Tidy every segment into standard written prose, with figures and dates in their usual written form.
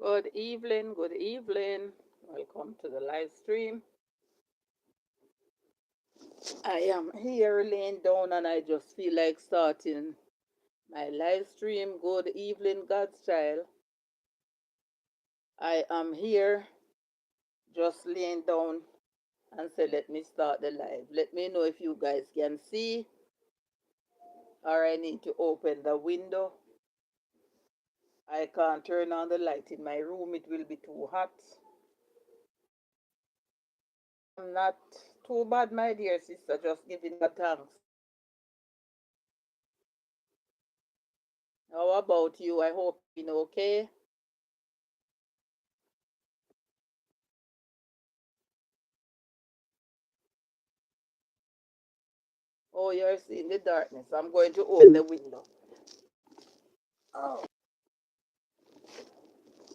Good evening, good evening. Welcome to the live stream. I am here laying down and I just feel like starting my live stream. Good evening, God's child. I am here just laying down and say, let me start the live. Let me know if you guys can see or I need to open the window. I can't turn on the light in my room, it will be too hot. I'm not too bad, my dear sister, just giving God thanks. How about you? I hope you're doing okay. Oh, you're seeing the darkness. I'm going to open the window. Oh,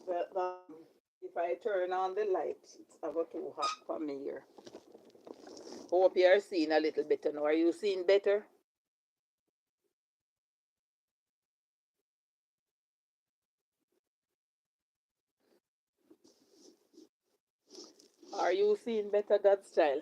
well, if I turn on the light, it's ever too hot for me here. Hope you're seeing a little better now. Are you seeing better? Are you seeing better, God's child?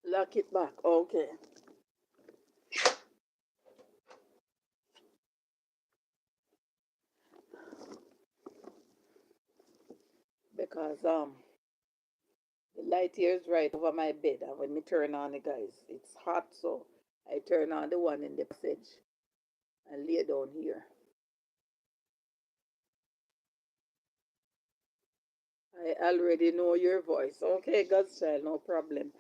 Lock it back. Okay. Because the light here is right over my bed, and when me turn on it, guys, it's hot, so I turn on the one in the passage and lay down here. I already know your voice. Okay, God's child, no problem.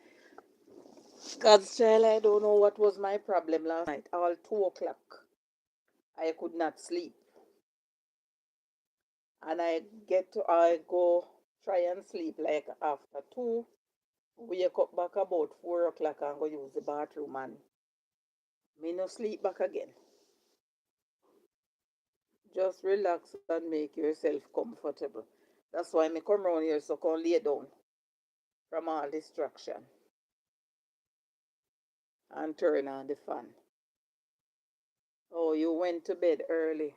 God's child, I don't know what was my problem last night. All 2 o'clock, I could not sleep. And I go try and sleep like after 2, wake up back about 4 o'clock and go use the bathroom and me no sleep back again. Just relax and make yourself comfortable. That's why me come around here so can lay down from all distraction and turn on the fan. Oh, you went to bed early.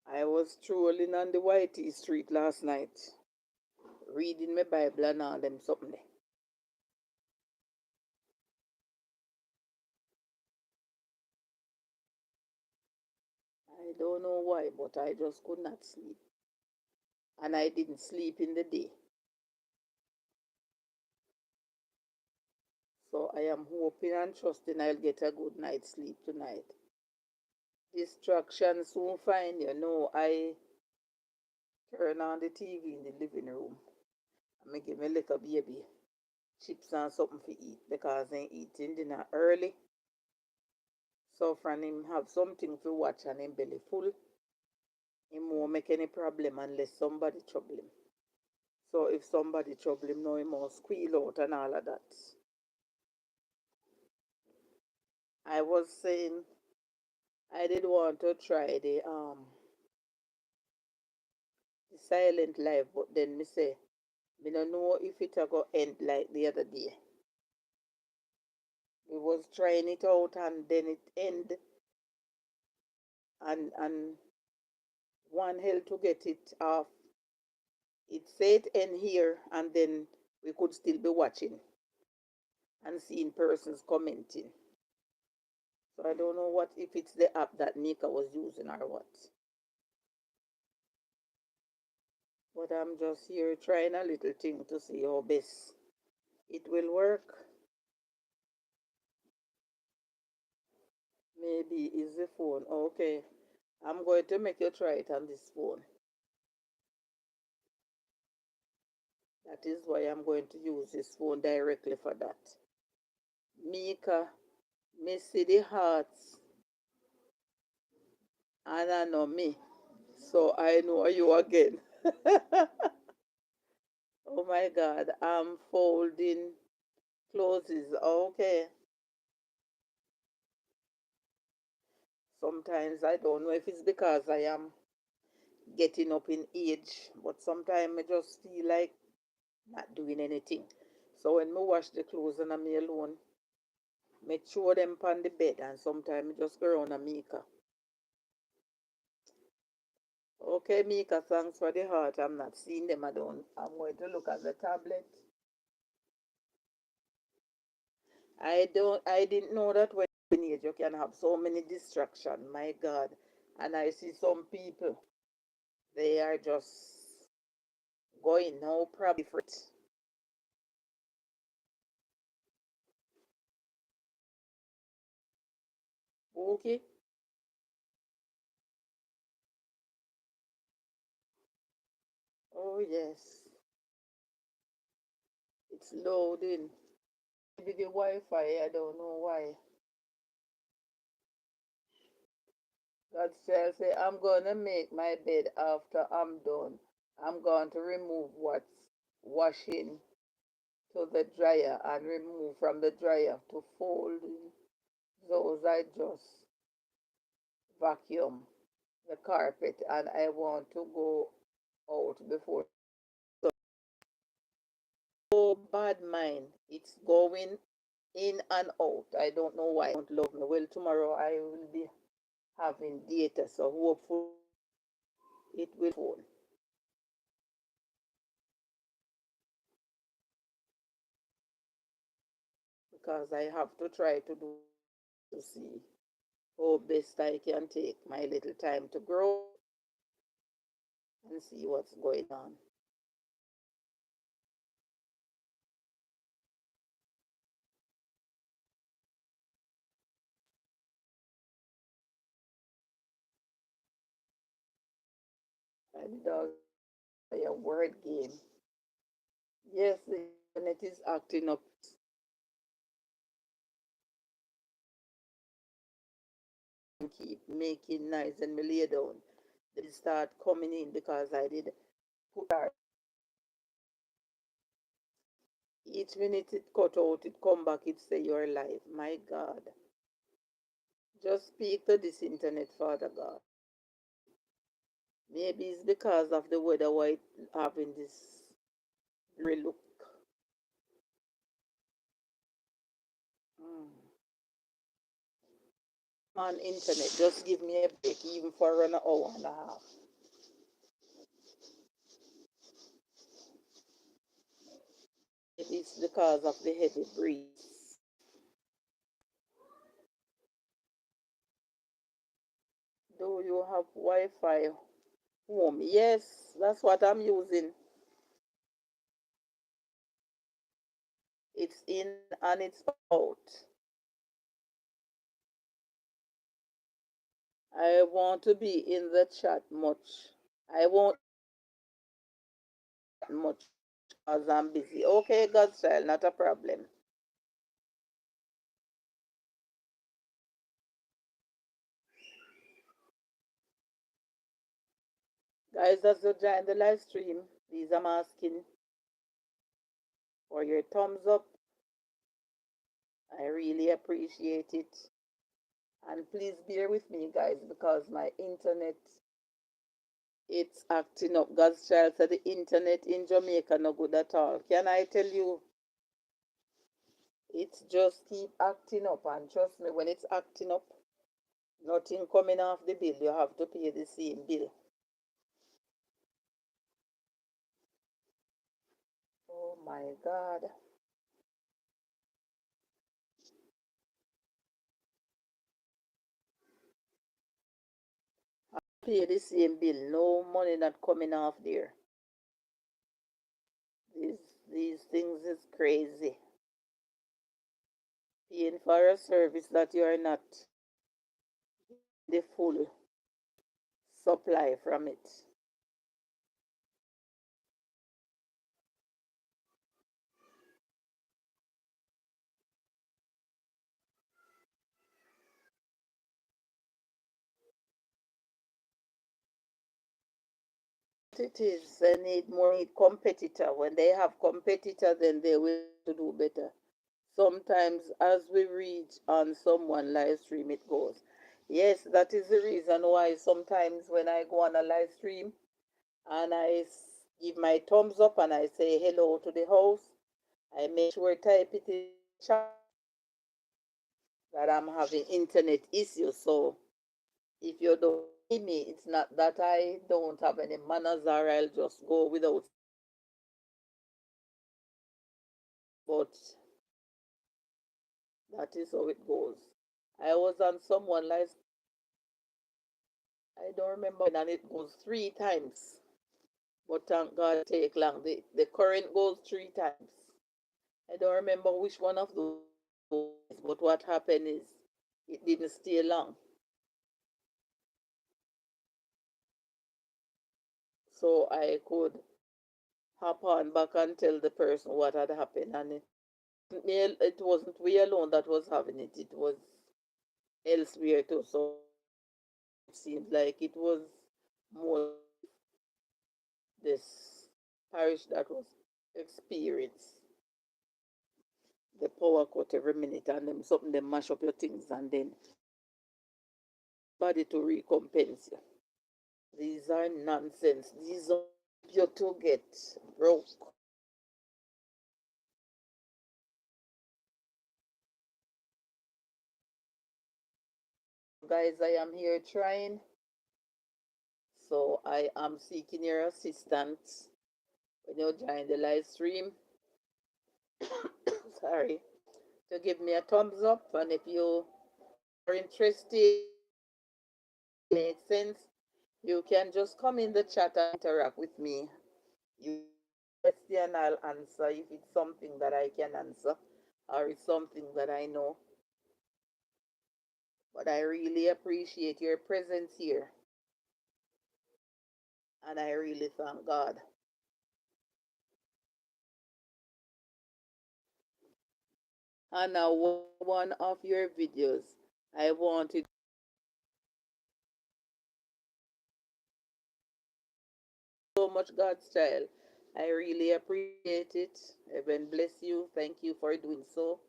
I was strolling on the Whitey Street last night, reading my Bible and all them something there. I don't know why, but I just could not sleep. And I didn't sleep in the day. So I am hoping and trusting I'll get a good night's sleep tonight. Distractions soon find you. No, I turn on the TV in the living room. And me give me little baby chips and something to eat because I eating dinner early. So from him have something to watch and him belly full. Him won't make any problem unless somebody trouble him. So if somebody trouble him now, he must squeal out and all of that. I was saying I did want to try the silent life, but then me say me don't know if it a go end like the other day. We was trying it out and then it end and one hell to get it off. It said end here and then we could still be watching and seeing persons commenting. So I don't know what if it's the app that Nika was using or what. But I'm just here trying a little thing to see how best it will work. Maybe it's the phone. Okay. I'm going to make you try it on this phone. That is why I'm going to use this phone directly for that. Mika, me see the hearts and I know me. So I know you again. Oh my God, I'm folding clothes. Okay. Sometimes I don't know if it's because I am getting up in age, but sometimes I just feel like not doing anything. So when I wash the clothes and I'm alone, I throw them on the bed and sometimes I just go around and make her. Okay, Mika, thanks for the heart. I'm not seeing them. I don't. I'm going to look at the tablet. I didn't know that when you're in age you can have so many distractions. My God. And I see some people, they are just going no probably for it. Okay. Oh yes. It's loading. Maybe the Wi-Fi, I don't know why. God shall say, I'm gonna make my bed after I'm done. I'm going to remove what's washing to the dryer and remove from the dryer to fold those I just vacuum the carpet and I want to go out before. So bad mind. It's going in and out. I don't know why. Don't love me. Well, tomorrow I will be having data, so hopefully it will phone because I have to try to do to see how best I can take my little time to grow and see what's going on. And dog a word game. Yes, the internet is acting up. Keep making noise and me lay down. They start coming in because I did put our each minute it cut out, it come back, it say you're live. My God. Just speak to this internet, Father God. Maybe it's because of the weather why it having this gray look. Mm. On internet, just give me a break, even for an hour and a half. Maybe it's because of the heavy breeze. Do you have Wi-Fi home? Yes, that's what I'm using. It's in and it's out. I want to be in the chat much. I won't much because I'm busy. Okay, God's child, not a problem. Guys, as you join the live stream, please I'm asking for your thumbs up. I really appreciate it. And please bear with me, guys, because my internet it's acting up. God's child said the internet in Jamaica no good at all. Can I tell you? It's just keep acting up, and trust me, when it's acting up, nothing coming off the bill. You have to pay the same bill. Oh my God. Pay the same bill. No money not coming off there. These things is crazy. Paying for a service that you are not the full supply from it. It is they need more need competitor. When they have competitor, then they will do better. Sometimes as we reach on someone live stream, it goes. Yes, that is the reason why sometimes when I go on a live stream and give my thumbs up and I say hello to the house, I make sure type it in the chat that I'm having internet issues. So if you don't see me, it's not that I don't have any manners or I'll just go without. But that is how it goes. I was on someone last, I don't remember, and it goes 3 times. But thank God take long. The current goes 3 times. I don't remember which one of those is, but what happened is it didn't stay long. So I could hop on back and tell the person what had happened. And it wasn't we alone that was having it, it was elsewhere too. So it seemed like it was more this parish that was experienced the power cut every minute and them something they mash up your things and then body to recompense you. These are nonsense. These are you to get broke. Guys, I am here trying. So I am seeking your assistance when you join the live stream. Sorry. To give me a thumbs up, and if you are interested, makes sense, you can just come in the chat and interact with me. You question, I'll answer if it's something that I can answer or it's something that I know. But I really appreciate your presence here, and I really thank God. And now, one of your videos, I wanted so much God's child. I really appreciate it. Heaven bless you. Thank you for doing so.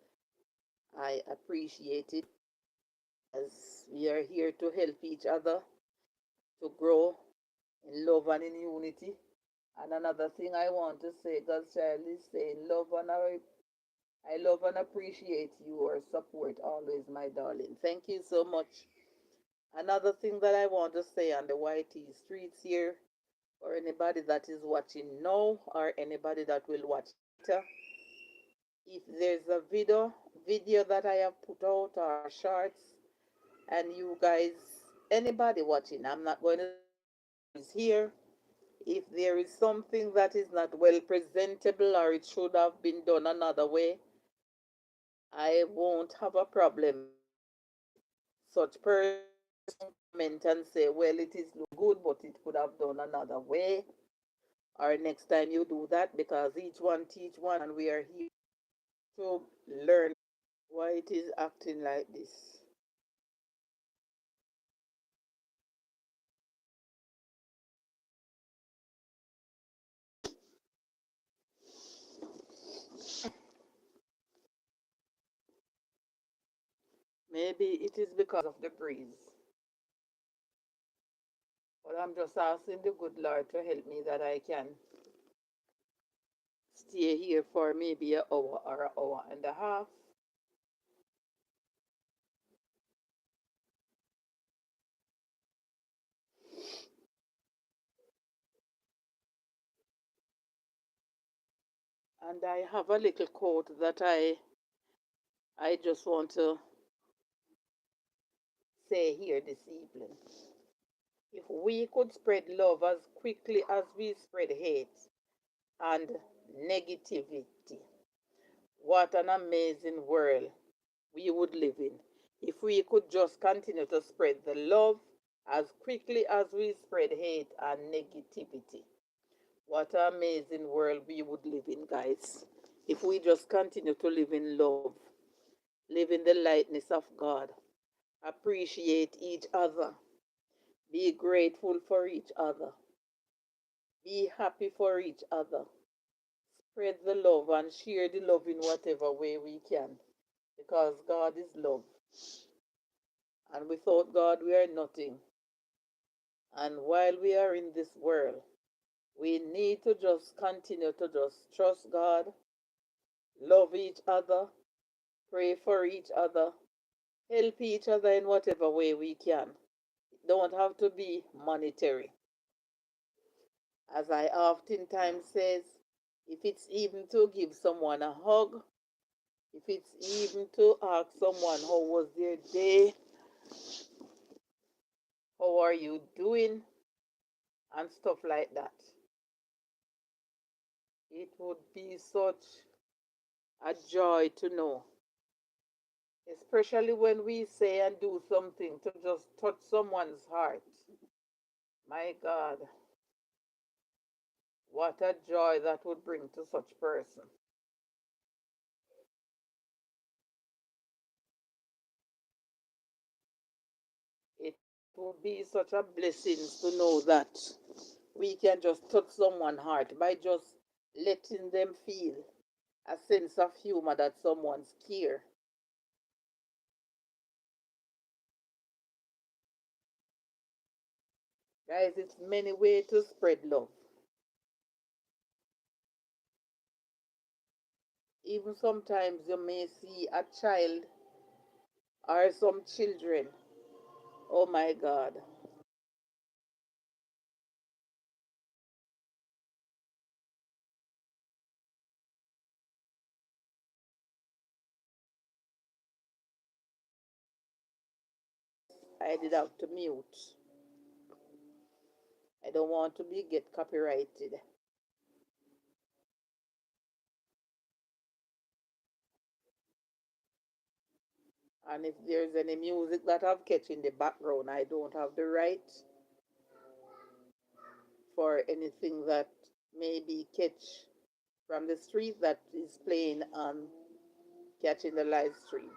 I appreciate it as we are here to help each other to grow in love and in unity. And another thing I want to say, God's child is saying, I love and appreciate your support always, my darling. Thank you so much. Another thing that I want to say on the YT streets here, or anybody that is watching now, or anybody that will watch later, if there's a video that I have put out or shorts, and you guys, anybody watching, I'm not going to is here. If there is something that is not well presentable or it should have been done another way, I won't have a problem. Such person comment and say, well, it is look good, but it could have done another way. Or next time you do that, because each one teach one, and we are here to learn why it is acting like this. Maybe it is because of the breeze. But I'm just asking the good Lord to help me that I can stay here for maybe an hour or an hour and a half. And I have a little quote that I just want to say here this evening. If we could spread love as quickly as we spread hate and negativity, what an amazing world we would live in. If we could just continue to spread the love as quickly as we spread hate and negativity, what an amazing world we would live in, guys. If we just continue to live in love, live in the lightness of God, appreciate each other, be grateful for each other, be happy for each other, spread the love and share the love in whatever way we can, because God is love. And without God, we are nothing. And while we are in this world, we need to just continue to just trust God, love each other, pray for each other, help each other in whatever way we can. It don't have to be monetary. As I oftentimes says, if it's even to give someone a hug, if it's even to ask someone how was their day, how are you doing, and stuff like that. It would be such a joy to know, especially when we say and do something to just touch someone's heart. My God, what a joy that would bring to such person. It would be such a blessing to know that we can just touch someone's heart by just letting them feel a sense of humor that someone's care. Guys, it's many ways to spread love. Even sometimes you may see a child or some children. Oh my God. I did have to mute. I don't want to be get copyrighted. And if there's any music that I've catch in the background, I don't have the right for anything that may be catch from the street that is playing on catching the live stream.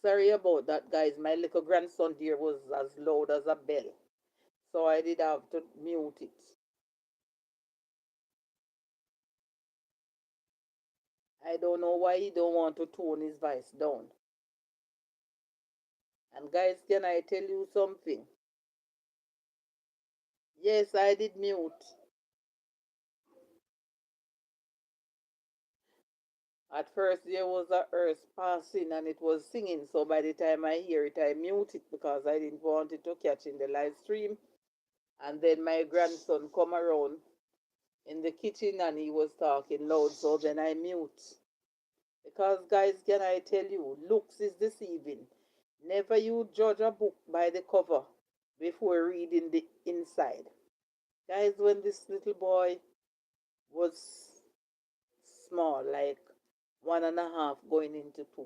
Sorry about that, guys. My little grandson there was as loud as a bell. So I did have to mute it. I don't know why he don't want to tone his voice down. And guys, can I tell you something? Yes, I did mute. At first there was a earth passing and it was singing, so by the time I hear it, I mute it because I didn't want it to catch in the live stream. And then my grandson come around in the kitchen and he was talking loud, so then I mute. Because guys, can I tell you, looks is deceiving. Never you judge a book by the cover before reading the inside. Guys, when this little boy was small, like 1.5 going into 2,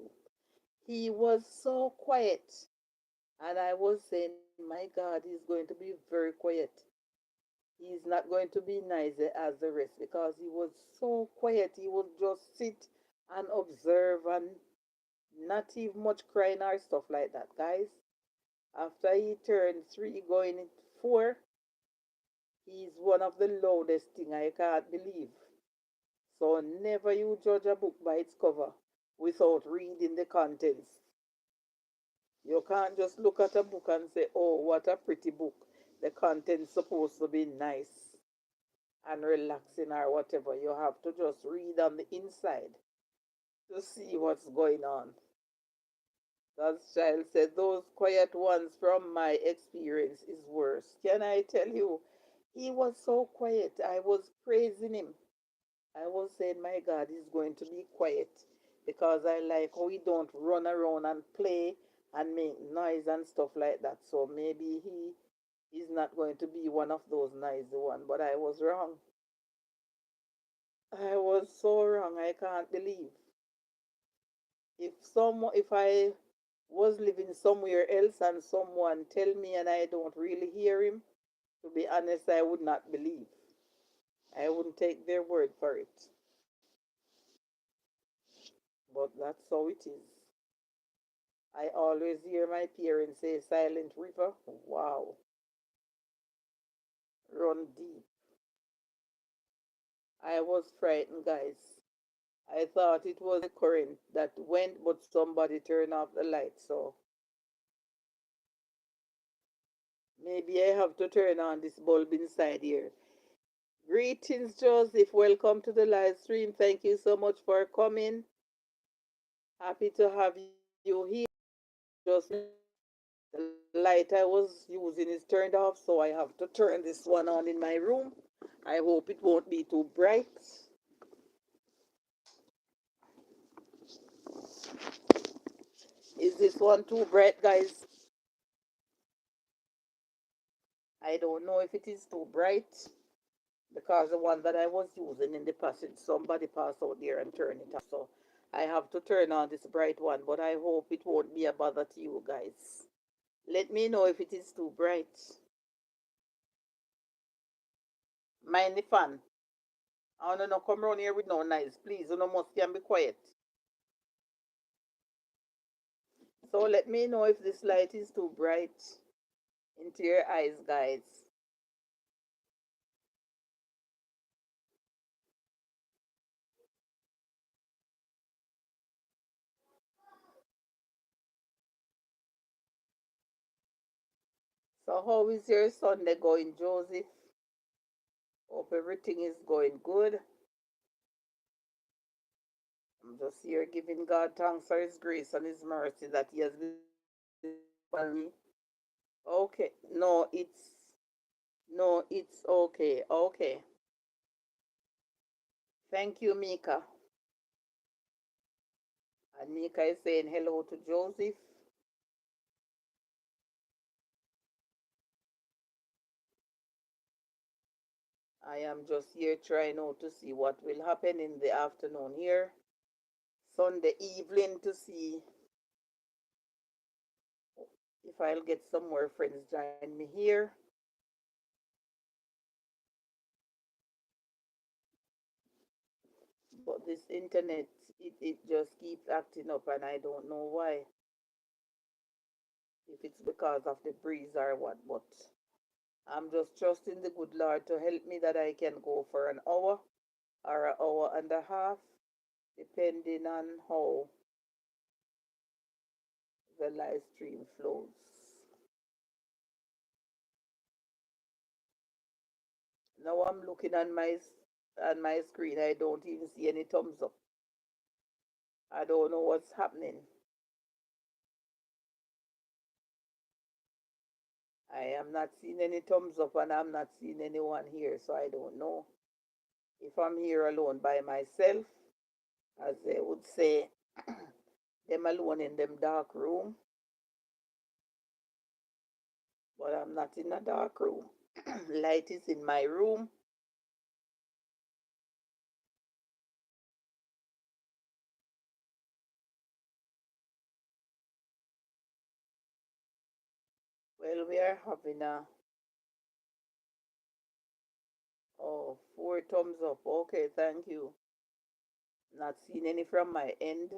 he was so quiet. And I was saying, my God, he's going to be very quiet. He's not going to be nice as the rest because he was so quiet. He would just sit and observe and not even much crying or stuff like that, guys. After he turned 3 going into 4, he's one of the loudest thing I can't believe. So never you judge a book by its cover without reading the contents. You can't just look at a book and say, oh, what a pretty book. The content's supposed to be nice and relaxing or whatever. You have to just read on the inside to see what's going on. God's child said, those quiet ones from my experience is worse. Can I tell you? He was so quiet. I was praising him. I was saying, my God, he's going to be quiet because I like how he don't run around and play and make noise and stuff like that. So maybe he is not going to be one of those noisy ones. But I was wrong. I was so wrong. I can't believe. If I was living somewhere else and someone tell me and I don't really hear him, to be honest, I would not believe. I wouldn't take their word for it. But that's how it is. I always hear my parents say Silent River. Wow. Run deep. I was frightened, guys. I thought it was a current that went, but somebody turned off the light. So maybe I have to turn on this bulb inside here. Greetings, Joseph. Welcome to the live stream. Thank you so much for coming. Happy to have you here. Just the light I was using is turned off, so I have to turn this one on in my room. I hope it won't be too bright. Is this one too bright, guys? I don't know if it is too bright because the one that I was using in the passage, somebody passed out there and turned it off. So I have to turn on this bright one, but I hope it won't be a bother to you guys. Let me know if it is too bright. Mind the fan. I don't know, come around here with no noise. Please, you know, must can be quiet. So let me know if this light is too bright into your eyes, guys. So how is your Sunday going, Joseph? Hope everything is going good. I'm just here giving God thanks for his grace and his mercy that he has been upon me. Okay. No, it's okay. Okay. Thank you, Mika. And Mika is saying hello to Joseph. I am just here trying out to see what will happen in the afternoon here. Sunday evening to see if I'll get some more friends join me here. But this internet, it just keeps acting up and I don't know why. If it's because of the breeze or what, but I'm just trusting the good Lord to help me that I can go for an hour or an hour and a half, depending on how the live stream flows. Now I'm looking on my screen. I don't even see any thumbs up. I don't know what's happening. I am not seeing any thumbs up and I'm not seeing anyone here, so I don't know if I'm here alone by myself, as they would say, them alone in them dark room, but I'm not in a dark room. Light is in my room. Well, we are having a, oh, four thumbs up. Okay, thank you. Not seeing any from my end,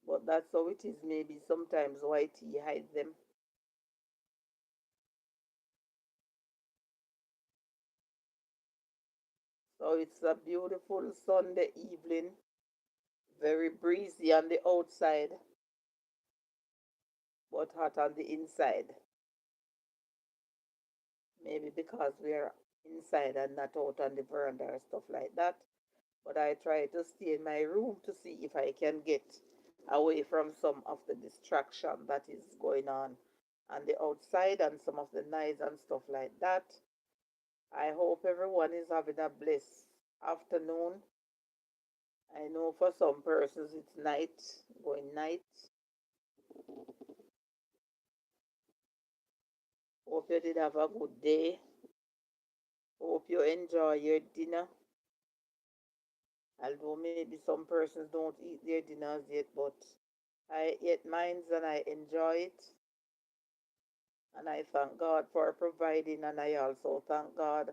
but that's how it is. Maybe sometimes YT hide them. So it's a beautiful Sunday evening, very breezy on the outside, but hot on the inside. Maybe because we are inside and not out on the veranda or stuff like that. But I try to stay in my room to see if I can get away from some of the distraction that is going on the outside and some of the noise and stuff like that. I hope everyone is having a blessed afternoon. I know for some persons it's night, going night. Hope you did have a good day. Hope you enjoy your dinner. Although maybe some persons don't eat their dinners yet, but I ate mine and I enjoy it. And I thank God for providing, and I also thank God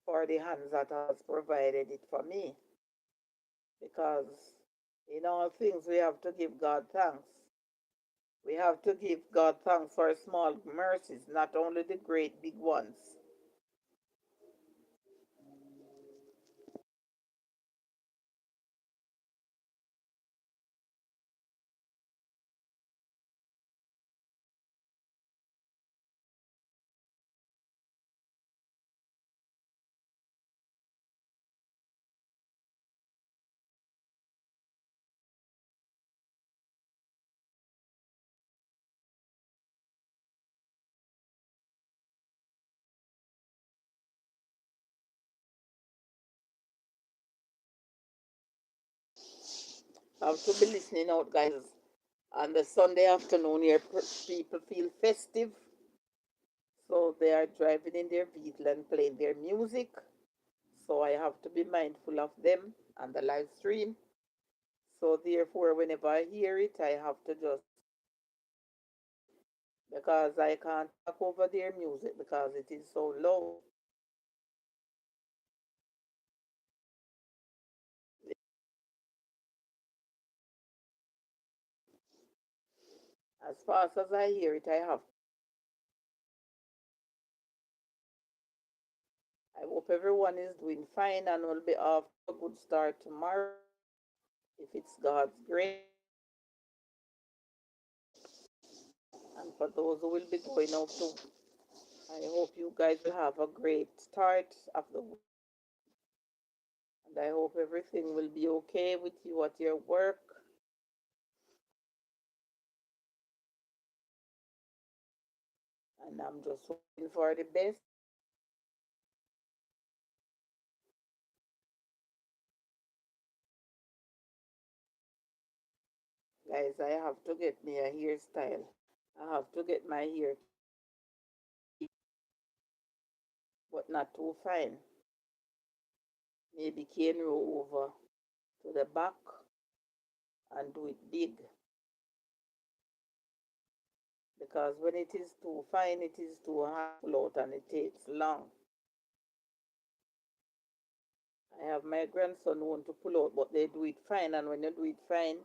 for the hands that has provided it for me. Because in all things we have to give God thanks. We have to give God thanks for small mercies, not only the great big ones. I have to be listening out, guys. On the Sunday afternoon here, people feel festive, so they are driving in their vehicle and playing their music. So I have to be mindful of them and the live stream. So therefore, whenever I hear it, I have to just because I can't talk over their music because it is so loud. As fast as I hear it, I have. I hope everyone is doing fine and will be off to a good start tomorrow if it's God's grace. And for those who will be going out to, I hope you guys will have a great start of the week. And I hope everything will be okay with you at your work. And I'm just hoping for the best. Guys, I have to get me a hairstyle. I have to get my hair, but not too fine. Maybe cane roll over to the back and do it big. Because when it is too fine, it is too hard to pull out and it takes long. I have my grandson who want to pull out, but they do it fine. And when you do it fine,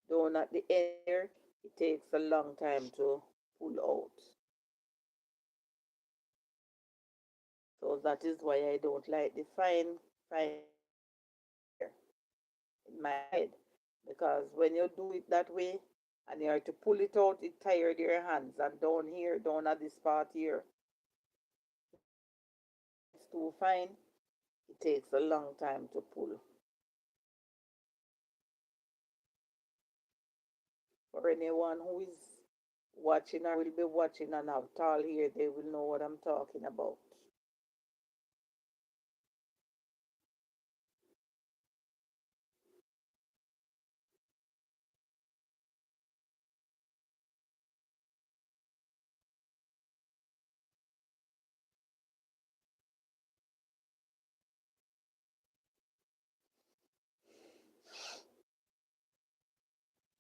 down at the end here, it takes a long time to pull out. So that is why I don't like the fine hair in my head. Because when you do it that way and you have to pull it out, it tires your hands. And down here, down at this part here, it's too fine. It takes a long time to pull. For anyone who is watching or will be watching and have tall hair, they will know what I'm talking about.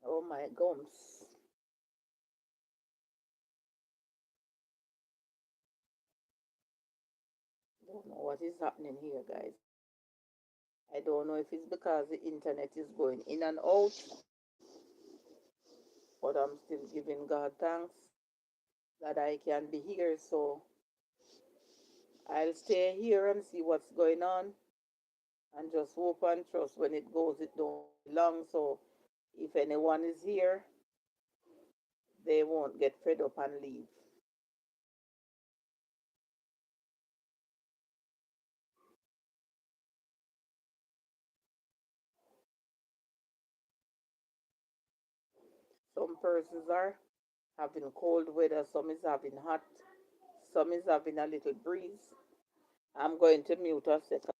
Oh my gums. Don't know what is happening here, guys. I don't know if it's because the internet is going in and out, but I'm still giving God thanks that I can be here. So I'll stay here and see what's going on and just hope and trust when it goes, it don't long. So if anyone is here, they won't get fed up and leave. Some persons are having cold weather, some is having hot, some is having a little breeze. I'm going to mute a second.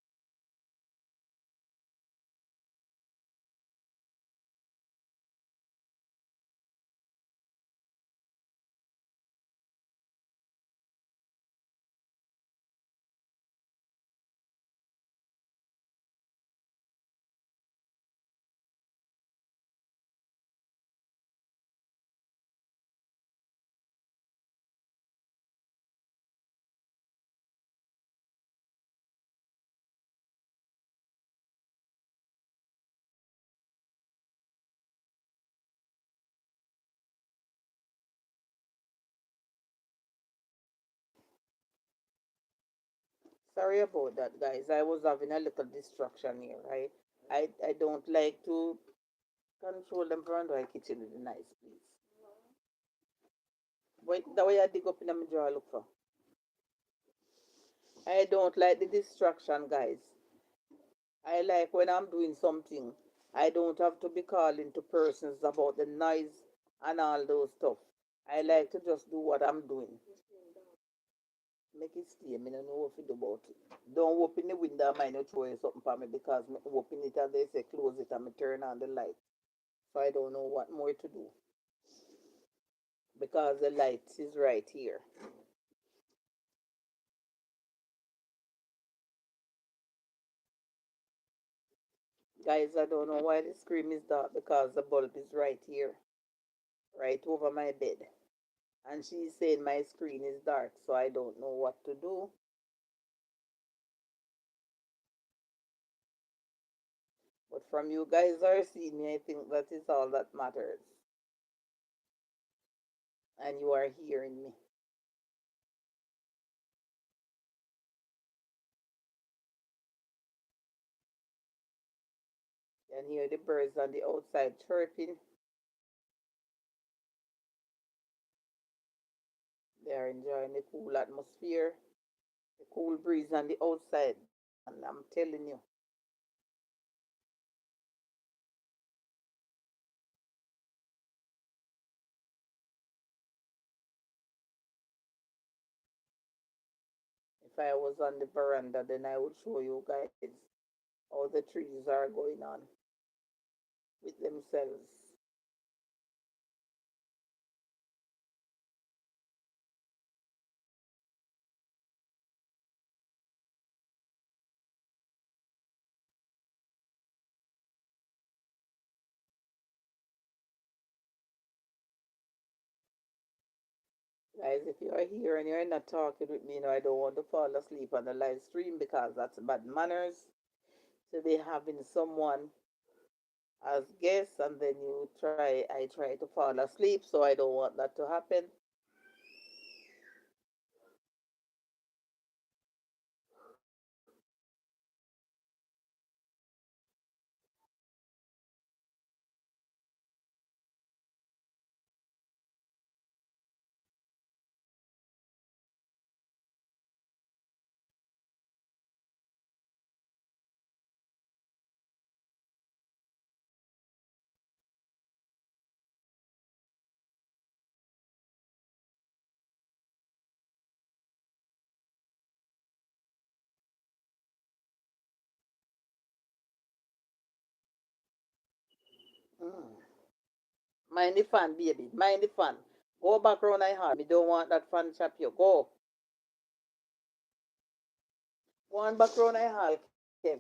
Sorry about that, guys. I was having a little distraction here, right? I don't like to control them from the kitchen with the nice, please. Wait, that way I dig up in my drawer, look for. I don't like the distraction, guys. I like when I'm doing something, I don't have to be calling to persons about the noise and all those stuff. I like to just do what I'm doing. Make it stay. Me no know what to do about it. Don't open the window. I might not throw you something for me because me open it and they say close it and me turn on the light. So I don't know what more to do because the light is right here. Guys, I don't know why the screen is dark because the bulb is right here, right over my bed. And she's saying my screen is dark, so I don't know what to do. But from you guys are seeing me, I think that is all that matters. And you are hearing me. And hear the birds on the outside chirping. They are enjoying the cool atmosphere, the cool breeze on the outside. And I'm telling you, if I was on the veranda, then I would show you guys how the trees are going on with themselves. Guys, if you are here and you're not talking with me, I don't want to fall asleep on the live stream because that's bad manners to be having someone as guests and then I try to fall asleep, so I don't want that to happen. Mm. Mind the fan, baby. Mind the fan. Go back round I hall. Me don't want that fan chop you. Go. Go on back round I hall, Kev.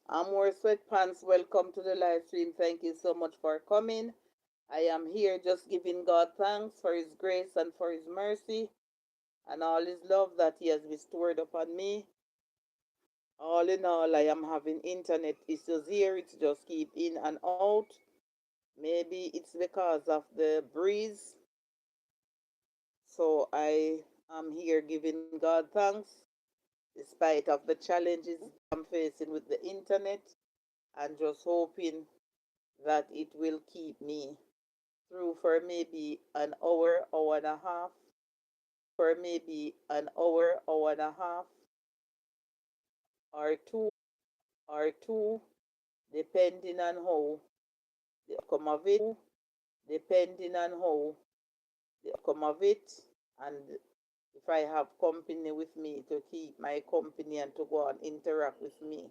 I'm more sweatpants. Welcome to the live stream. Thank you so much for coming. I am here just giving God thanks for his grace and for his mercy and all his love that he has bestowed upon me. All in all, I am having internet issues here. It's just keep in and out. Maybe it's because of the breeze. So I am here giving God thanks despite of the challenges I'm facing with the internet and just hoping that it will keep me through for maybe an hour, hour and a half, hour and a half, or two, depending on how the outcome of it, and if I have company with me to keep my company and to go and interact with me.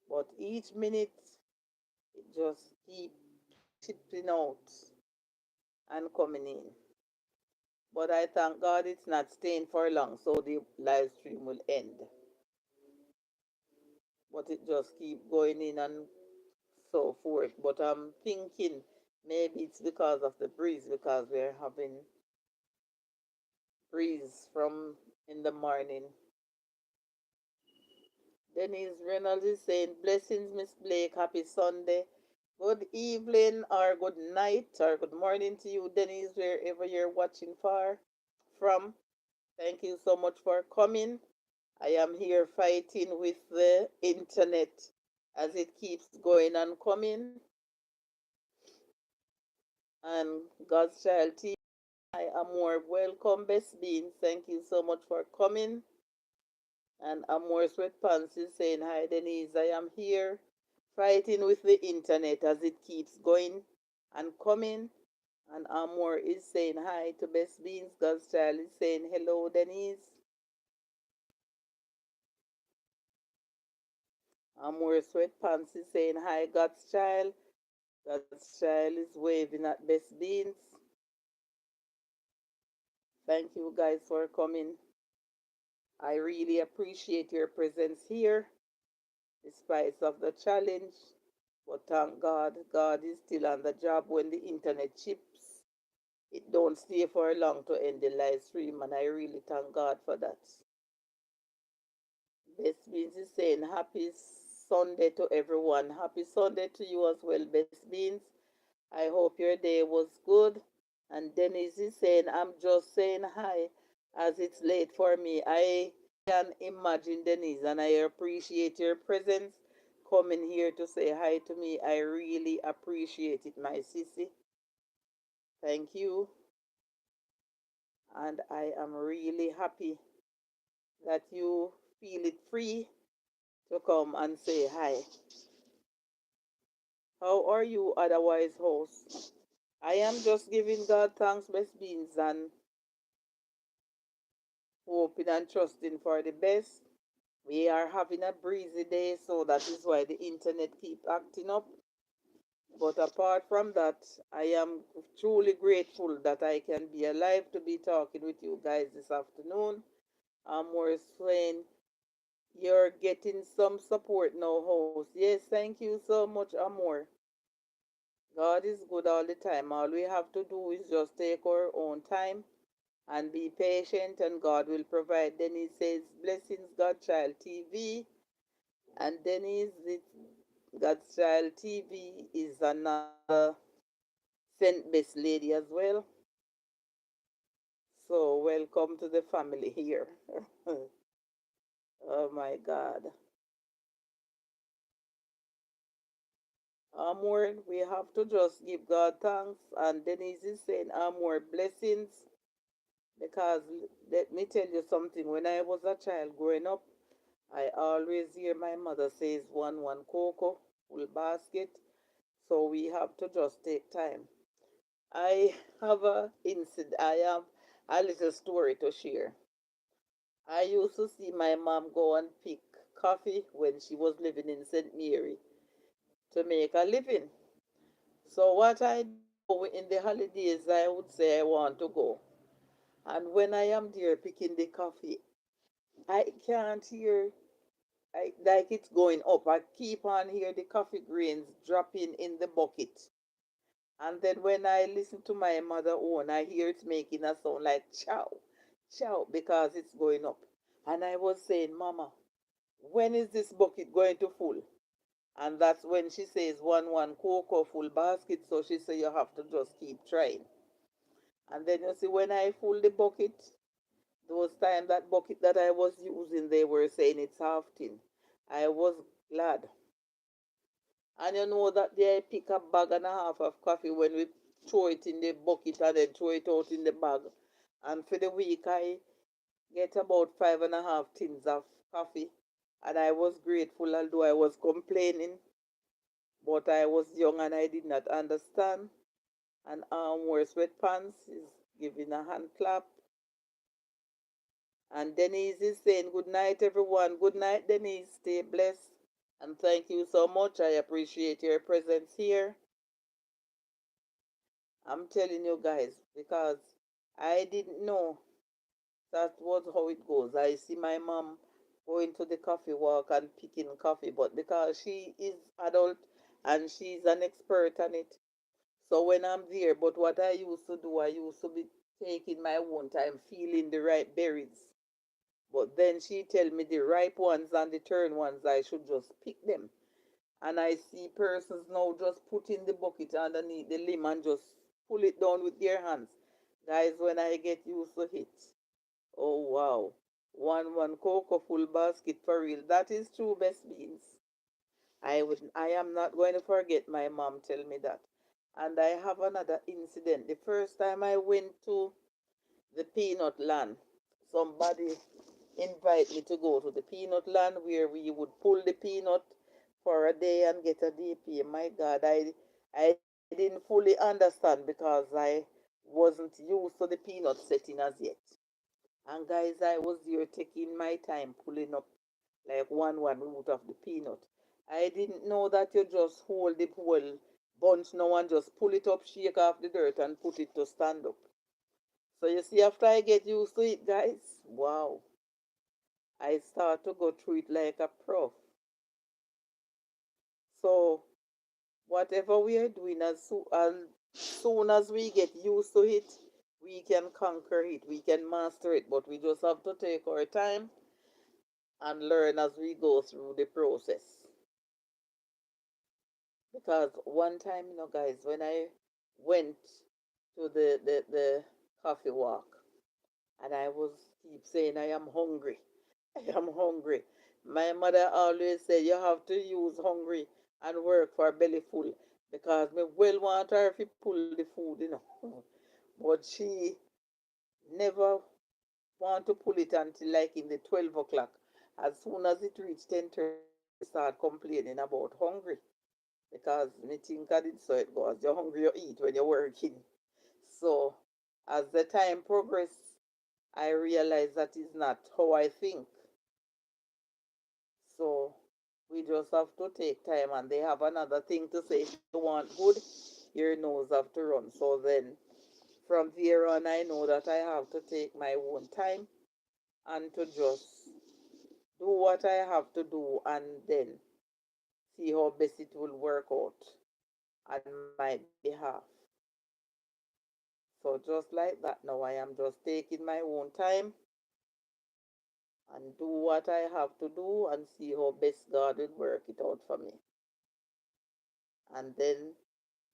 But each minute it just keep chipping out and coming in. But I thank God it's not staying for long, so the live stream will end. But it just keep going in and so forth. But I'm thinking maybe it's because of the breeze, because we're having breeze from in the morning. Denise Reynolds is saying, blessings, Miss Blake, happy Sunday. Good evening, or good night, or good morning to you, Denise, wherever you're watching from. Thank you so much for coming. I am here fighting with the internet as it keeps going and coming. And God's Child TV, I am more welcome, Best Bean. Thank you so much for coming. And Amore Sweatpants is saying, hi, Denise, I am here fighting with the internet as it keeps going and coming. And Amore is saying hi to Best Beans. God's Child is saying hello, Denise. Amore Sweatpants is saying hi, God's Child. God's Child is waving at Best Beans. Thank you guys for coming. I really appreciate your presence here, despite of the challenge. But thank God, God is still on the job when the internet chips. It don't stay for long to end the live stream, and I really thank God for that. Best Beans is saying happy Sunday to everyone. Happy Sunday to you as well, Best Beans. I hope your day was good. And Dennis is saying, I'm just saying hi as it's late for me. I can imagine, Denise, and I appreciate your presence coming here to say hi to me. I really appreciate it, my sissy. Thank you. And I am really happy that you feel it free to come and say hi. How are you, otherwise, host? I am just giving God thanks, best beings, and hoping and trusting for the best. We are having a breezy day, so that is why the internet keep acting up. But apart from that, I am truly grateful that I can be alive to be talking with you guys this afternoon. More saying you're getting some support now, host. Yes, thank you so much, Amor. God is good all the time. All we have to do is just take our own time and be patient, and God will provide. Then he says, Blessings, Godchild TV. And then is it Godchild TV is another Saint Best lady as well. So welcome to the family here. Oh my God. More, we have to just give God thanks. And Denise is saying, more blessings. Because let me tell you something. When I was a child growing up, I always hear my mother says one cocoa, full basket. So we have to just take time. I have a incident. I have a little story to share. I used to see my mom go and pick coffee when she was living in St. Mary to make a living. So what I do in the holidays, I would say I want to go. And when I am there picking the coffee, I can't hear like it's going up. I keep on hear the coffee grains dropping in the bucket. And then when I listen to my mother own, I hear it making a sound like chow, chow, because it's going up. And I was saying, Mama, when is this bucket going to full? And that's when she says one cocoa full basket. So she said you have to just keep trying. And then you see when I full the bucket, those time that bucket that I was using, they were saying it's half tin. I was glad. And you know that they pick a bag and a half of coffee when we throw it in the bucket and then throw it out in the bag. And for the week, I get about 5.5 tins of coffee. And I was grateful, although I was complaining. But I was young and I did not understand. And wear sweatpants is giving a hand clap. And Denise is saying, good night, everyone. Good night, Denise. Stay blessed. And thank you so much. I appreciate your presence here. I'm telling you guys, because I didn't know that was how it goes. I see my mom going to the coffee walk and picking coffee, but because she is adult and she's an expert on it, so when I'm there, but what I used to do, I used to be taking my own time, feeling the right berries. But then she tell me the ripe ones and the turn ones, I should just pick them. And I see persons now just putting the bucket underneath the limb and just pull it down with their hands. Guys, when I get used to it, Oh wow. One cocoa full basket for real. That is true, best beans. I am not going to forget my mom tell me that. And I have another incident. The first time I went to the peanut land, somebody invite me to go to the peanut land where we would pull the peanut for a day and get a DP. My God, I didn't fully understand because I wasn't used to the peanut setting as yet. And guys, I was there taking my time pulling up like one root of the peanut. I didn't know that you just hold the whole bunch now and just pull it up, shake off the dirt and put it to stand up. So you see, after I get used to it, guys, wow, I start to go through it like a pro. So whatever we are doing, as soon as we get used to it, we can conquer it, we can master it, but we just have to take our time and learn as we go through the process. Because one time, guys, when I went to the coffee walk and I was keep saying I am hungry, I am hungry. My mother always said you have to use hungry and work for belly full because me well want her to pull the food. But she never want to pull it until like in the 12 o'clock. As soon as it reached 10:30, she start complaining about hungry because me think I did so it goes. You're hungry, you eat when you're working. So as the time progressed, I realized that is not how I think. So we just have to take time, and they have another thing to say. If you want good, your nose have to run. So then from there on, I know that I have to take my own time and to just do what I have to do and then see how best it will work out on my behalf. So just like that now, I am just taking my own time and do what I have to do and see how best God will work it out for me. And then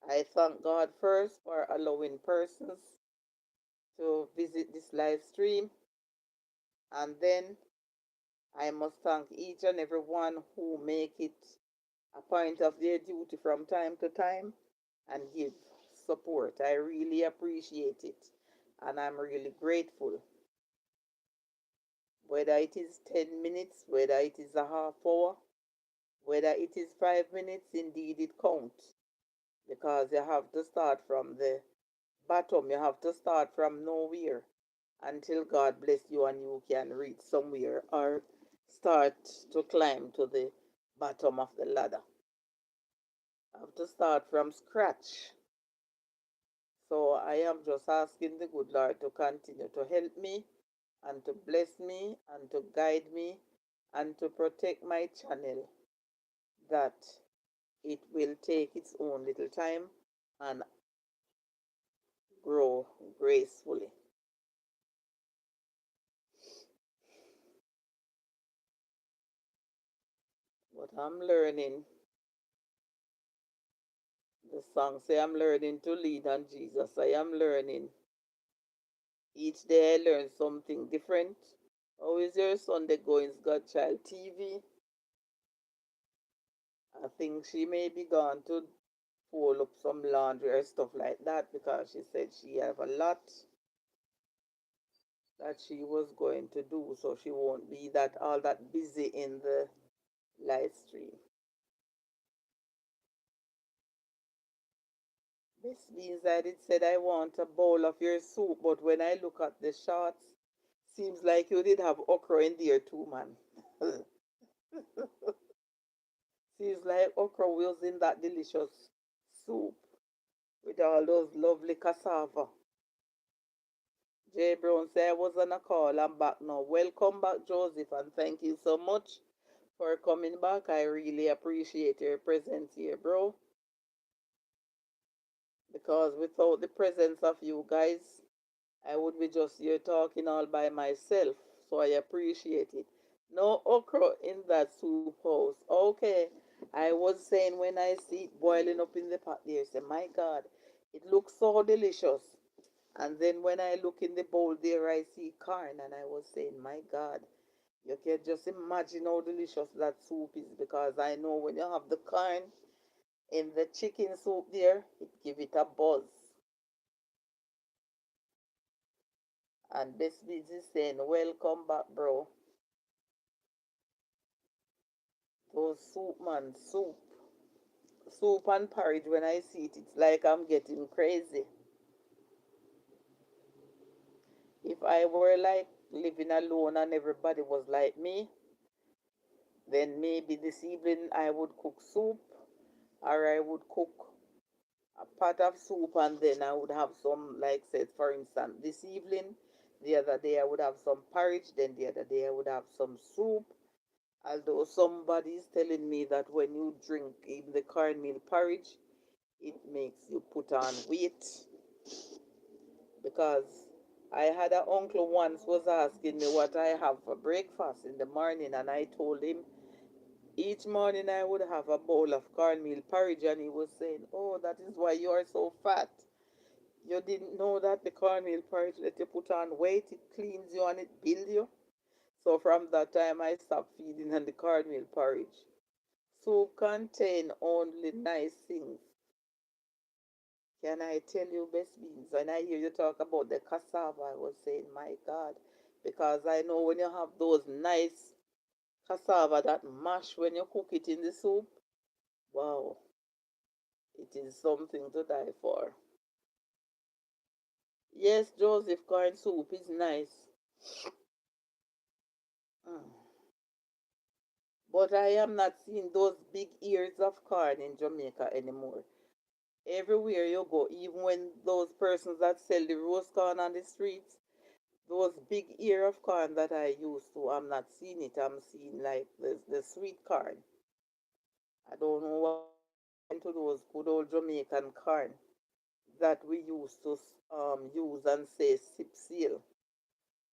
I thank God first for allowing persons to visit this live stream. And then I must thank each and every one who make it a point of their duty from time to time and give support. I really appreciate it. And I'm really grateful. Whether it is 10 minutes, whether it is a half hour, whether it is 5 minutes, indeed it counts. Because you have to start from the bottom. You have to start from nowhere until God bless you and you can reach somewhere or start to climb to the bottom of the ladder. You have to start from scratch. So I am just asking the good Lord to continue to help me and to bless me and to guide me and to protect my channel, that it will take its own little time and grow gracefully. But I'm learning. The song say I'm learning to lean on Jesus. I am learning. Each day I learn something different. How is your Sunday going, Godchild TV? I think she may be gone to fold up some laundry or stuff like that because she said she have a lot that she was going to do, so she won't be that all that busy in the live stream. Miss Beans, I did said I want a bowl of your soup, but when I look at the shots, seems like you did have okra in there too, man. Seems like okra was in that delicious soup with all those lovely cassava. Jay Brown said I was on a call. I'm back now. Welcome back, Joseph, and thank you so much for coming back. I really appreciate your presence here, bro. Because without the presence of you guys, I would be just here talking all by myself. So I appreciate it. No okra in that soup house. Okay. I was saying when I see it boiling up in the pot there, say, my God, it looks so delicious. And then when I look in the bowl there, I see corn, and I was saying, my God, you can just imagine how delicious that soup is, because I know when you have the corn in the chicken soup there, it give it a buzz. And Best Beats is saying, welcome back, bro. Those soup, man, soup. Soup and porridge, when I see it, it's like I'm getting crazy. If I were like living alone and everybody was like me, then maybe this evening I would cook soup, or I would cook a pot of soup, and then I would have some, like said, for instance, this evening, the other day I would have some porridge, then the other day I would have some soup. Although somebody is telling me that when you drink even the cornmeal porridge, it makes you put on weight, because I had an uncle once was asking me what I have for breakfast in the morning, and I told him each morning I would have a bowl of cornmeal porridge, and he was saying, "Oh, that is why you are so fat. You didn't know that the cornmeal porridge that you put on weight, it cleans you and it builds you." So from that time, I stopped feeding on the cornmeal porridge. Soup contain only nice things. Can I tell you, Best Beans? When I hear you talk about the cassava, I was saying, my God, because I know when you have those nice cassava that mash when you cook it in the soup, wow, it is something to die for. Yes, Joseph, corn soup is nice. Mm. But I am not seeing those big ears of corn in Jamaica anymore. Everywhere you go, even when those persons that sell the roast corn on the streets, those big ear of corn that I used to, I'm not seeing it. I'm seeing like the sweet corn. I don't know what happened to those good old Jamaican corn that we used to use and say sip seal.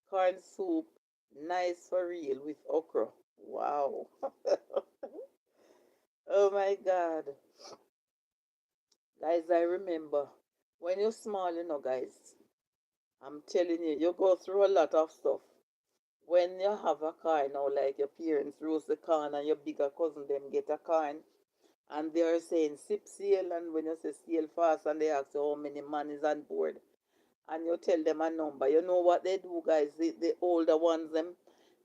Corn soup, nice for real with okra. Wow. Oh my God. Guys, I remember when you're small, guys, I'm telling you, you go through a lot of stuff. When you have a car now, like your parents roast the corn and your bigger cousin them get a corn, and they are saying sip seal, and when you say seal fast, and they ask you how many man is on board, and you tell them a number, you know what they do, guys? The older ones, them,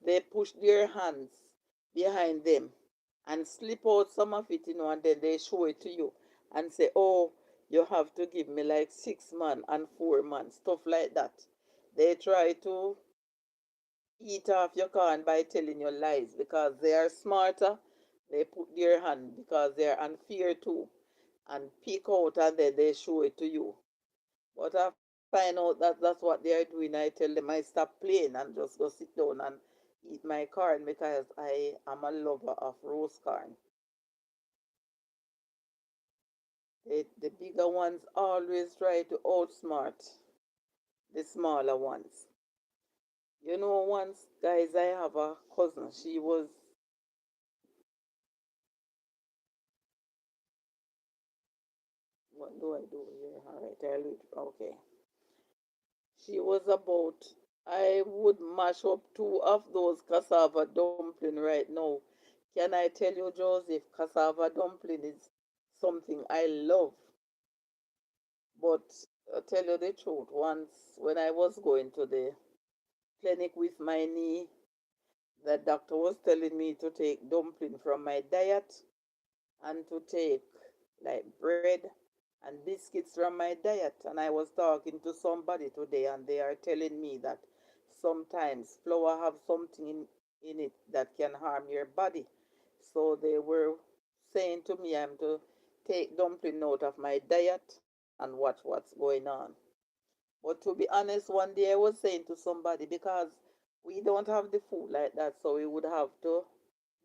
they push their hands behind them and slip out some of it, and then they show it to you and say, oh, you have to give me like 6 man and 4 man, stuff like that. They try to eat off your corn by telling you lies, because they are smarter. They put their hand because they are unfair too, and pick out, and then they show it to you. But after I find out that that's what they are doing, I tell them I stop playing and just go sit down and eat my corn, because I am a lover of roast corn. The bigger ones always try to outsmart the smaller ones. Once, guys, I have a cousin. She was, what do I do here? All right, I'll read. Okay. She was about, I would mash up two of those cassava dumpling right now. Can I tell you, Joseph, cassava dumpling is something I love. But I'll tell you the truth, once when I was going to the clinic with my knee, the doctor was telling me to take dumpling from my diet, and to take like bread and biscuits from my diet. And I was talking to somebody today, and they are telling me that sometimes flour have something in it that can harm your body. So they were saying to me I'm to take dumpling out of my diet and watch what's going on. But to be honest, one day I was saying to somebody, because we don't have the food like that, so we would have to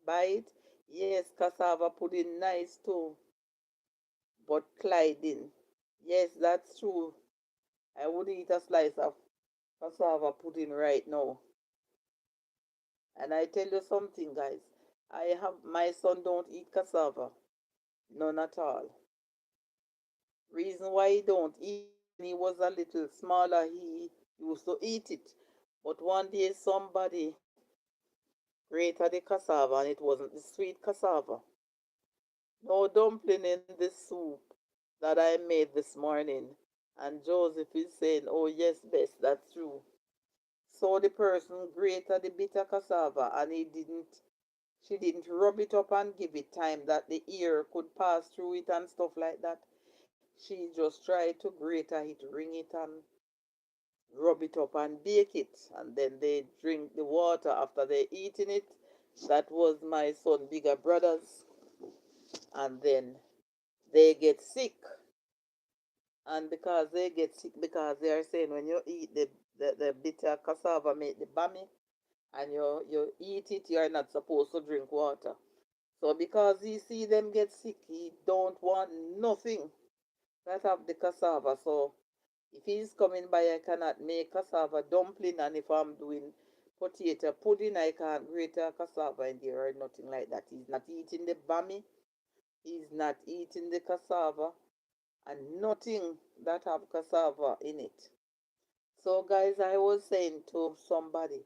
buy it. Yes, cassava pudding nice too, but Clyding. Yes, that's true. I would eat a slice of cassava pudding right now. And I tell you something, guys. I have my son don't eat cassava. None at all. Reason why he don't eat it, he was a little smaller, he used to eat it. But one day somebody grated the cassava and it wasn't the sweet cassava. No dumpling in the soup that I made this morning. And Joseph is saying, oh yes, Bess, that's true. So the person grated the bitter cassava and she didn't rub it up and give it time that the ear could pass through it and stuff like that. She just tried to grate it, wring it, and rub it up and bake it. And then they drink the water after they eating it. That was my son, bigger brothers. And then they get sick. And because they get sick, because they are saying when you eat the bitter cassava make the bami, and you eat it, you are not supposed to drink water. So because he see them get sick, he don't want nothing that have the cassava. So if he's coming by, I cannot make cassava dumpling, and if I'm doing potato pudding, I can't grate a cassava in there or nothing like that. He's not eating the bami, he's not eating the cassava, and nothing that have cassava in it. So guys, I was saying to somebody,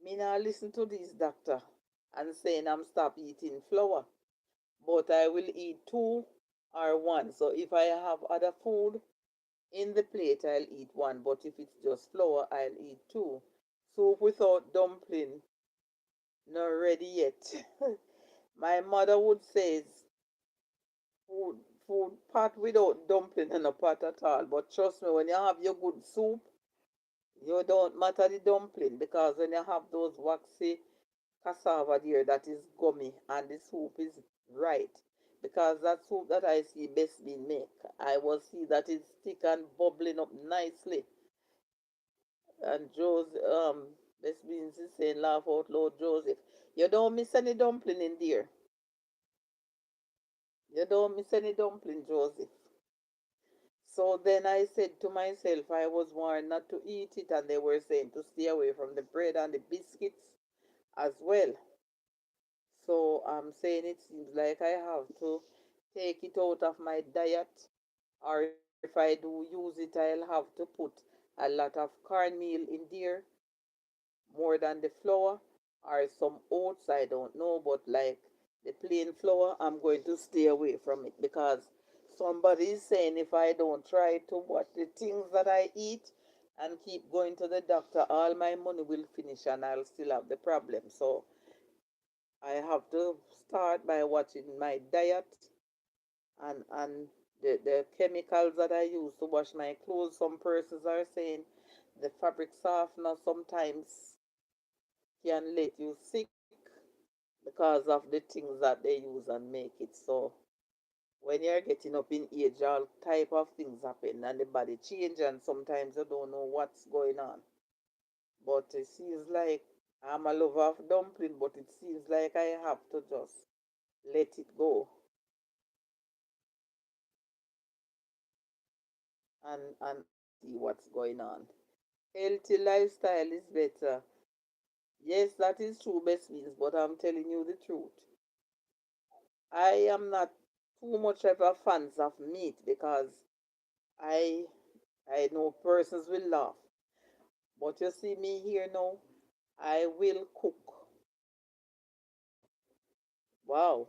me not listen to this doctor and saying I'm stop eating flour, but I will eat two or one. So if I have other food in the plate, I'll eat one, but if it's just flour, I'll eat two. Soup without dumpling, not ready yet. My mother would say food, food pot without dumpling and a pot at all. But trust me, when you have your good soup, you don't matter the dumpling, because when you have those waxy cassava there that is gummy and the soup is right, because that soup that I see Best Bean make, I will see that it's thick and bubbling up nicely. And Best Beans is saying laugh out loud, Joseph. You don't miss any dumpling in there. You don't miss any dumpling, Joseph. So then I said to myself, I was warned not to eat it, and they were saying to stay away from the bread and the biscuits as well. So I'm saying it seems like I have to take it out of my diet, or if I do use it, I'll have to put a lot of cornmeal in there more than the flour, or some oats, I don't know, but like the plain flour, I'm going to stay away from it, because somebody is saying if I don't try to watch the things that I eat and keep going to the doctor, all my money will finish and I'll still have the problem. So I have to start by watching my diet, and the chemicals that I use to wash my clothes. Some persons are saying the fabric softener sometimes can let you sick because of the things that they use and make it. So when you're getting up in age, all type of things happen and the body change, and sometimes you don't know what's going on. But it seems like I'm a lover of dumpling, but it seems like I have to just let it go and see what's going on. Healthy lifestyle is better. Yes, that is true, best means, but I'm telling you the truth. I am not too much of a fans of meat, because I I know persons will laugh. But you see me here now, I will cook. Wow.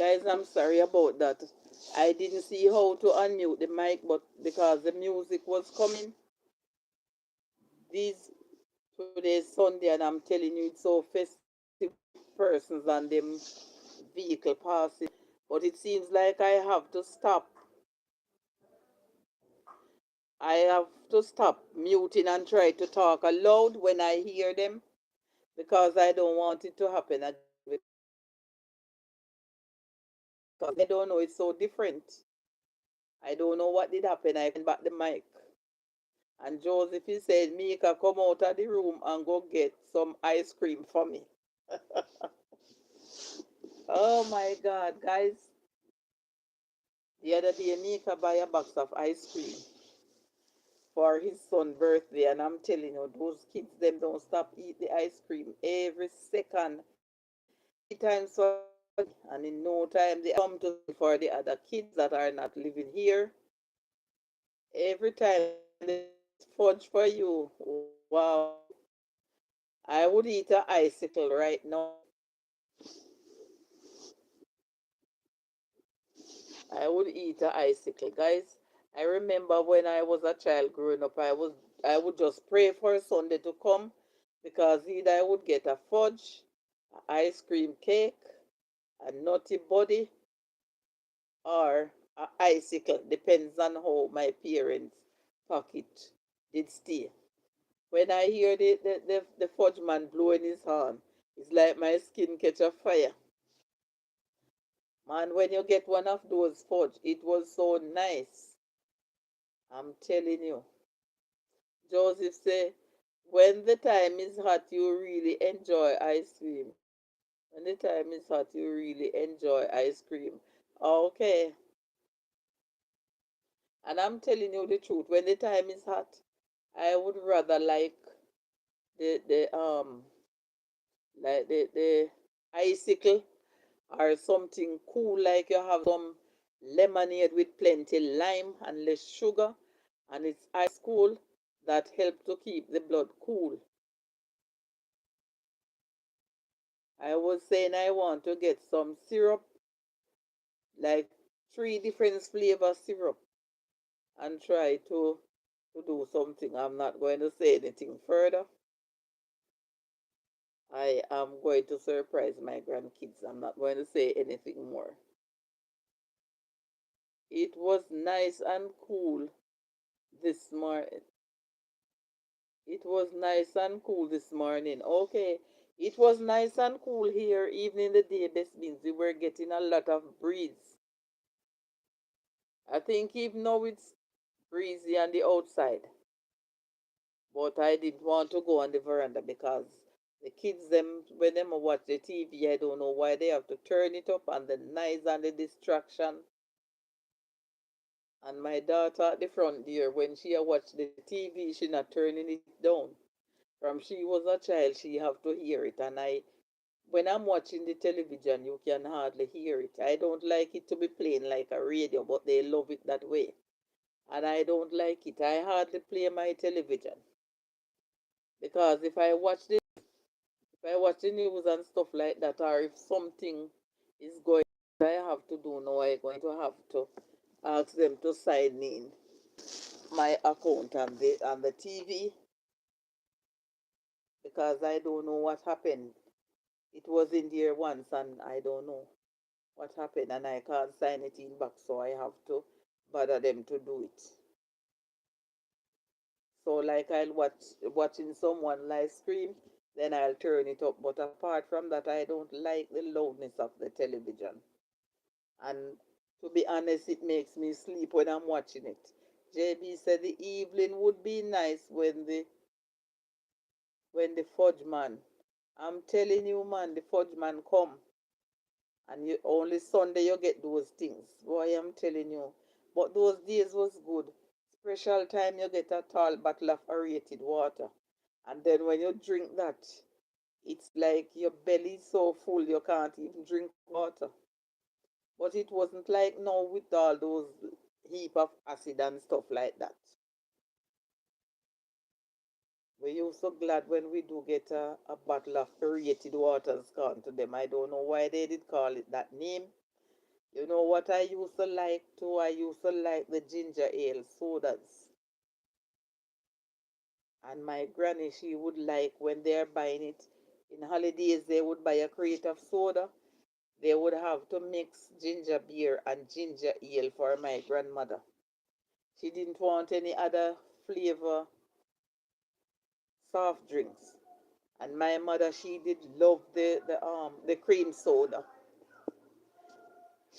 Guys, I'm sorry about that. I didn't see how to unmute the mic, but because the music was coming, these today's Sunday, and I'm telling you, it's so festive persons and them vehicle passing. But it seems like I have to stop. I have to stop muting and try to talk aloud when I hear them because I don't want it to happen again. Because I don't know, it's so different. I don't know what did happen. I find back the mic. And Joseph, he said, Mika, come out of the room and go get some ice cream for me. Oh my God, guys. The other day, Mika buy a box of ice cream for his son's birthday. And I'm telling you, those kids, them don't stop eat the ice cream every second. 3 times for the day. And in no time, they come to for the other kids that are not living here. Every time they fudge for you. Wow. I would eat an icicle right now. I would eat an icicle, guys. I remember when I was a child growing up, I would just pray for Sunday to come because either I would get a fudge, an ice cream cake, a nutty buddy, or an icicle. Depends on how my parents' pocket did stay. When I hear the fudge man blowing his horn, it's like my skin catch a fire. Man, when you get one of those fudge, it was so nice. I'm telling you. Joseph say, when the time is hot, you really enjoy ice cream. When the time is hot, you really enjoy ice cream. Okay. And I'm telling you the truth. When the time is hot, I would rather the the icicle or something cool, like you have some lemonade with plenty lime and less sugar, and it's ice cool that help to keep the blood cool. I was saying I want to get some syrup, like 3 different flavor syrup, and try to do something. I'm not going to say anything further. I am going to surprise my grandkids. I'm not going to say anything more. It was nice and cool this morning. It was nice and cool this morning. Okay. It was nice and cool here, even in the day. This means we were getting a lot of breeze. I think even now it's breezy on the outside. But I didn't want to go on the veranda because the kids, them when them watch the TV, I don't know why they have to turn it up and the noise and the distraction. And my daughter at the front there, when she watch the TV, she not turning it down. From she was a child, she have to hear it. And when I'm watching the television, you can hardly hear it. I don't like it to be playing like a radio, but they love it that way. And I don't like it. I hardly play my television because if I watch the news and stuff like that, or if something is going, I have to do now, I'm going to have to ask them to sign in my account on the TV because I don't know what happened. It was in there once and I don't know what happened and I can't sign it in back, so I have to bother them to do it. So like I'll watching someone live stream, then I'll turn it up. But apart from that, I don't like the loudness of the television. And to be honest, it makes me sleep when I'm watching it. JB said the evening would be nice when the fudge man. I'm telling you, man, the fudge man come, and you only Sunday you get those things. Boy, I'm telling you. But those days was good. Special time you get a tall bottle of aerated water, and then when you drink that, it's like your belly is so full you can't even drink water. But it wasn't like now with all those heap of acid and stuff like that. We used so glad when we do get a bottle of aerated waters gone to them. I don't know why they did call it that name, You know what I used to like too? I used to like the ginger ale sodas. And my granny, she would like when they're buying it in holidays, they would buy a crate of soda. They would have to mix ginger beer and ginger ale for my grandmother. She didn't want any other flavor soft drinks. And my mother, she did love the cream soda.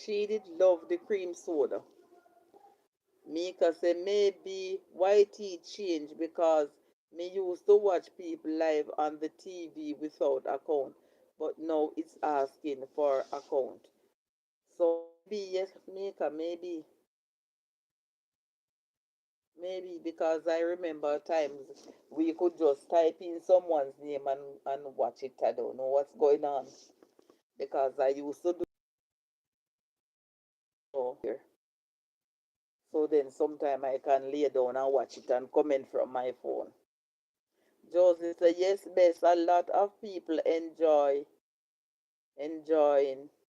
She did love the cream soda. Mika say maybe why it changed because me used to watch people live on the TV without account, but now it's asking for account. So maybe yes, Mika, maybe because I remember times we could just type in someone's name and watch it. I don't know what's going on because I used to do so here. So then sometime I can lay down and watch it and comment from my phone. Josie said, yes, best. A lot of people enjoying.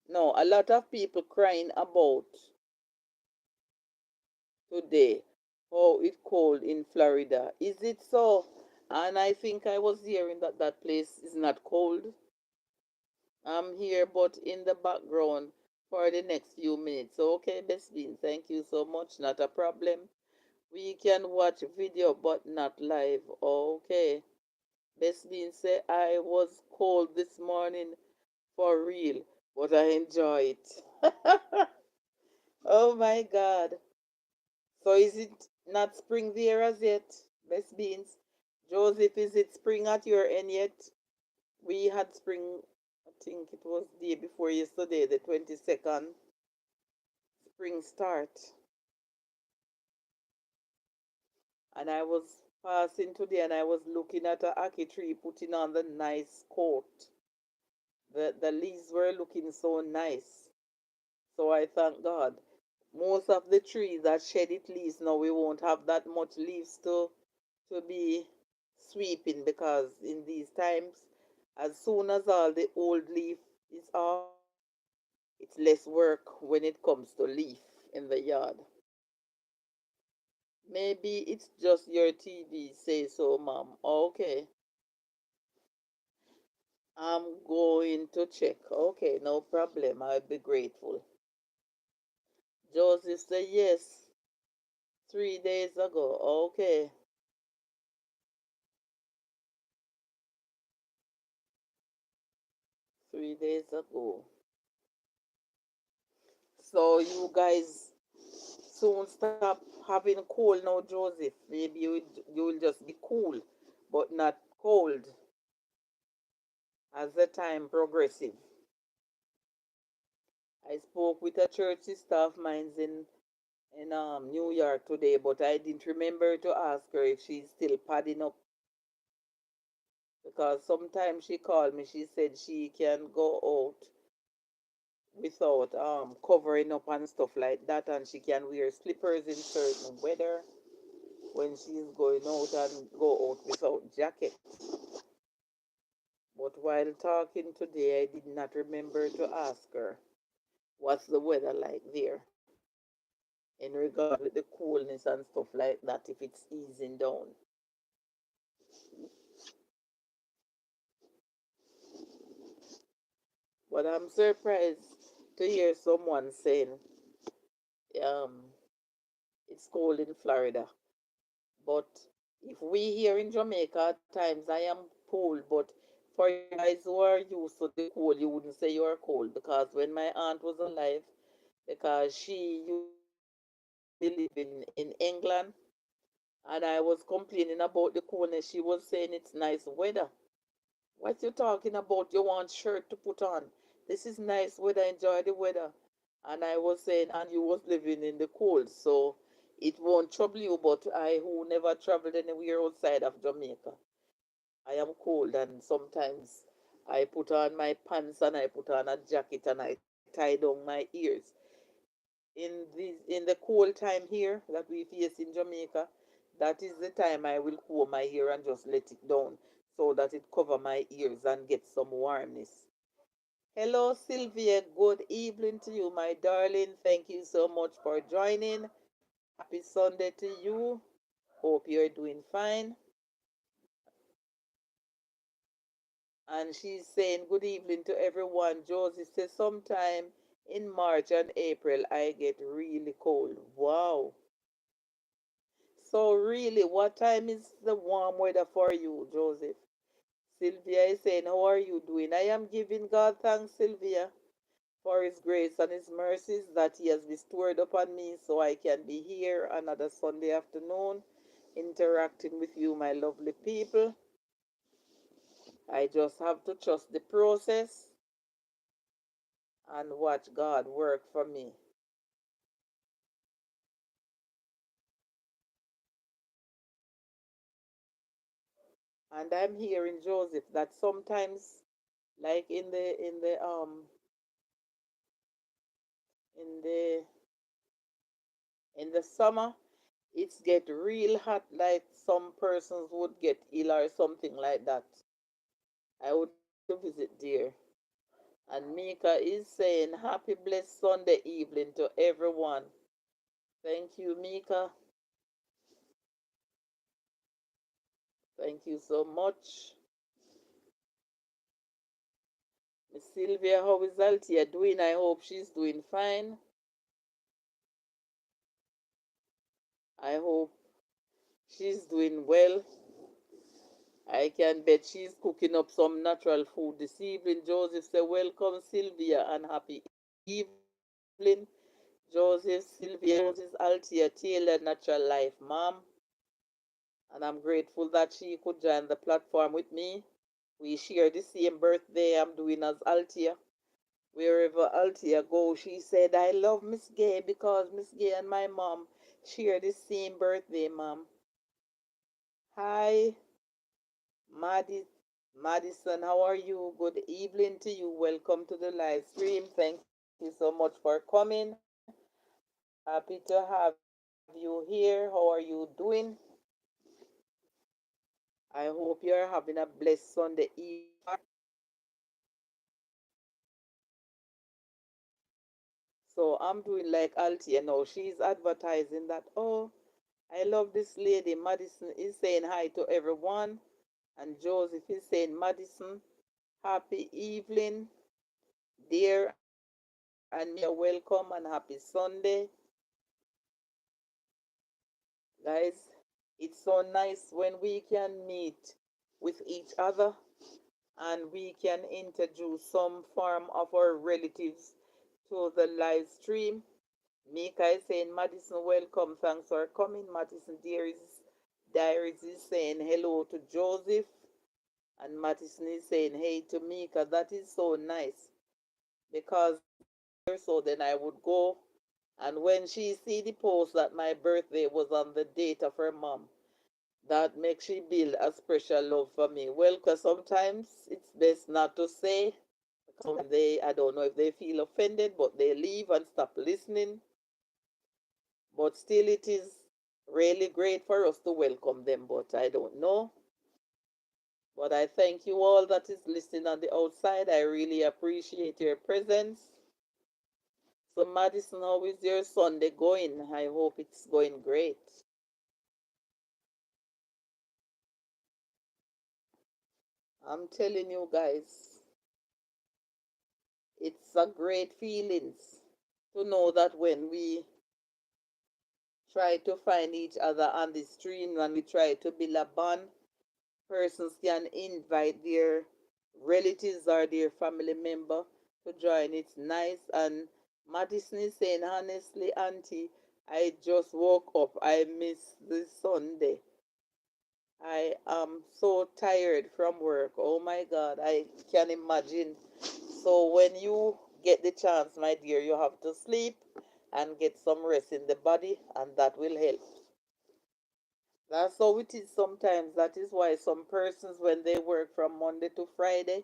No, a lot of people crying about today how it cold in Florida. Is it so? And I think I was hearing that that place is not cold. I'm here, but in the background for the next few minutes. So, okay, Best Bean, thank you so much. Not a problem. We can watch video, but not live. Okay. Best Bean say I was cold this morning for real, but I enjoy it. Oh my God. So is it not spring there as yet? Best Beans. Joseph, is it spring at your end yet? We had spring, I think it was the day before yesterday, the 22nd. Spring start. And I was passing today and I was looking at a ackee tree putting on the nice coat. The leaves were looking so nice. So I thank God. Most of the trees that shed its leaves now we won't have that much leaves to be sweeping because in these times, as soon as all the old leaf is off, it's less work when it comes to leaf in the yard. Maybe it's just your TV say so, mom. Okay, I'm going to check. Okay, no problem. I'll be grateful. Joseph said yes, 3 days ago. Okay, 3 days ago. So you guys soon stop having cold now, Joseph. Maybe you will just be cool, but not cold as the time progressive. I spoke with a church sister of mine in New York today, but I didn't remember to ask her if she's still padding up because sometimes she called me. She said she can go out without covering up and stuff like that, and she can wear slippers in certain weather when she's going out and go out without jacket. But while talking today, I did not remember to ask her what's the weather like there in regard with the coolness and stuff like that, if it's easing down. But I'm surprised to hear someone saying um, it's cold in Florida. But if we here in Jamaica at times, I am cold. But for you guys who are used to the cold, you wouldn't say you are cold because when my aunt was alive, because she used to be living in England, and I was complaining about the coldness. She was saying it's nice weather. What you talking about? You want shirt to put on? This is nice weather. Enjoy the weather. And I was saying, and you was living in the cold, so it won't trouble you. But I, who never traveled anywhere outside of Jamaica, I am cold, and sometimes I put on my pants and I put on a jacket and I tie down my ears. In the cold time here that we face in Jamaica, that is the time I will comb my hair and just let it down so that it cover my ears and get some warmness. Hello, Sylvia. Good evening to you, my darling. Thank you so much for joining. Happy Sunday to you. Hope you're doing fine. And she's saying good evening to everyone. Josie says sometime in March and April I get really cold. Wow. So really, what time is the warm weather for you, Joseph? Sylvia is saying, how are you doing? I am giving God thanks, Sylvia, for his grace and his mercies that he has bestowed upon me so I can be here another Sunday afternoon interacting with you, my lovely people. I just have to trust the process and watch God work for me. And I'm hearing Joseph that sometimes, like in the summer, it's get real hot, like some persons would get ill or something like that. I would like to visit there. And Mika is saying happy blessed Sunday evening to everyone. Thank you, Mika. Thank you so much. Miss Sylvia, how is Altia doing? I hope she's doing fine. I hope she's doing well. I can bet she's cooking up some natural food this evening. Joseph said, welcome, Sylvia, and happy evening. Joseph, Sylvia, Roses, Altia, Taylor, Natural Life, Mom. And I'm grateful that she could join the platform with me. We share the same birthday I'm doing as Altia. Wherever Altia goes, she said, I love Miss Gay because Miss Gay and my mom share the same birthday, Mom. Hi, Maddie, Madison, how are you? Good evening to you. Welcome to the live stream. Thank you so much for coming. Happy to have you here. How are you doing? I hope you're having a blessed Sunday evening so far. So I'm doing like Alti, she's advertising that, oh, I love this lady. Madison is saying hi to everyone. And Joseph is saying, Madison, happy evening, dear. And Mika, welcome and happy Sunday. Guys, it's so nice when we can meet with each other and we can introduce some form of our relatives to the live stream. Mika is saying, Madison, welcome. Thanks for coming. Madison Diaries is saying hello to Joseph. And Madison is saying, hey to Mika. That is so nice because so then I would go. And when she see the post that my birthday was on the date of her mom, that makes she build a special love for me. Well, because sometimes it's best not to say. I don't know if they feel offended, but they leave and stop listening. But still, it is really great for us to welcome them. But I don't know. But I thank you all that is listening on the outside. I really appreciate your presence. So, Madison, how is your Sunday going? I hope it's going great. I'm telling you guys, it's a great feeling to know that when we try to find each other on the stream and we try to build a bond, persons can invite their relatives or their family member to join. It's nice. And Madison is saying, honestly, Auntie, I just woke up. I miss this Sunday. I am so tired from work. Oh my God, I can imagine. So when you get the chance, my dear, you have to sleep and get some rest in the body, and that will help. That's how it is sometimes. That is why some persons, when they work from Monday to Friday,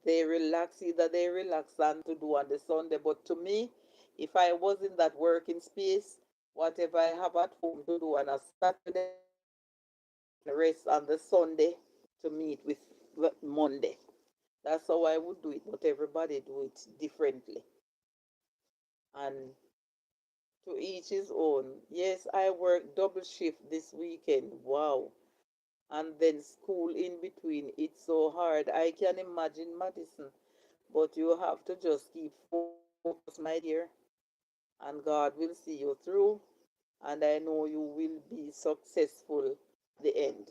they relax. Either they relax and to do on the Sunday. But to me, if I was in that working space, whatever I have at home to do on a Saturday, I can rest on the Sunday to meet with Monday. That's how I would do it, but everybody do it differently. And to each his own. Yes, I work double shift this weekend. Wow. And then school in between. It's so hard. I can imagine, Madison. But you have to just keep focused, my dear, and God will see you through. And I know you will be successful at the end.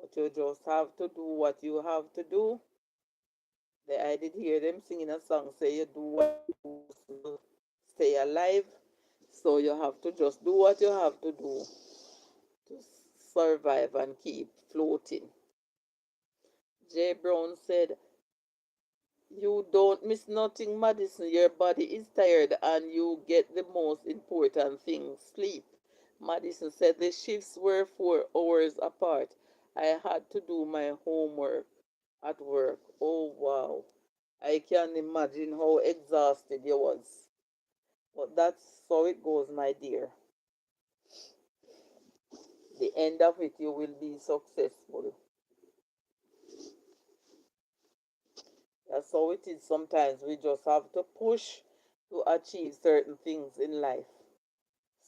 But you just have to do what you have to do. I did hear them singing a song, say you do what you do just to stay alive. So you have to just do what you have to do to survive and keep floating. Jay Brown said, you don't miss nothing, Madison. Your body is tired and you get the most important thing, sleep. Madison said the shifts were 4 hours apart. I had to do my homework at work. Oh, wow. I can imagine how exhausted you was. But that's how it goes, my dear. The end of it, you will be successful. That's how it is sometimes. We just have to push to achieve certain things in life.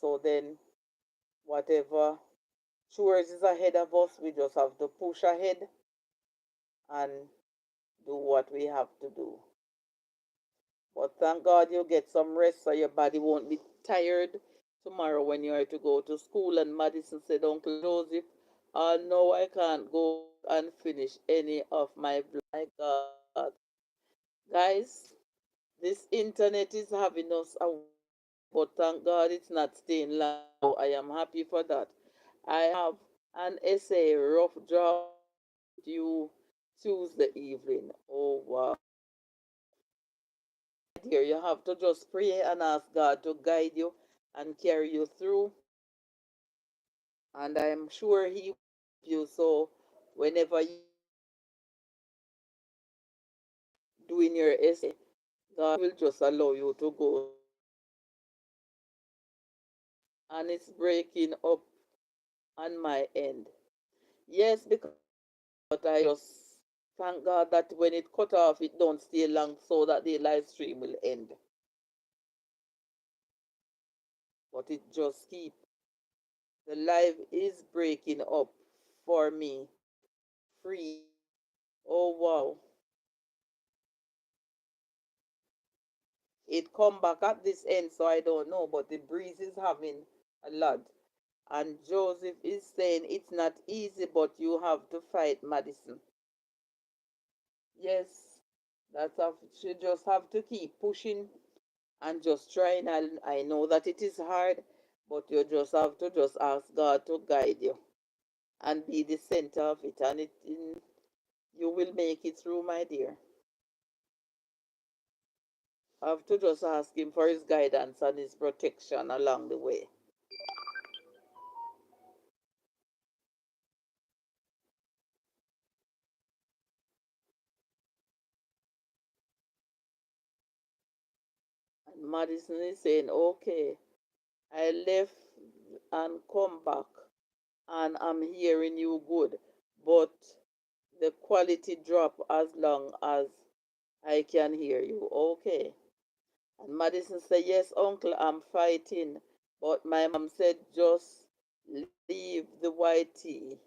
So then, whatever chores is ahead of us, we just have to push ahead and do what we have to do. But thank God you get some rest so your body won't be tired tomorrow when you are to go to school. And Madison said, Uncle Joseph, no, I can't go back and finish any of my vlog. My God. Guys, this internet is having us away, but thank God it's not staying long. So I am happy for that. I have an essay rough draft due Tuesday evening. Oh wow. Dear, you have to just pray and ask God to guide you and carry you through. And I'm sure He will help you. So whenever you doing your essay, God will just allow you to go through. And it's breaking up on my end. Yes, because it's cut off, but I just thank God that when it cut off, it don't stay long so that the live stream will end. But it just keep the live is breaking up for me. Freeze. Oh wow. It come back at this end, so I don't know, but the breeze is having a lot. And Joseph is saying it's not easy, but you have to fight, Madison. Yes, that's how you just have to keep pushing and just trying. I know that it is hard, but you just have to just ask God to guide you and be the center of it, and you will make it through, my dear. Have to just ask Him for His guidance and His protection along the way. And Madison is saying, okay, I left and come back and I'm hearing you good, but the quality drop as long as I can hear you. Okay. And Madison said, yes, uncle, I'm fighting. But my mom said, just leave the YT,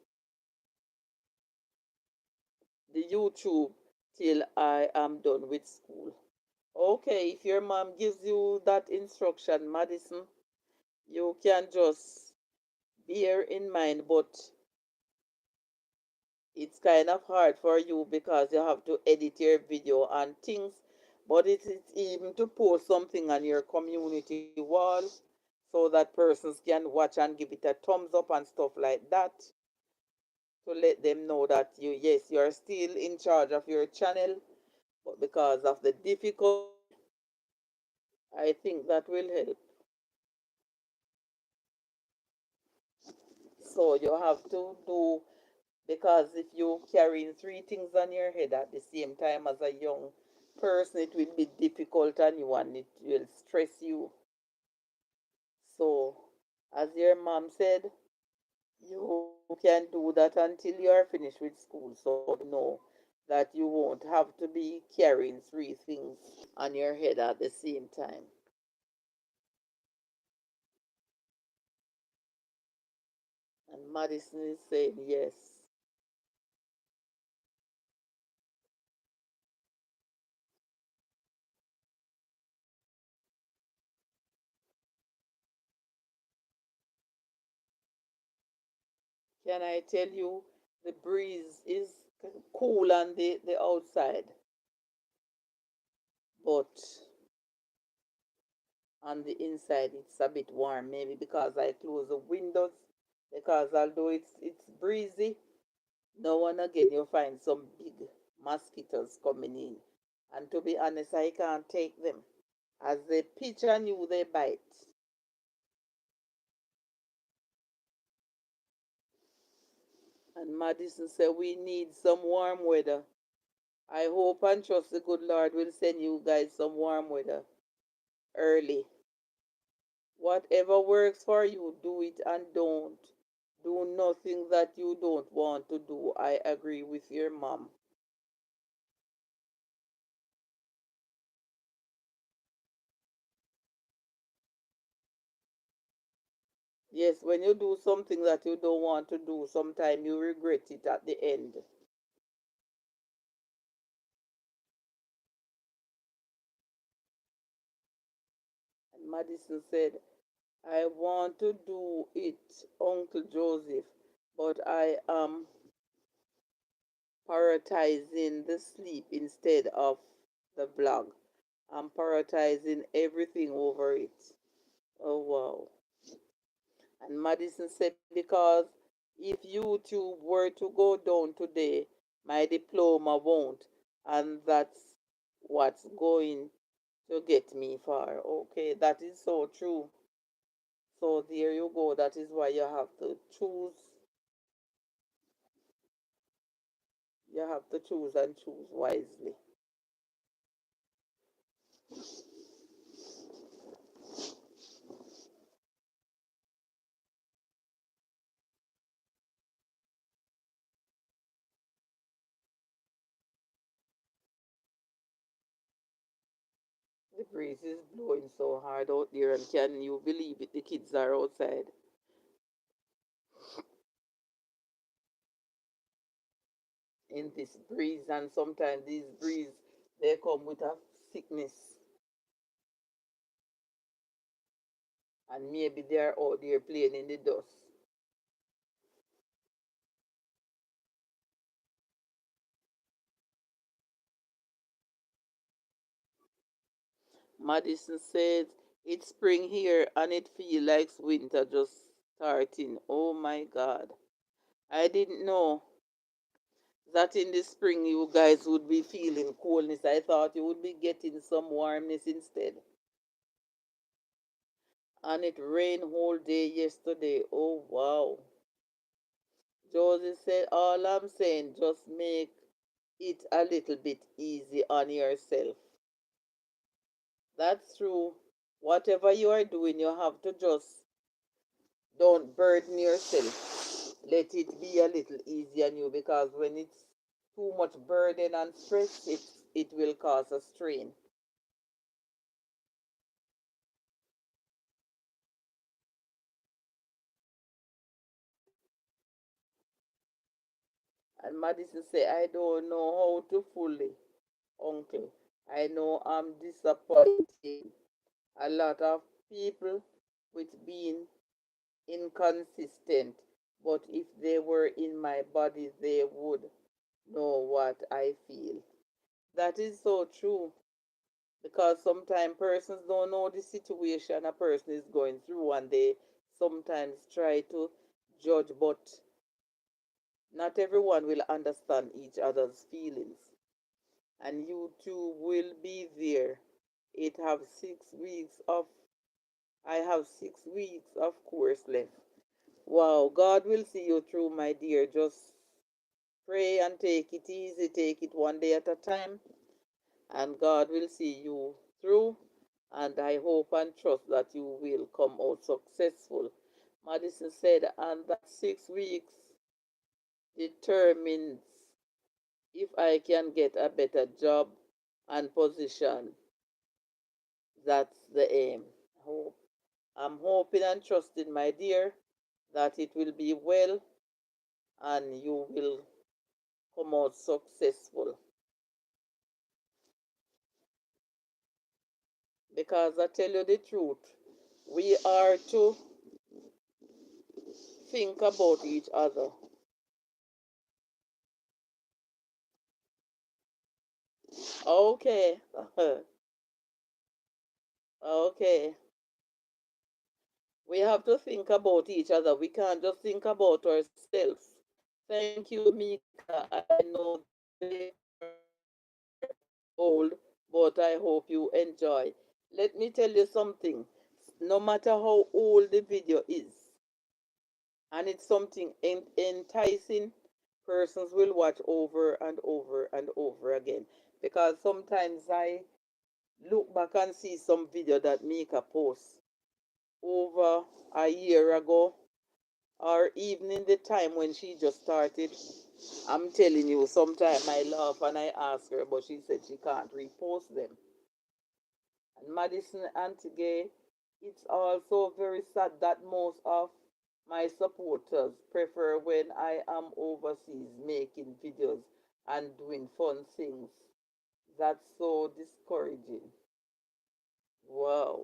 the YouTube, till I am done with school. Okay, if your mom gives you that instruction, Madison, you can just bear in mind, but it's kind of hard for you because you have to edit your video and things. But it is even to post something on your community wall so that persons can watch and give it a thumbs up and stuff like that to let them know that yes, you're still in charge of your channel, but because of the difficulty, I think that will help. So you have to do, because if you carrying three things on your head at the same time as a young person, it will be difficult on you and it will stress you. So as your mom said, you can do that until you are finished with school. So no, that you won't have to be carrying three things on your head at the same time. And Madison is saying yes. Can I tell you, the breeze is cool on the outside, but on the inside it's a bit warm. Maybe because I close the windows. Because although it's breezy, no one again you'll find some big mosquitoes coming in. And to be honest, I can't take them. As they pitch on you, they bite. And Madison said, we need some warm weather. I hope and trust the good Lord will send you guys some warm weather early. Whatever works for you, do it and don't. Do nothing that you don't want to do. I agree with your mom. Yes, when you do something that you don't want to do, sometimes you regret it at the end. And Madison said, I want to do it, Uncle Joseph, but I am prioritizing the sleep instead of the blog. I'm prioritizing everything over it. Oh, wow. And Madison said, because if YouTube were to go down today, my diploma won't. And that's what's going to get me far. Okay, that is so true. So there you go. That is why you have to choose. You have to choose and choose wisely. The breeze is blowing so hard out there, and can you believe it? The kids are outside in this breeze, and sometimes these breeze they come with a sickness, and maybe they are out there playing in the dust. Madison says it's spring here and it feels like winter just starting. Oh my God. I didn't know that in the spring you guys would be feeling coldness. I thought you would be getting some warmness instead. And it rained whole day yesterday. Oh wow. Josie said, all I'm saying, just make it a little bit easy on yourself. That's true. Whatever you are doing, you have to just don't burden yourself. Let it be a little easy on you, because when it's too much burden and stress, it will cause a strain. And Madison said, I don't know how to fully, uncle. I know I'm disappointing a lot of people with being inconsistent, but if they were in my body, they would know what I feel. That is so true, because sometimes persons don't know the situation a person is going through, and they sometimes try to judge, but not everyone will understand each other's feelings. And you too will be there. It have 6 weeks of I have 6 weeks of course left. Wow, God will see you through, my dear. Just pray and take it easy, take it one day at a time, and God will see you through. And I hope and trust that you will come out successful. Madison said, and that 6 weeks determines if I can get a better job and position. That's the aim. Hope. I'm hoping and trusting, my dear, that it will be well and you will come out successful. Because I tell you the truth, we are to think about each other. Okay. Okay. We have to think about each other. We can't just think about ourselves. Thank you, Mika. I know the play old, but I hope you enjoy. Let me tell you something. No matter how old the video is, and it's something enticing, persons will watch over and over and over again. Because sometimes I look back and see some video that Mika posts over a year ago, or even in the time when she just started. I'm telling you, sometimes I laugh and I ask her, but she said she can't repost them. And Madison Antigay, it's also very sad that most of my supporters prefer when I am overseas making videos and doing fun things. That's so discouraging. Wow.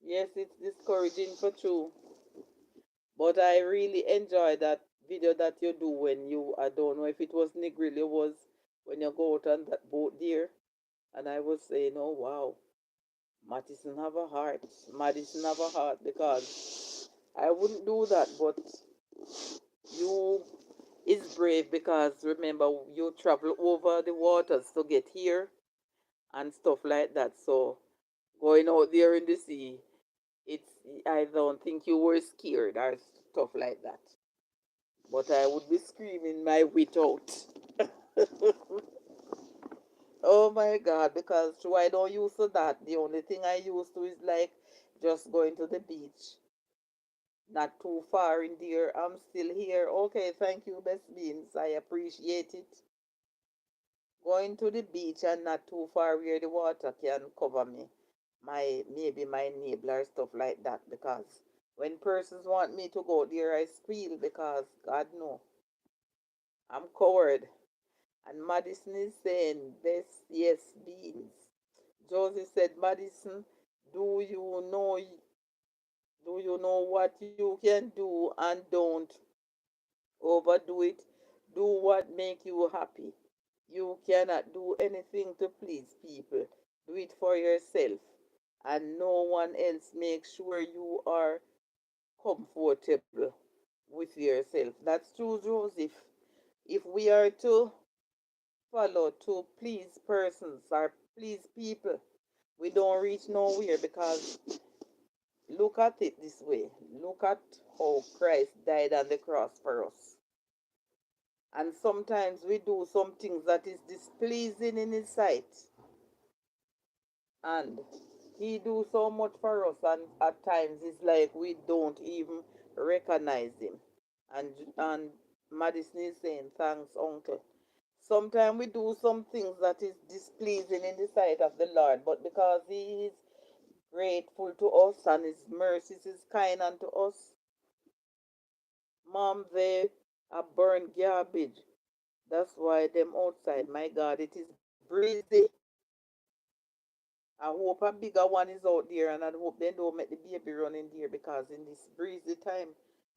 Yes, it's discouraging for true. But I really enjoy that video that you do when you, I don't know if it was Negril, it was when you go out on that boat there. And I was saying, oh wow, Madison have a heart. Madison have a heart because I wouldn't do that, but you is brave because remember you travel over the waters to get here and stuff like that. So going out there in the sea, it's I don't think you were scared or stuff like that. But I would be screaming my wit out. Oh my God, because true, I don't use to that. The only thing I used to is like just going to the beach. Not too far in there. I'm still here. Okay, thank you, Best Beans. I appreciate it. Going to the beach and not too far where the water can cover me. My maybe my navel or stuff like that. Because when persons want me to go there, I squeal because God no. I'm coward. And Madison is saying, best yes beans. Josie said, Madison, do you know what you can do and don't overdo it? Do what make you happy. You cannot do anything to please people. Do it for yourself. And no one else. Make sure you are comfortable with yourself. That's true, Joseph. If we are to follow to please persons or please people, we don't reach nowhere because look at it this way. Look at how Christ died on the cross for us. And sometimes we do some things that is displeasing in his sight. And he do so much for us and at times it's like we don't even recognize him. And Madison is saying, thanks, uncle. Sometimes we do some things that is displeasing in the sight of the Lord, but because he is grateful to us and his mercies is kind unto us. Mom, they are burn garbage. That's why them outside. My God, it is breezy. I hope a bigger one is out there and I hope they don't make the baby run in there because in this breezy time,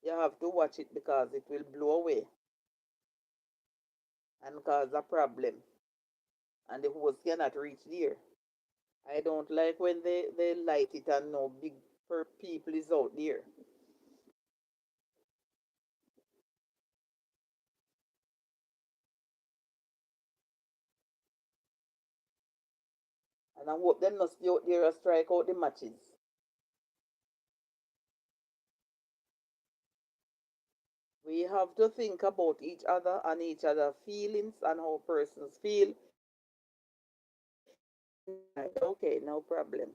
you have to watch it because it will blow away and cause a problem. And the hose cannot reach there. I don't like when they light it and no big people is out there. And I hope them not stay out there and strike out the matches. We have to think about each other and each other feelings and how persons feel. Okay, no problem.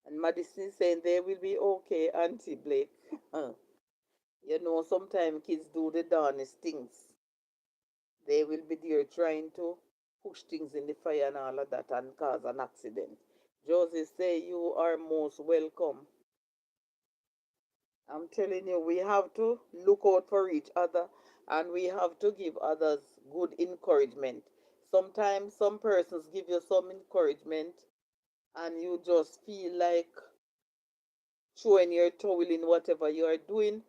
And Madison is saying they will be okay, Auntie Blake. You know, sometimes kids do the darnest things. They will be there trying to push things in the fire and all of that and cause an accident. Josie say you are most welcome. I'm telling you, we have to look out for each other and we have to give others good encouragement. Sometimes some persons give you some encouragement and you just feel like throwing your towel in whatever you are doing,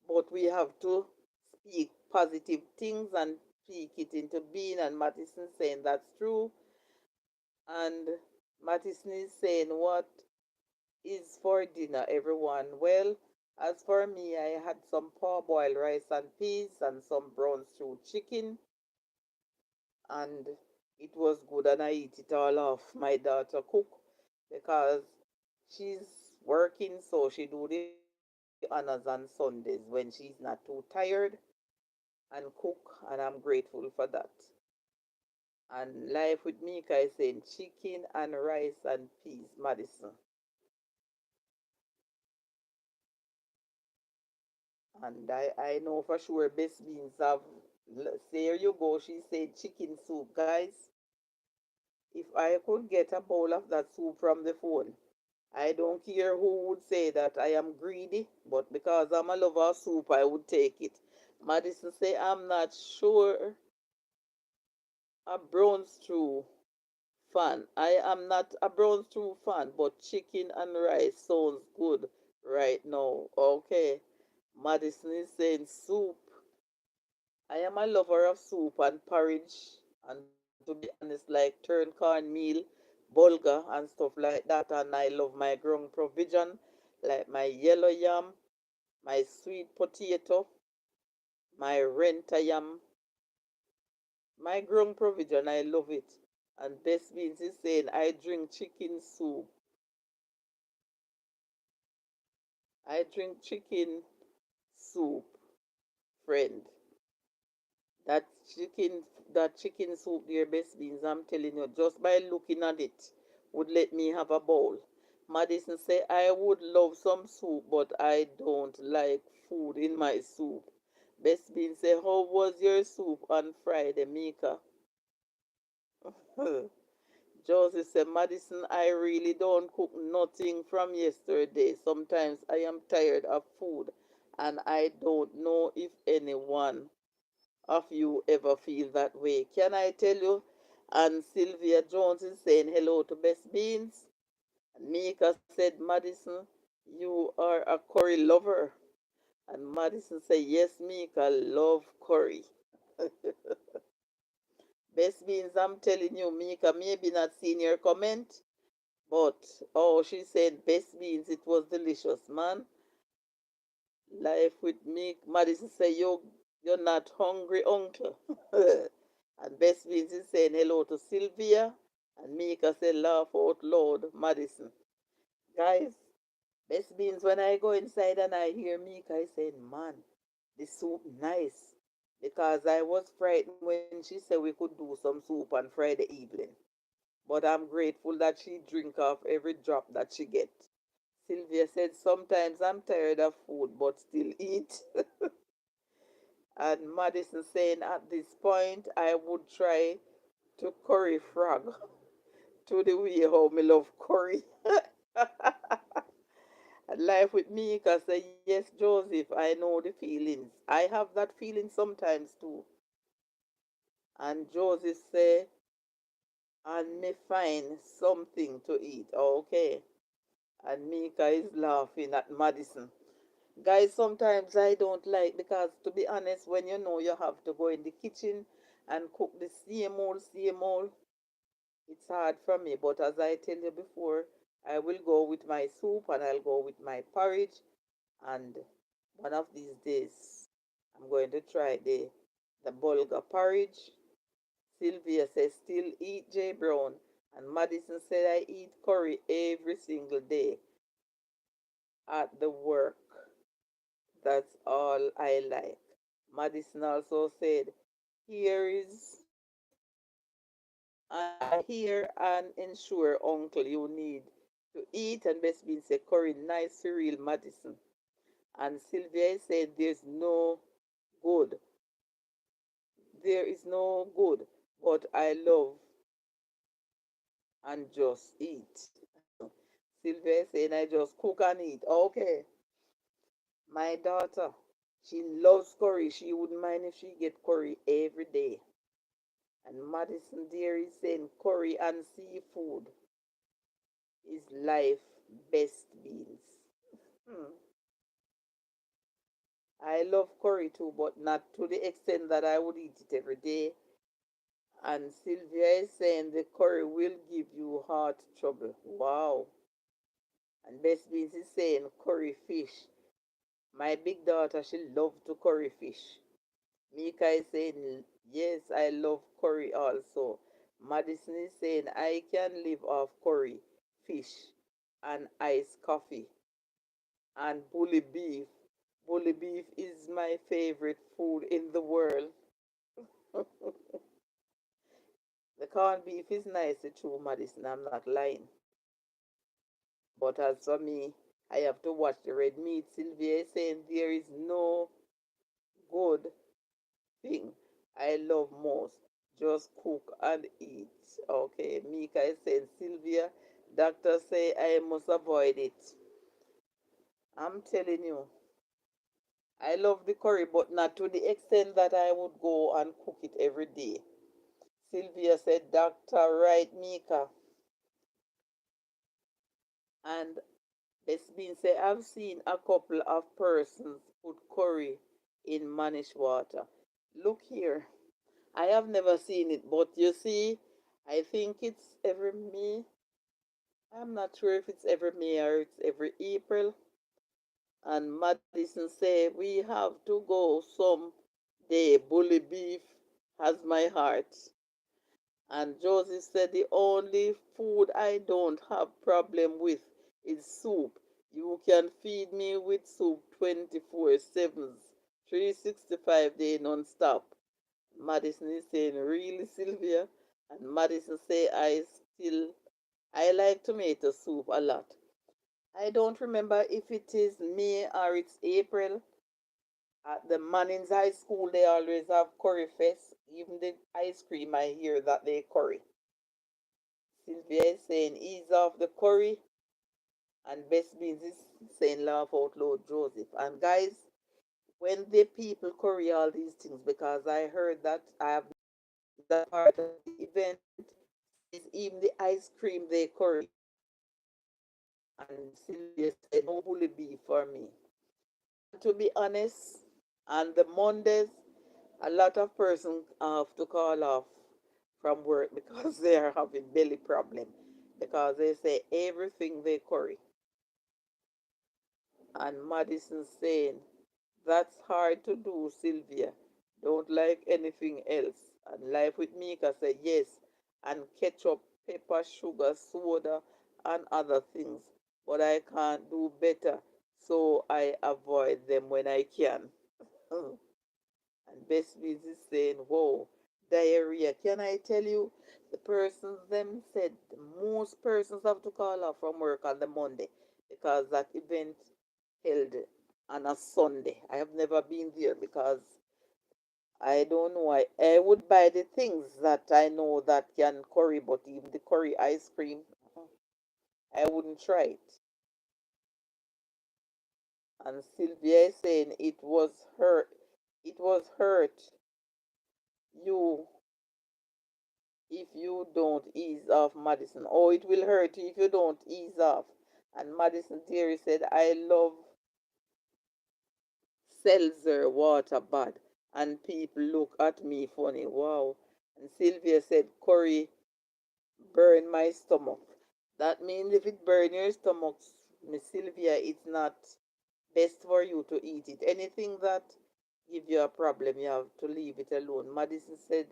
but we have to speak positive things and speak it into being. And Madison saying that's true. And Madison is saying, what is for dinner, everyone? Well, as for me, I had some parboiled rice and peas and some brown stew chicken, and it was good, and I eat it all off. My daughter cook because she's working, so she do the honors on Sundays when she's not too tired and cook, and I'm grateful for that. And life with Mika is saying chicken and rice and peas, Madison. And I know for sure Best Beans have, there you go, she said chicken soup. Guys, if I could get a bowl of that soup from the phone, I don't care who would say that I am greedy, but because I'm a lover of soup, I would take it. Madison say, I'm not sure a brown stew fan. I am not a brown stew fan, but chicken and rice sounds good right now. Okay. Madison is saying soup. I am a lover of soup and porridge, and to be honest, like turn cornmeal, bulgur, and stuff like that. And I love my ground provision, like my yellow yam, my sweet potato, my renta yam, my ground provision. I love it. And Best Beans is saying, I drink chicken soup. I drink chicken soup, friend. That chicken, that chicken soup, dear Best Beans, I'm telling you, just by looking at it, would let me have a bowl. Madison say, I would love some soup, but I don't like food in my soup. Best Beans say, how was your soup on Friday, Mika? Josie said, Madison, I really don't cook nothing from yesterday. Sometimes I am tired of food, and I don't know if anyone of you ever feel that way. Can I tell you? And Sylvia Jones is saying hello to Best Beans. And Mika said, Madison, you are a curry lover. And Madison said, yes, Mika, love curry. Best Beans, I'm telling you, Mika, maybe not seen your comment, but oh, she said, Best Beans, it was delicious, man. Life with me. Madison say, you're not hungry, uncle. And Best Beans is saying hello to Sylvia. And Mika said, laugh out loud, Madison. Guys, Best Beans, when I go inside and I hear Mika, I said, man, the soup nice. Because I was frightened when she said we could do some soup on Friday evening. But I'm grateful that she drink off every drop that she get. Sylvia said, sometimes I'm tired of food, but still eat. And Madison saying, at this point, I would try to curry frog to the way how me love curry. And life with me, because say, yes, Joseph, I know the feelings. I have that feeling sometimes too. And Joseph say, and me find something to eat. Okay. And Mika is laughing at Madison. Guys, sometimes I don't like, because to be honest, when you know you have to go in the kitchen and cook the same old, it's hard for me. But as I tell you before, I will go with my soup and I'll go with my porridge. And one of these days, I'm going to try the bulgur porridge. Sylvia says, still eat J Brown. And Madison said, I eat curry every single day at the work. That's all I like. Madison also said, here is I hear and ensure, uncle, you need to eat. And Best Bean said, curry nice, real Madison. And Sylvia said there's no good. There is no good, but I love and just eat. Sylvia saying I just cook and eat. Okay. My daughter, she loves curry. She wouldn't mind if she get curry every day. And Madison Deary saying curry and seafood is life best beans. Hmm. I love curry too, but not to the extent that I would eat it every day. And Sylvia is saying the curry will give you heart trouble. Wow. And Best Beans is saying curry fish. My big daughter, she loves to curry fish. Mika is saying, yes, I love curry also. Madison is saying, I can live off curry, fish, and iced coffee. And bully beef. Bully beef is my favorite food in the world. The corned beef is nice too, Madison. I'm not lying. But as for me, I have to watch the red meat. Sylvia is saying there is no good thing I love most. Just cook and eat. Okay, Mika is saying, Sylvia, doctors say I must avoid it. I'm telling you, I love the curry, but not to the extent that I would go and cook it every day. Sylvia said, Doctor, right, Mika. And it's been said, I've seen a couple of persons put curry in manish water. Look here, I have never seen it, but you see, I think it's every May. I'm not sure if it's every May or it's every April. And Madison say we have to go some day. Bully beef has my heart. And Joseph said the only food I don't have problem with is soup. You can feed me with soup 24/7, 365 days non-stop. Madison is saying, really, Sylvia? And Madison say, I like tomato soup a lot. I don't remember if it is May or it's April. At the Mannings High School, they always have curry fest. Even the ice cream, I hear that they curry. Sylvia is saying, ease off the curry. And Best Beans is saying, laugh out loud, Joseph. And guys, when the people curry all these things, because I heard that I have that part of the event says even the ice cream they curry. And Sylvia said, no bully beef for me. And to be honest, on the Mondays, a lot of persons have to call off from work because they are having belly problem because they say everything they curry. And Madison saying, that's hard to do, Sylvia. Don't like anything else. And Life with Mika said, yes. And ketchup, pepper, sugar, soda, and other things. But I can't do better, so I avoid them when I can. And Best Bees is saying, whoa, diarrhea. Can I tell you, the persons them said most persons have to call off from work on the Monday because that event held on a Sunday. I have never been there because I don't know. I would buy the things that I know that can curry, but even the curry ice cream, I wouldn't try it. And Sylvia is saying it was hurt you if you don't ease off, Madison. Oh, it will hurt you if you don't ease off. And Madison Theory said, I love seltzer water bad. And people look at me funny. Wow. And Sylvia said, curry burn my stomach. That means if it burn your stomach, Miss Sylvia, it's not best for you to eat it. Anything that give you a problem, you have to leave it alone. Madison said,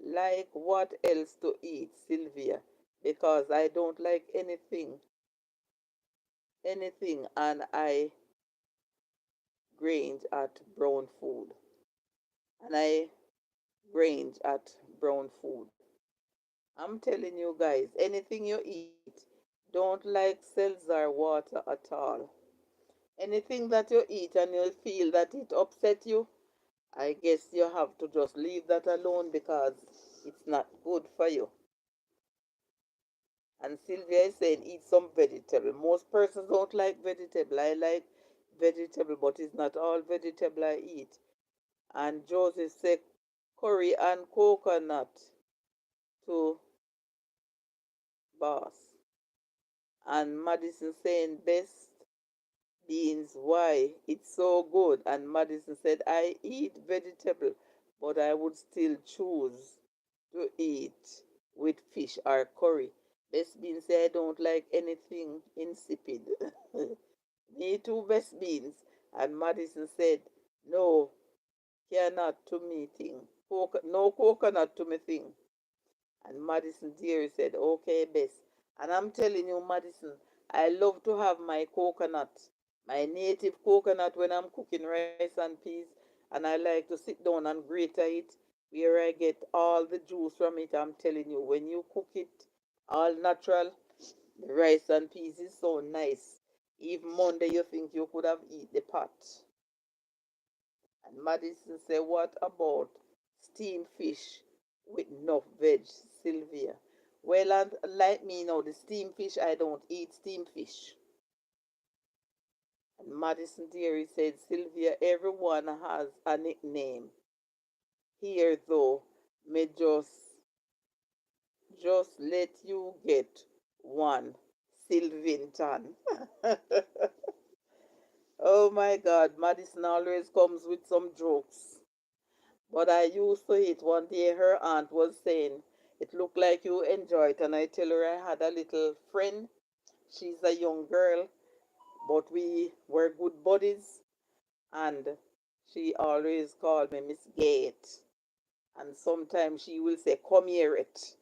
like what else to eat, Sylvia? Because I don't like anything, and I grange at brown food. And I grange at brown food. I'm telling you guys, anything you eat, don't like seltzer water at all. Anything that you eat and you feel that it upset you, I guess you have to just leave that alone because it's not good for you. And Sylvia is saying eat some vegetable. Most persons don't like vegetable. I like vegetable, but it's not all vegetable I eat. And Joseph said curry and coconut to boss. And Madison saying best beans, why? It's so good. And Madison said, I eat vegetable, but I would still choose to eat with fish or curry. Best beans say I don't like anything insipid. Me too, best beans. And Madison said, no, cannot to me thing. No coconut to me thing. And Madison Deary said, okay, Bess. And I'm telling you, Madison, I love to have my coconut, my native coconut when I'm cooking rice and peas. And I like to sit down and grate it where I get all the juice from it. I'm telling you, when you cook it all natural, the rice and peas is so nice. Even Monday, you think you could have eat the pot. And Madison said, what about steamed fish with enough veg, Sylvia? Well, and like me now, the steamed fish, I don't eat steamed fish. And Madison Deary said, Sylvia, everyone has a nickname. Here, though, may just let you get one, Sylvington. Oh my God, Madison always comes with some jokes. But I used to it. One day her aunt was saying, it looked like you enjoy it. And I tell her I had a little friend. She's a young girl, but we were good buddies. And she always called me Miss Gate. And sometimes she will say, come here it.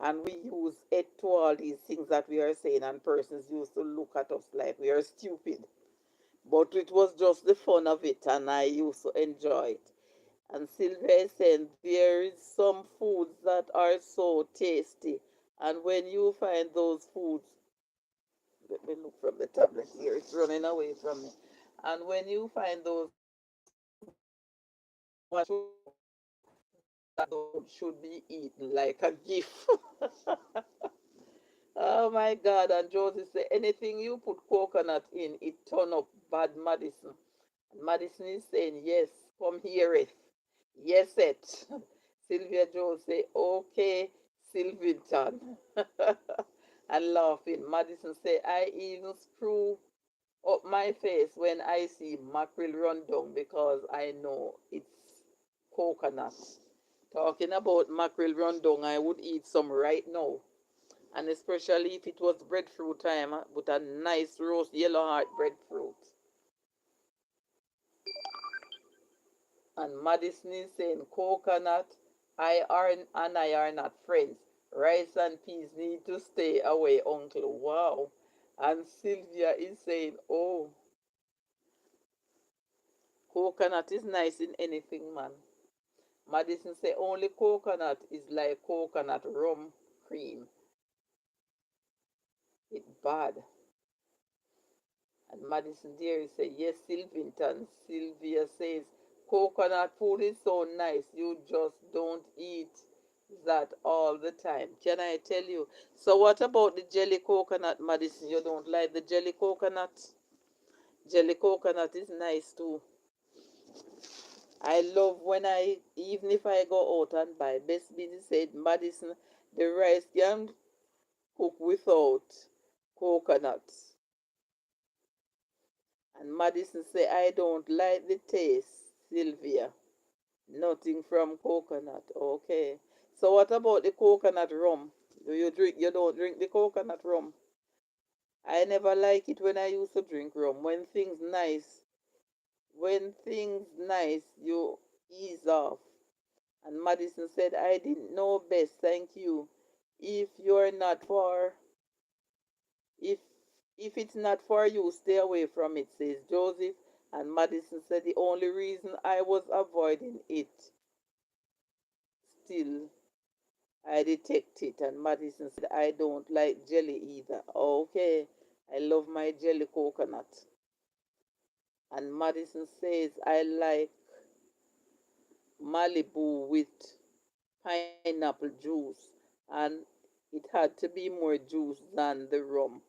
And we use it to all these things that we are saying. And persons used to look at us like we are stupid. But it was just the fun of it. And I used to enjoy it. And Sylvia is saying there is some foods that are so tasty. And when you find those foods, let me look from the tablet here, it's running away from me. And when you find those foods, one that should be eaten like a gift. Oh my God. And Josie said, anything you put coconut in, it turn up bad medicine. And Madison is saying, yes, come hear it. Yes, it. Sylvia Jones say, okay, Sylvington. And laughing. Madison say, I even screw up my face when I see mackerel run down because I know it's coconut. Talking about mackerel run down, I would eat some right now. And especially if it was breadfruit time with a nice roast yellow heart breadfruit. And Madison is saying coconut, I are not friends. Rice and peas need to stay away, uncle. Wow. And Sylvia is saying, oh, coconut is nice in anything, man. Madison say only coconut is like coconut rum cream. It's bad. And Madison Dairy say, yes, Sylvington. Sylvia says, coconut food is so nice. You just don't eat that all the time. Can I tell you? So what about the jelly coconut, Madison? You don't like the jelly coconut? Jelly coconut is nice too. I love when even if I go out and buy, Best Busy said, Madison, the rice can cook without coconuts. And Madison say, I don't like the taste, Sylvia. Nothing from coconut. Okay. So what about the coconut rum? You don't drink the coconut rum? I never like it when I used to drink rum. When things nice, you ease off. And Madison said, I didn't know best, thank you. If you're not for if if it's not for you, stay away from it, says Joseph. And Madison said the only reason I was avoiding it still I detect it. And Madison said, I don't like jelly either. Okay. I love my jelly coconut. And Madison says, I like Malibu with pineapple juice, and it had to be more juice than the rum,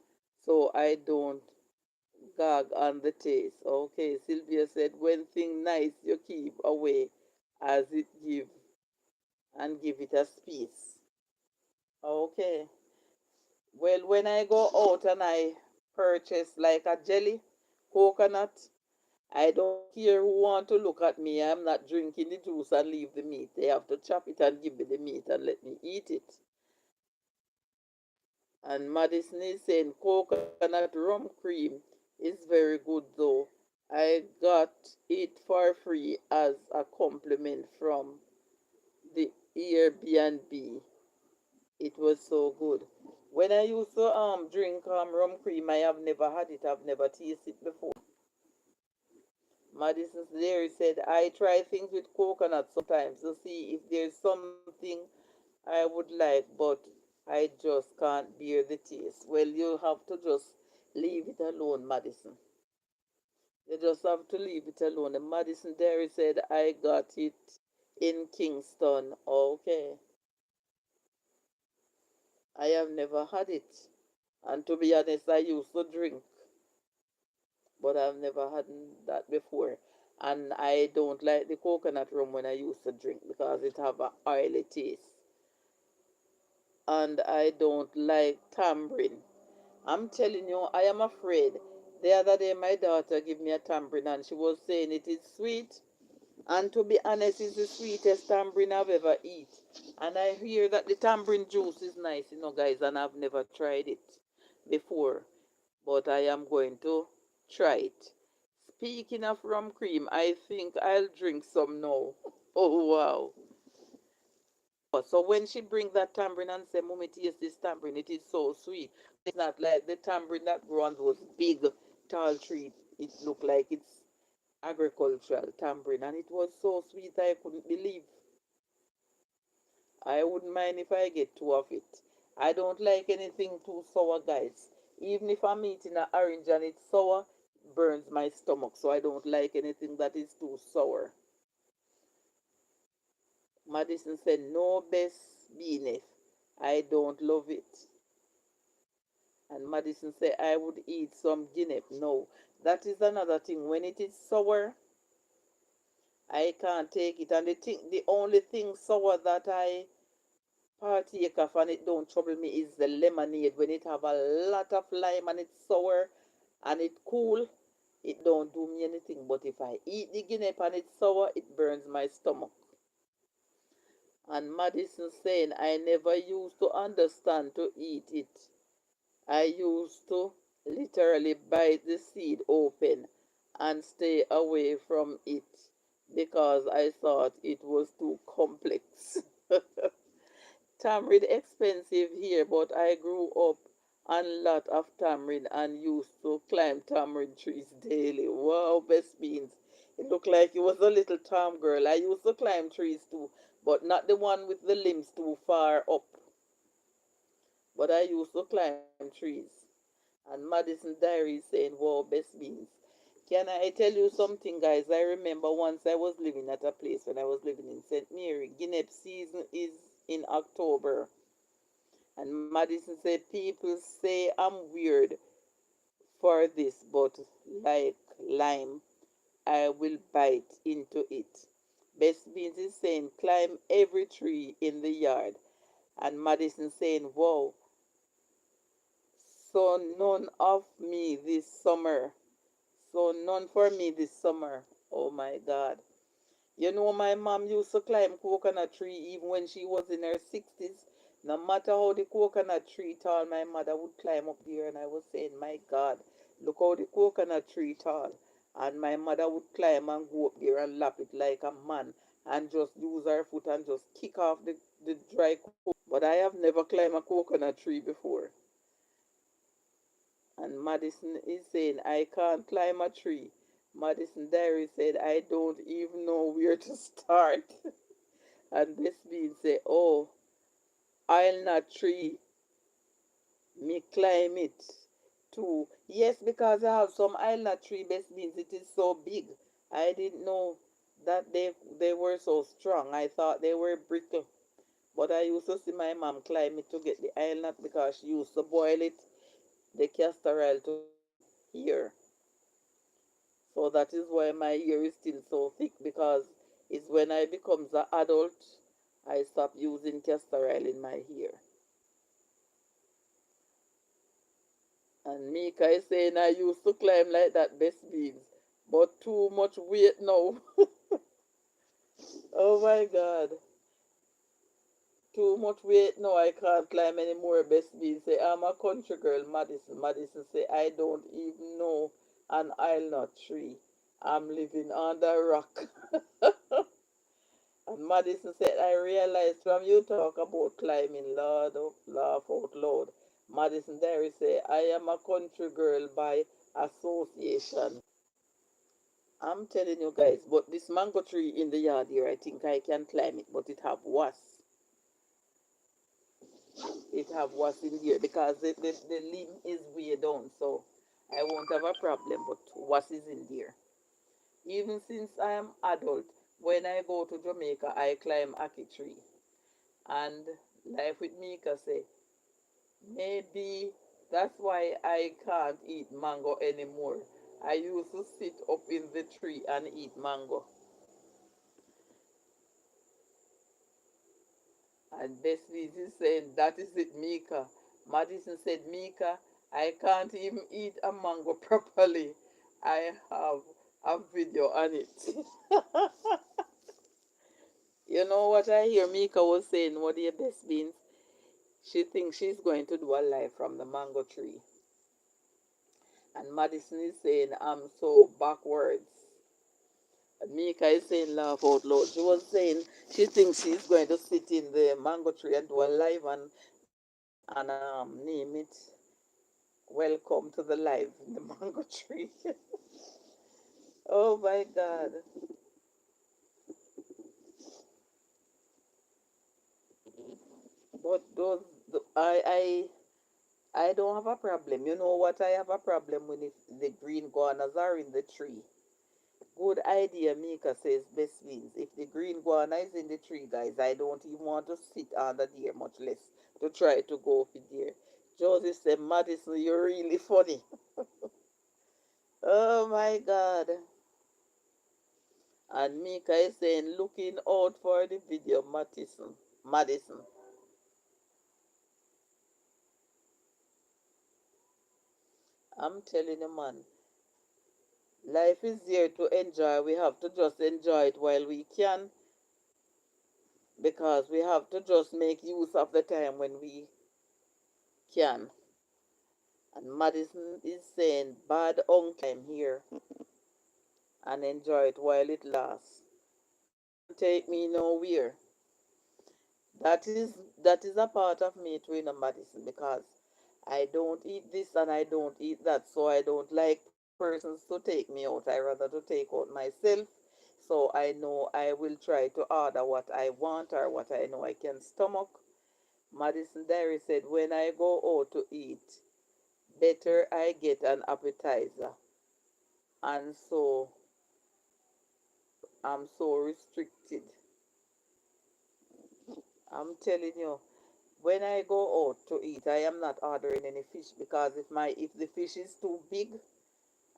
so I don't gag on the taste. Okay, Sylvia said, when thing nice, you keep away as it give and give it a space. Okay. Well, when I go out and I purchase like a jelly, coconut, I don't care who want to look at me. I'm not drinking the juice and leave the meat. They have to chop it and give me the meat and let me eat it. And Madison is saying coconut rum cream is very good though. I got it for free as a compliment from the Airbnb. It was so good. When I used to drink rum cream, I have never had it. I've never tasted it before. Madison Dairy said, I try things with coconut sometimes to see if there's something I would like, but I just can't bear the taste. Well, you have to just leave it alone, Madison. You just have to leave it alone. And Madison Dairy said, I got it in Kingston. Okay. I have never had it. And to be honest, I used to drink, but I've never had that before. And I don't like the coconut rum when I used to drink because it have an oily taste. And I don't like tambourine. I'm telling you, I am afraid. The other day, my daughter gave me a tambourine and she was saying it is sweet. And to be honest, it's the sweetest tambourine I've ever eat. And I hear that the tambourine juice is nice, guys, and I've never tried it before. But I am going to try it. Speaking of rum cream, I think I'll drink some now. Oh, wow. So when she bring that tambourine and say, Mommy, taste this tambourine, it is so sweet. It's not like the tambourine that grew on those big tall trees. It looked like it's agricultural tambourine, and it was so sweet I couldn't believe. I wouldn't mind if I get two of it. I don't like anything too sour, guys. Even if I'm eating an orange and it's sour, it burns my stomach, so I don't like anything that is too sour. Madison said, no best beanef. I don't love it. And Madison said, I would eat some guinea. No, that is another thing. When it is sour, I can't take it. And the only thing sour that I partake of and it don't trouble me is the lemonade. When it have a lot of lime and it's sour and it cool, it don't do me anything. But if I eat the guinea and it's sour, it burns my stomach. And Madison saying, I never used to understand to eat it. I used to literally bite the seed open and stay away from it because I thought it was too complex. Tamarind expensive here, but I grew up on lot of tamarind and used to climb tamarind trees daily. Wow, best beans. It looked like it was a little tom girl. I used to climb trees too, but not the one with the limbs too far up. But I used to climb trees. And Madison Diary saying, wow, best beans. Can I tell you something, guys? I remember once I was living at a place when I was living in St. Mary. Guinea season is in October. And Madison said, people say I'm weird for this, but like lime, I will bite into it. Best Beans is saying, climb every tree in the yard. And Madison saying, wow, so none of me this summer. So none for me this summer. Oh my God. My mom used to climb coconut tree even when she was in her 60s. No matter how the coconut tree tall, my mother would climb up there and I was saying, my God, look how the coconut tree tall. And my mother would climb and go up there and lap it like a man and just use her foot and just kick off the dry coconut. But I have never climbed a coconut tree before. And Madison is saying, I can't climb a tree. Madison Diary said, I don't even know where to start. And Miss Bean said, oh, I'll not tree, me climb it too. Yes, because I have some island tree best beans. It is so big. I didn't know that they were so strong. I thought they were brittle. But I used to see my mom climb it to get the island because she used to boil it, the castor oil to get here. So that is why my hair is still so thick because it's when I becomes an adult I stop using castor oil in my hair. And Mika is saying I used to climb like that best beans, but too much weight now. Oh my God. Too much weight now. I can't climb anymore. Best beans say I'm a country girl. Madison. Madison say I don't even know an nut tree. I'm living under a rock. And Madison said, I realized from you talk about climbing, Lord, oh, laugh out loud. Madison Dairy say, I am a country girl by association. I'm telling you guys, but this mango tree in the yard here, I think I can climb it, but it have wasps. It have wasps in here because the limb is way down, so I won't have a problem, but wasps is in there. Even since I am adult, when I go to Jamaica, I climb ackee tree. And Life with Mika say, maybe that's why I can't eat mango anymore. I used to sit up in the tree and eat mango. And Bessie is saying, that is it, Mika. Madison said, Mika, I can't even eat a mango properly. I have a video on it. You know what I hear Mika was saying, what your best beans? She thinks she's going to do a live from the mango tree. And Madison is saying, I'm so backwards. And Mika is saying, laugh out loud. She was saying she thinks she's going to sit in the mango tree and do a live and name it Welcome to the Live in the Mango Tree. Oh my God. But I don't have a problem. You know what I have a problem with if the green guanas are in the tree. Good idea, Mika says best means. If the green guana is in the tree, guys, I don't even want to sit under there, much less to try to go up in there. Joseph said, Madison, you're really funny. Oh my God. And Mika is saying, looking out for the video, Madison. Madison. I'm telling you, man, life is there to enjoy. We have to just enjoy it while we can because we have to just make use of the time when we can. And Madison is saying, bad uncle, I'm here and enjoy it while it lasts. Can't take me nowhere. That is that is a part of me too in Madison because I don't eat this and I don't eat that, so I don't like persons to take me out. I rather to take out myself. So I know I will try to order what I want or what I know I can stomach. Madison Diary said, when I go out to eat, better I get an appetizer. And so I'm so restricted. I'm telling you, when I go out to eat, I am not ordering any fish because if the fish is too big,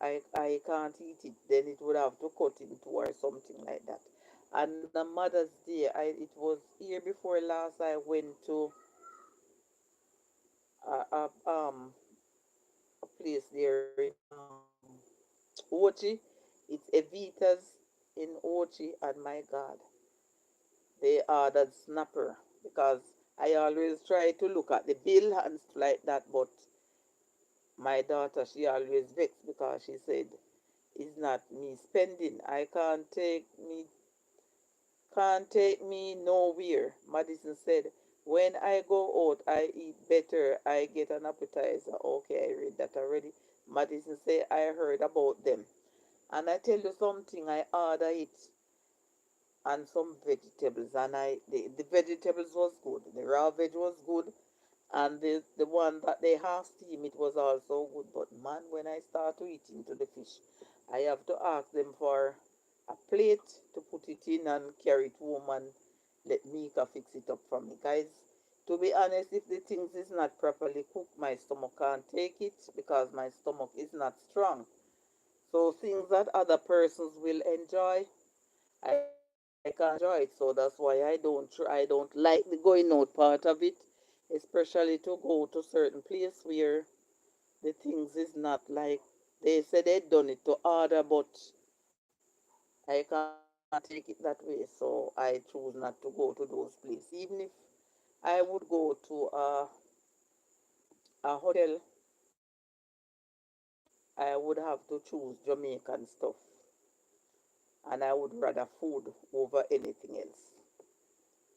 I can't eat it. Then it would have to cut into or something like that. And on the Mother's Day, it was year before last. I went to a, a um a place there in Ochi. It's Evita's in Ochi, and my God, they ordered snapper because I always try to look at the bill and stuff like that, but my daughter, she always vexed because she said it's not me spending. I can't take me nowhere. Madison said, when I go out, I eat better. I get an appetizer. Okay, I read that already. Madison said, I heard about them. And I tell you something, I order it and some vegetables. And the vegetables was good. The raw veg was good. And the one that they half steam, it was also good. But man, when I start to eat into the fish, I have to ask them for a plate to put it in and carry it home and let Mika fix it up for me. Guys, to be honest, if the things is not properly cooked, my stomach can't take it because my stomach is not strong. So things that other persons will enjoy, I can't enjoy it. So that's why I don't like the going out part of it, especially to go to certain place where the things is not like they said they done it to order, but I can't take it that way. So I choose not to go to those places. Even if I would go to a hotel, I would have to choose Jamaican stuff, and I would rather food over anything else.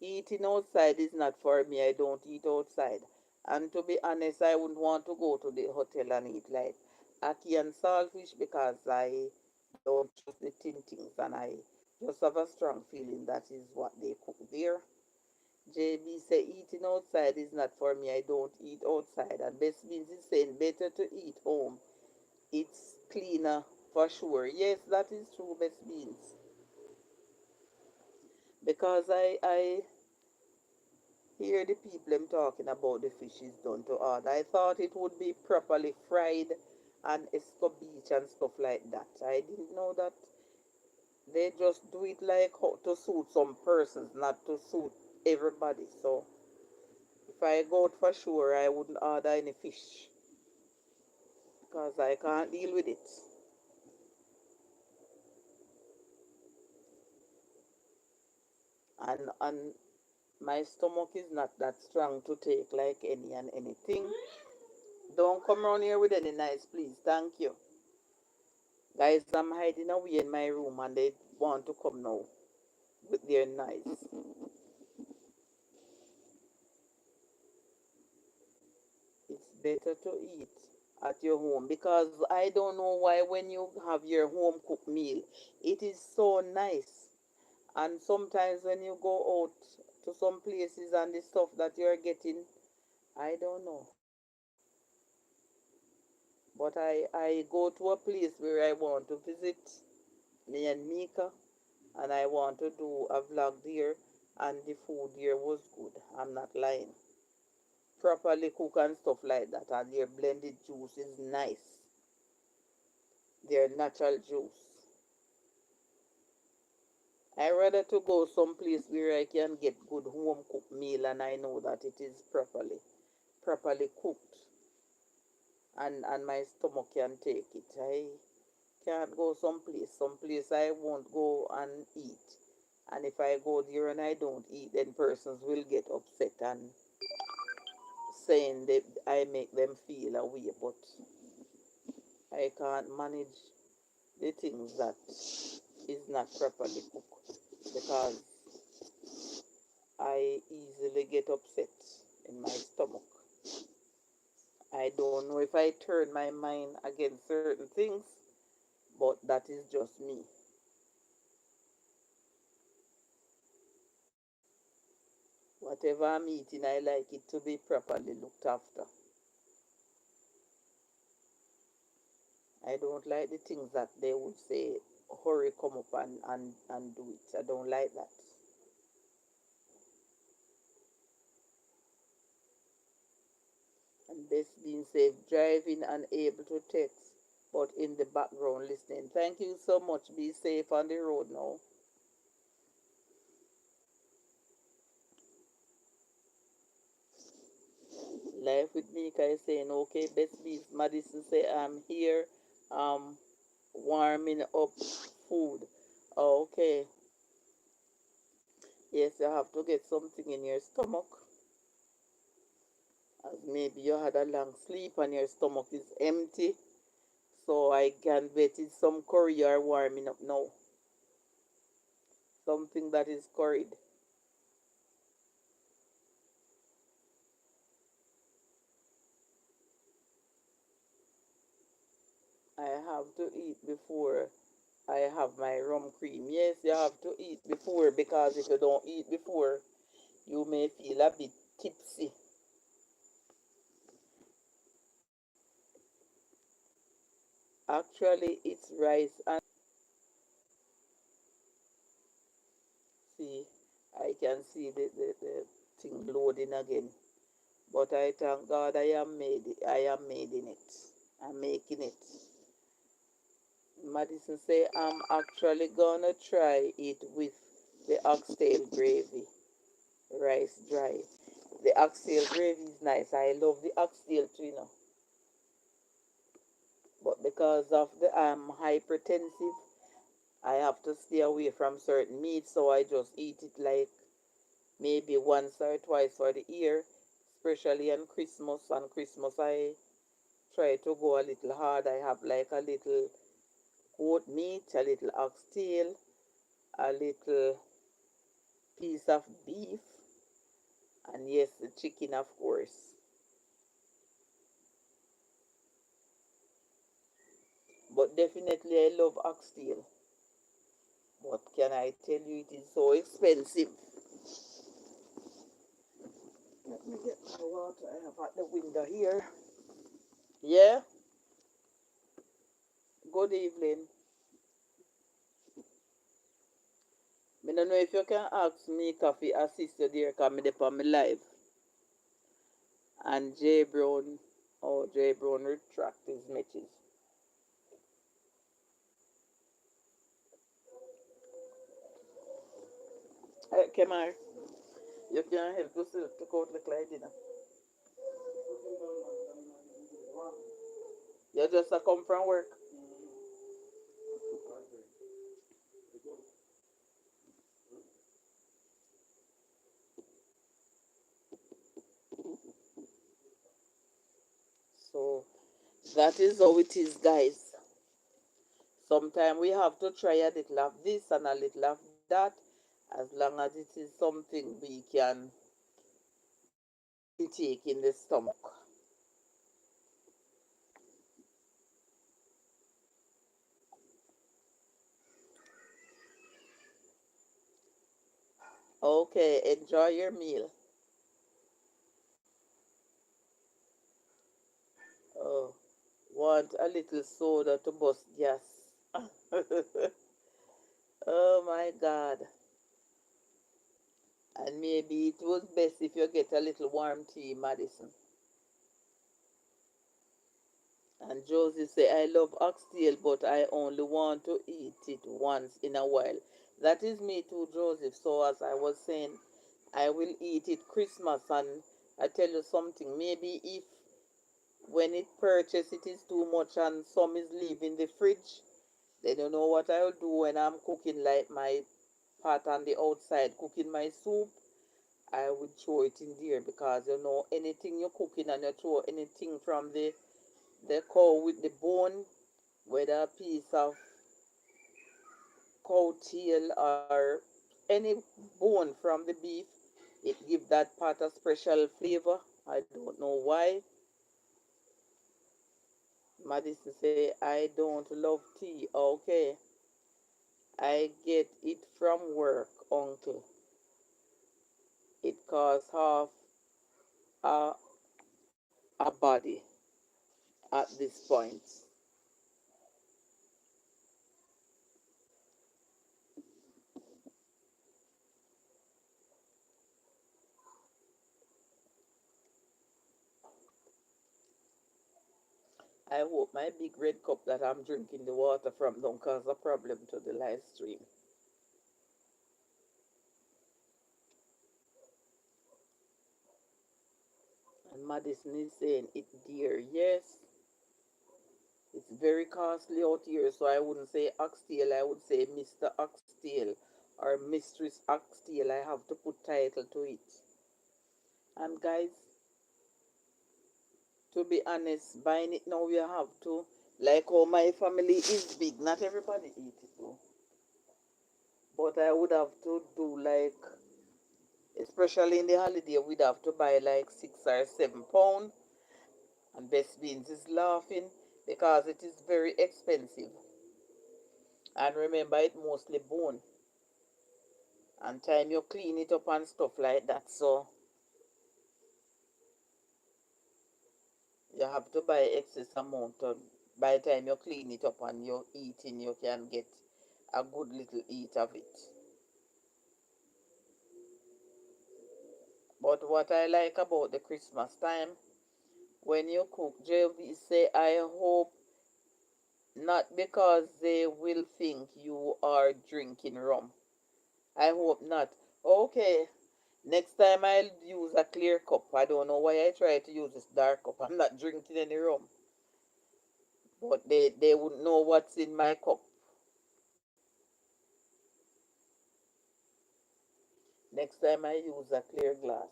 Eating outside is not for me. I don't eat outside. And to be honest, I wouldn't want to go to the hotel and eat like ackee and saltfish because I don't trust the tin things and I just have a strong feeling that is what they cook there. JB say eating outside is not for me. I don't eat outside. And Best Beans is saying better to eat home. It's cleaner for sure. Yes, that is true, Best Beans. Because I hear the people them talking about the fish is done to order. I thought it would be properly fried and escobeach and stuff like that. I didn't know that they just do it like how to suit some persons, not to suit everybody. So if I go out for sure, I wouldn't order any fish because I can't deal with it. And my stomach is not that strong to take like any and anything. Don't come around here with any nice, please. Thank you. Guys, I'm hiding away in my room and they want to come now with their knives. It's better to eat at your home because I don't know why when you have your home cooked meal, it is so nice. And sometimes when you go out to some places and the stuff that you're getting, I don't know. But I go to a place where I want to visit, me and Mika, and I want to do a vlog there, and the food there was good. I'm not lying. Properly cook and stuff like that, and their blended juice is nice. Their natural juice. I rather to go someplace where I can get good home cooked meal and I know that it is properly cooked and my stomach can take it. I can't go someplace I won't go and eat. And if I go there and I don't eat, then persons will get upset and saying that I make them feel a way, but I can't manage the things that is not properly cooked because I easily get upset in my stomach. I don't know if I turn my mind against certain things, but that is just me. Whatever I'm eating, I like it to be properly looked after. I don't like the things that they would say, hurry, come up and do it. I don't like that. And best being safe, driving and able to text, but in the background listening. Thank you so much. Be safe on the road now. Life with Mika is saying, okay, best bees. Madison say, I'm here, um, warming up food. Oh, okay. Yes, you have to get something in your stomach. As maybe you had a long sleep and your stomach is empty. So I can bet it's some curry you're warming up now. Something that is curried. I have to eat before I have my rum cream. Yes, you have to eat before because if you don't eat before, you may feel a bit tipsy. Actually, it's rice and see, I can see the thing loading again. But I thank God I am made in it. I'm making it. Madison say I'm actually gonna try it with the oxtail gravy, rice dry. The oxtail gravy is nice. I love the oxtail too, But because of the hypertensive, I have to stay away from certain meats, so I just eat it like maybe once or twice for the year, especially on Christmas. On Christmas, I try to go a little hard. I have like a little goat meat, a little oxtail, a little piece of beef, and yes, the chicken, of course. But definitely, I love oxtail. What can I tell you? It is so expensive. Let me get my water I have at the window here. Yeah, good evening. I don't know if you can ask me coffee assist you there because I'm on my live. And J Brown, oh, J Brown retract his messages. Hey, come here. You can help yourself to out the like dinner. You just a come from work. So that is how it is, guys. Sometimes we have to try a little of this and a little of that, as long as it is something we can intake in the stomach. Okay, enjoy your meal. Oh, want a little soda to bust gas. Oh my God. And maybe it was best if you get a little warm tea, Madison. And Josie say, I love oxtail, but I only want to eat it once in a while. That is me too, Joseph. So as I was saying, I will eat it Christmas. And I tell you something, maybe if when it purchase it is too much and some is leaving the fridge, then you know what I'll do when I'm cooking like my pot on the outside, cooking my soup. I would throw it in there because anything you're cooking and you throw anything from the cow with the bone, whether a piece of cow tail or any bone from the beef, it give that pot a special flavor. I don't know why. Madison say I don't love tea. Okay, I get it from work, uncle. It costs half a, a body at this point. I hope my big red cup that I'm drinking the water from don't cause a problem to the live stream. And Madison is saying it dear. Yes, it's very costly out here, so I wouldn't say oxtail, I would say Mr. Oxtail or Mistress Oxtail. I have to put title to it. And guys, to be honest, buying it now you have to. Like how my family is big, not everybody eat it though. But I would have to do like, especially in the holiday, we'd have to buy like 6 or 7 pound. And Best Beans is laughing because it is very expensive. And remember, it mostly bone. And time you clean it up and stuff like that. So you have to buy excess amount of by the time you clean it up and you're eating, you can get a good little eat of it. But what I like about the Christmas time, when you cook, JV say, I hope not because they will think you are drinking rum. I hope not. Okay, next time I'll use a clear cup. I don't know why I try to use this dark cup. I'm not drinking any rum. But they wouldn't know what's in my cup. Next time I use a clear glass.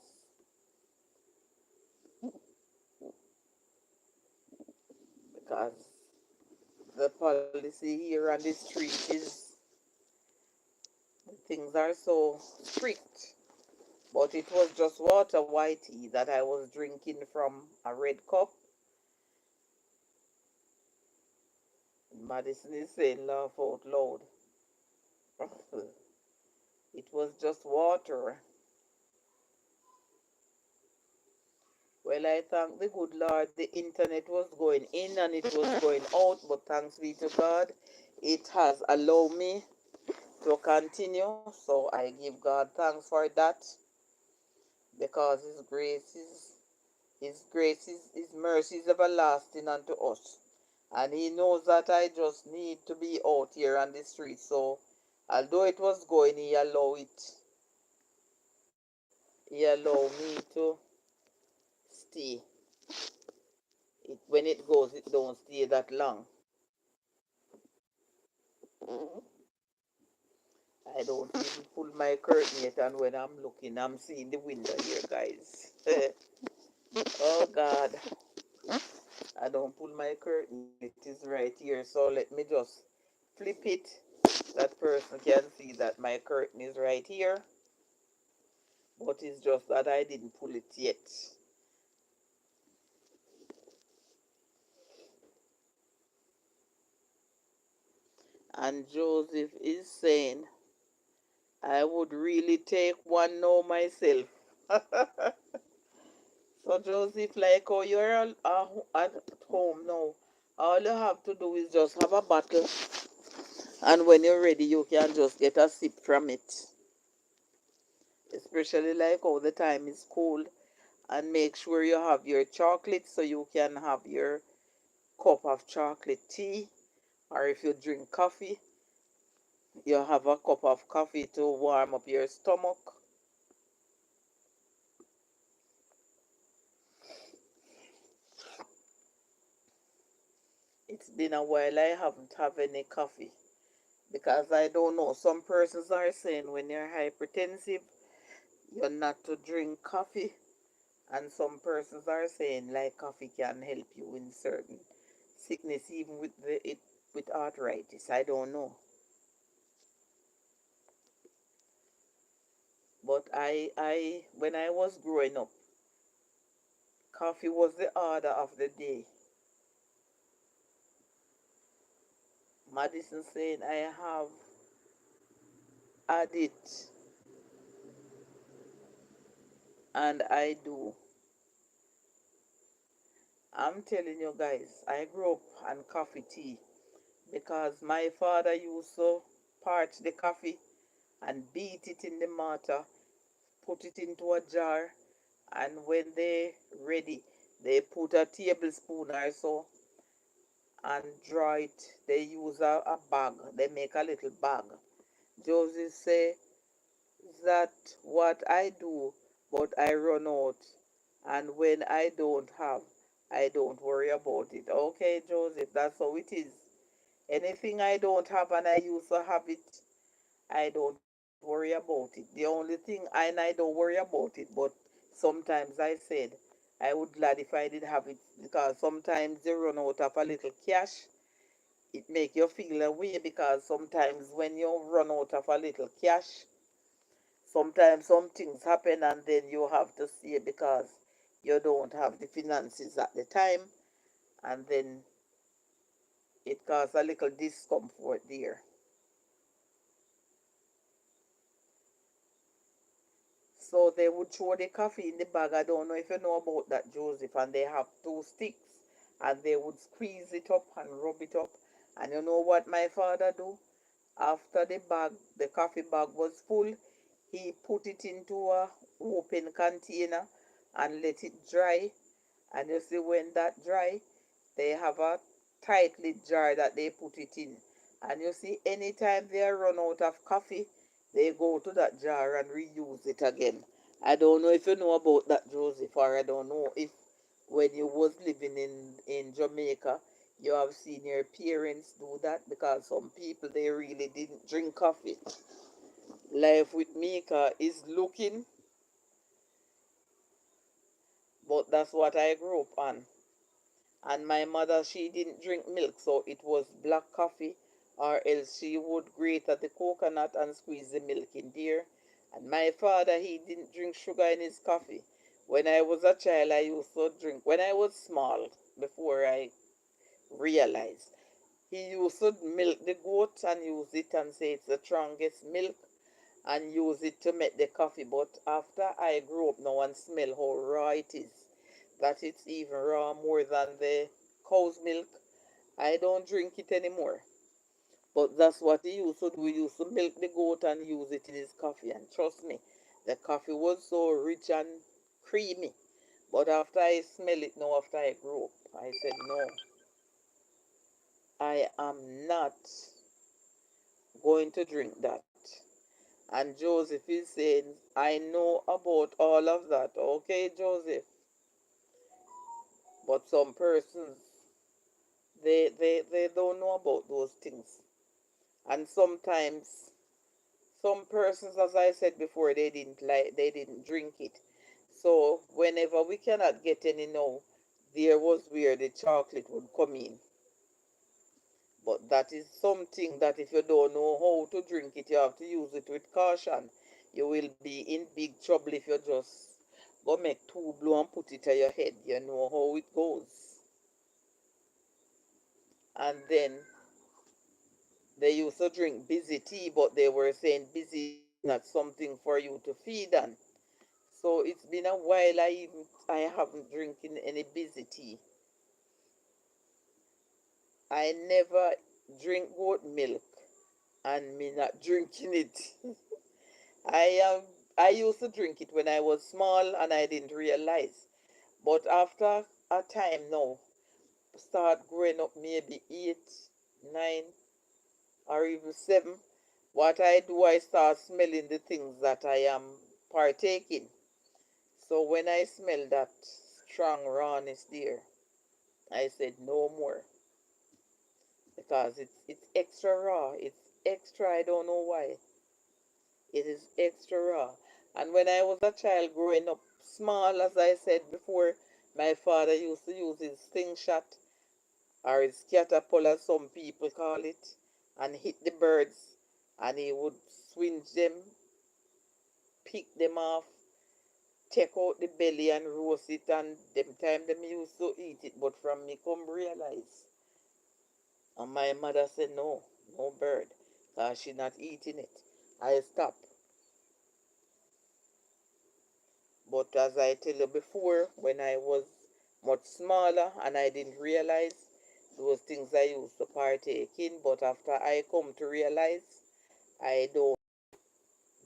Because the policy here on the street is, things are so strict. But it was just water white tea that I was drinking from a red cup. Madison is saying laugh out loud. It was just water. Well, I thank the good Lord. The internet was going in and it was going out, but thanks be to God, it has allowed me to continue. So I give God thanks for that, because His mercy is everlasting unto us. And He knows that I just need to be out here on the street. So although it was going, He allowed me to stay. When it goes, it don't stay that long. I don't even pull my curtain yet, and when I'm looking, I'm seeing the window here, guys. Oh God, I don't pull my curtain yet. It is right here, so let me just flip it. That person can see that my curtain is right here, but it's just that I didn't pull it yet. And Joseph is saying, I would really take one now myself. So Joseph, like how you're at home now, all you have to do is just have a bottle, and when you're ready, you can just get a sip from it. Especially like how the time is cold, and make sure you have your chocolate so you can have your cup of chocolate tea, or if you drink coffee, you have a cup of coffee to warm up your stomach. It's been a while I haven't had any coffee, because I don't know, some persons are saying when you're hypertensive you're not to drink coffee, and some persons are saying like coffee can help you in certain sickness, even with arthritis. I don't know, but I when I was growing up, coffee was the order of the day. Madison saying I have had it, and I do. I'm telling you guys, I grew up on coffee tea, because my father used to parch the coffee and beat it in the mortar, put it into a jar, and when they ready, they put a tablespoon or so and draw it. They use a bag. They make a little bag. Josie say that what I do, but I run out, and when I don't have, I don't worry about it. Okay, Joseph, that's how it is. Anything I don't have and I used to have it, I don't worry about it. The only thing, and I don't worry about it, but sometimes I said I would glad if I did have it, because sometimes you run out of a little cash. It make you feel a way, because sometimes when you run out of a little cash, sometimes some things happen and then you have to see, because you don't have the finances at the time, and then it causes a little discomfort there. So they would throw the coffee in the bag. I don't know if you know about that, Joseph. And they have two sticks. and they would squeeze it up and rub it up. And you know what my father do? After the coffee bag was full, he put it into a open container and let it dry. And you see when that dry, they have a tight lid jar that they put it in. And you see anytime they run out of coffee, they go to that jar and reuse it again. I don't know if you know about that, Joseph, or I don't know if when you was living in Jamaica, you have seen your parents do that, because some people, they really didn't drink coffee. Life with Mika is looking, but that's what I grew up on. And my mother, she didn't drink milk, so it was black coffee, or else she would grate the coconut and squeeze the milk in there. And my father, he didn't drink sugar in his coffee. When I was a child, I used to drink, when I was small, before I realized, he used to milk the goat and use it and say it's the strongest milk, and use it to make the coffee. But after I grew up now and smell how raw it is, that it's even raw more than the cow's milk, I don't drink it anymore. But that's what he used to do. He used to milk the goat and use it in his coffee. And trust me, the coffee was so rich and creamy. But after I smell it now, after I grew up, I said, no, I am not going to drink that. And Joseph is saying, I know about all of that. Okay, Joseph. But some persons, they don't know about those things. And sometimes some persons, as I said before, they didn't drink it. So whenever we cannot get any now, there was where the chocolate would come in. But that is something that if you don't know how to drink it, you have to use it with caution. You will be in big trouble if you just go make two blow and put it on your head. You know how it goes. And then they used to drink busy tea, but they were saying busy tea is not something for you to feed on. So it's been a while I haven't drinking any busy tea. I never drink goat milk and me not drinking it. I I used to drink it when I was small and I didn't realize. But after a time now, start growing up maybe 8, 9, or even 7, what I do, I start smelling the things that I am partaking. So when I smell that strong rawness there, I said no more, because it's extra raw. It's extra. I don't know why. It is extra raw. And when I was a child growing up, small, as I said before, my father used to use his sting shot, or his caterpillar, some people call it, and hit the birds, and he would swinge them, pick them off, take out the belly and roast it, and them time them used to eat it. But from me come realize, and my mother said no, no bird, because she not eating it. I stop. But as I tell you before, when I was much smaller and I didn't realize those things I used to partake in, but after I come to realize, I don't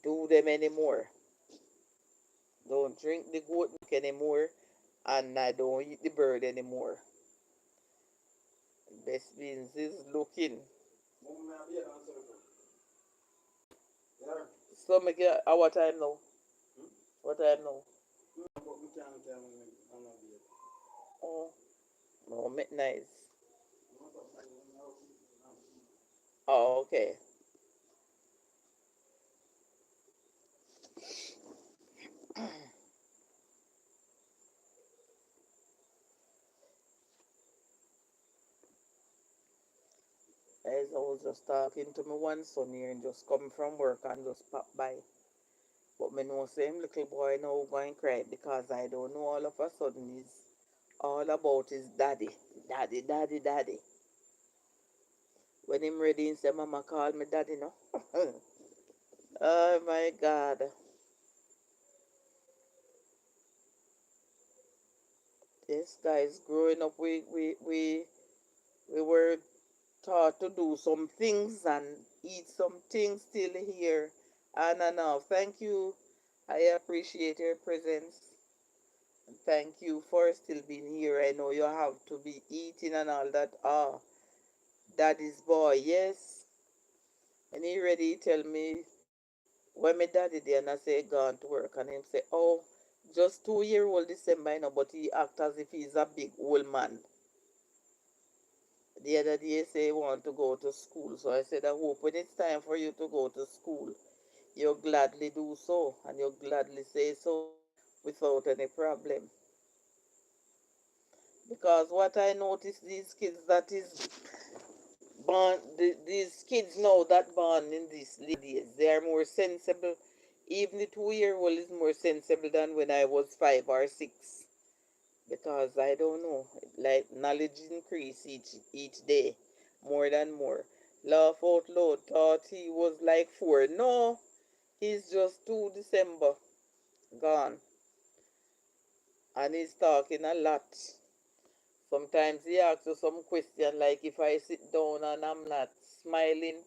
do them anymore. Don't drink the goat milk anymore, and I don't eat the bird anymore. Best beans is looking. So make it our time now. What time now? Oh, no, midnight. Oh, okay. As I was just talking to my one son here and just come from work and just pop by. But me know same little boy now going cry, because I don't know, all of a sudden he's all about his daddy. Daddy, daddy, daddy. When him ready, he say, Mama call me daddy no. Oh my God. Yes, guys, growing up, we were taught to do some things and eat some things still here. Anna now, thank you. I appreciate your presence. Thank you for still being here. I know you have to be eating and all that. Ah, daddy's boy, yes. And he ready tell me when my daddy there and I say gone to work and him say, oh, just 2 year old December, but he act as if he's a big old man. The other day say he want to go to school. So I said, I hope when it's time for you to go to school, you'll gladly do so and you'll gladly say so without any problem. Because what I notice these kids that is born, these kids now that born in these days, they are more sensible. Even the 2 year old is more sensible than when I was 5 or 6. Because I don't know, like knowledge increase each day, more than more. Laugh out loud thought he was like 4. No, he's just 2 December gone, and he's talking a lot. Sometimes he asks you some question like if I sit down and I'm not smiling,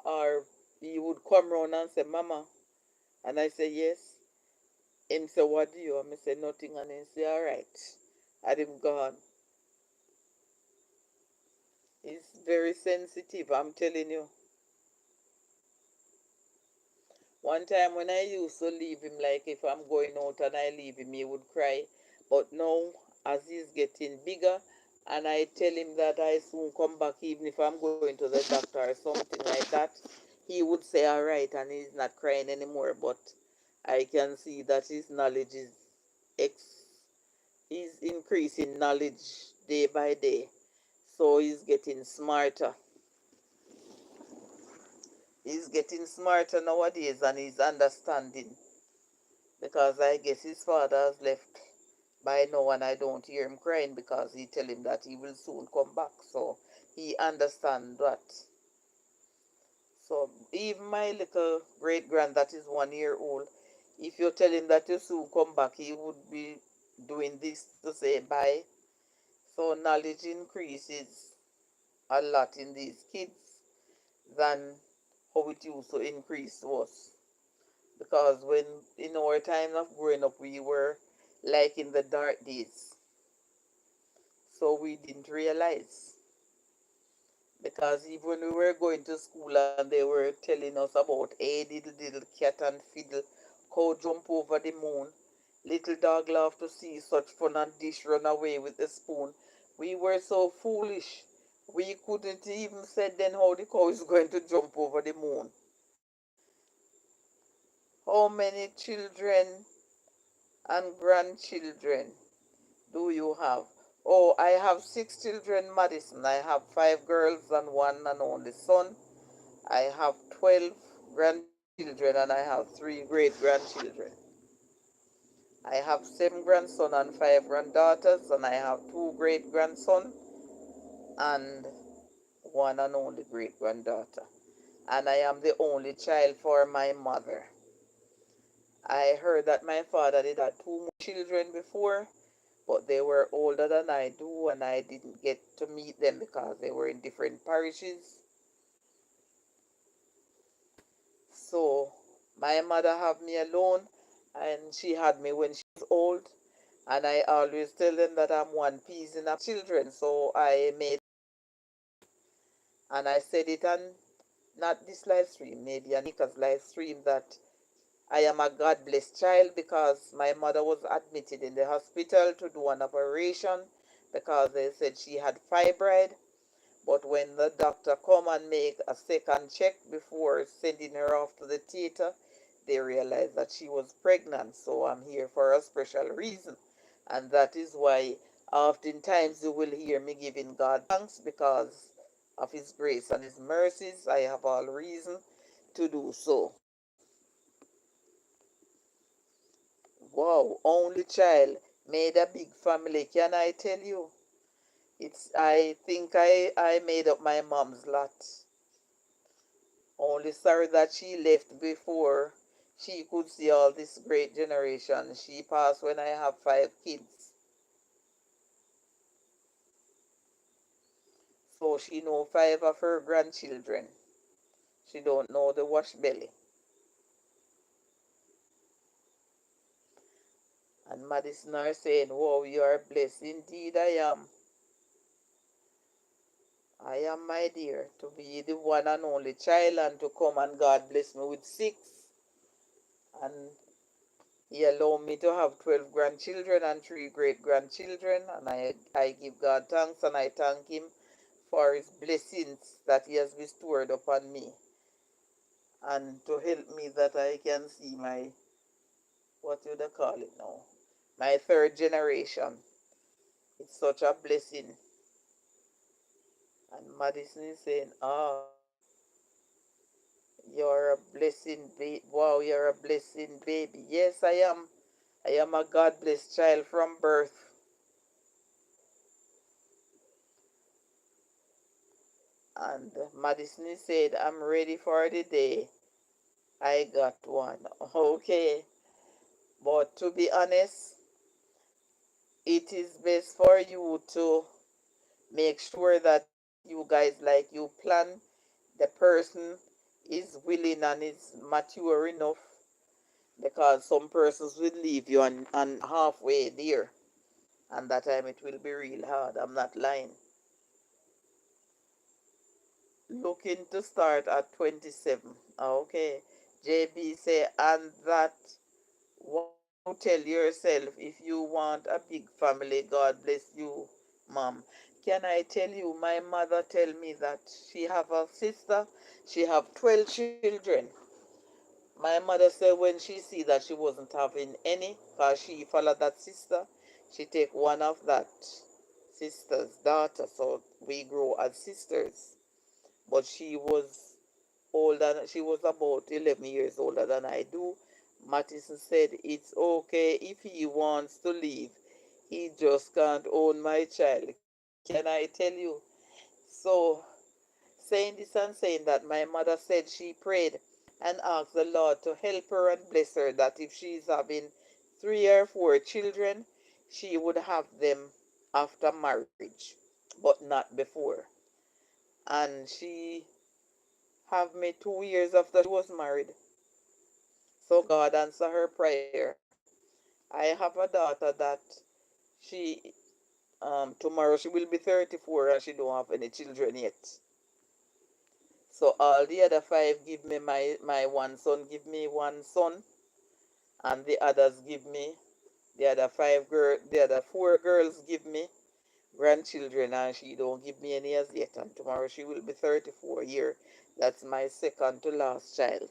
or he would come round and say, Mama, and I say yes. Him say, what do you? And I say nothing, and he say, all right. And him gone. He's very sensitive, I'm telling you. One time when I used to leave him, like if I'm going out and I leave him, he would cry. But now, as he's getting bigger, and I tell him that I soon come back, even if I'm going to the doctor or something like that, he would say, all right, and he's not crying anymore. But I can see that his knowledge is he's increasing knowledge day by day. So he's getting smarter. He's getting smarter nowadays and he's understanding because I guess his father has left by now and I don't hear him crying because he tell him that he will soon come back. So he understand that. So even my little great grand that is 1 year old, if you tell him that you soon come back, he would be doing this to say bye. So knowledge increases a lot in these kids than how it used to increase to us. Because when in our time of growing up, we were like in the dark days, so we didn't realize. Because even when we were going to school and they were telling us about a diddle diddle cat and fiddle, cow jump over the moon, little dog laugh to see such fun and dish run away with the spoon, we were so foolish. We couldn't even say then how the cow is going to jump over the moon. How many children and grandchildren do you have? Oh, I have 6 children, Madison. I have 5 girls and one and only son. I have 12 grandchildren and I have 3 great grandchildren. I have 7 grandsons and 5 granddaughters, and I have 2 great grandsons and one and only great granddaughter. And I am the only child for my mother. I heard that my father did have 2 more children before, but they were older than I do, and I didn't get to meet them because they were in different parishes. So my mother had me alone, and she had me when she was old, and I always tell them that I'm one piece in a children. So I made, and I said it on not this live stream, maybe Anika's live stream, that I am a God blessed child because my mother was admitted in the hospital to do an operation because they said she had fibroid. But when the doctor come and make a second check before sending her off to the theater, they realized that she was pregnant. So I'm here for a special reason. And that is why oftentimes you will hear me giving God thanks because of his grace and his mercies. I have all reason to do so. Wow, only child made a big family. Can I tell you? I think I made up my mom's lot. Only sorry that she left before she could see all this great generation. She passed when I have 5 kids. So she know five of her grandchildren. She don't know the wash belly. And Madison are saying, wow, you are blessed. Indeed I am. I am, my dear, to be the one and only child and to come and God bless me with six. And he allowed me to have 12 grandchildren and three great grandchildren. And I give God thanks and I thank him for his blessings that he has bestowed upon me. And to help me that I can see my, what do they call it now? My third generation. It's such a blessing. And Madison is saying, ah, you're a blessing, baby. Wow, you're a blessing, baby. Yes, I am. I am a God blessed child from birth. And Madison said, I'm ready for the day I got one. Okay. But to be honest, it is best for you to make sure that you guys, like you plan, the person is willing and is mature enough, because some persons will leave you and halfway there, and that time it will be real hard. I'm not lying. Looking to start at 27. Okay. JB say, and that what you tell yourself if you want a big family, God bless you, mom. Can I tell you, my mother tell me that she have a sister, she have 12 children. My mother said when she see that she wasn't having any, because she followed that sister, she take one of that sister's daughter, so we grow as sisters. But she was older, she was about 11 years older than I do. Mattison said, it's okay if he wants to leave. He just can't own my child. Can I tell you? So, saying this and saying that, my mother said she prayed and asked the Lord to help her and bless her, that if she's having 3 or 4 children, she would have them after marriage, but not before. And she have me 2 years after she was married. So God answer her prayer. I have a daughter that she tomorrow she will be 34 and she don't have any children yet. So all the other five give me my one son give me one son, and the others give me the other 4 girls give me grandchildren, and she don't give me any as yet. And tomorrow she will be 34 year. That's my second to last child.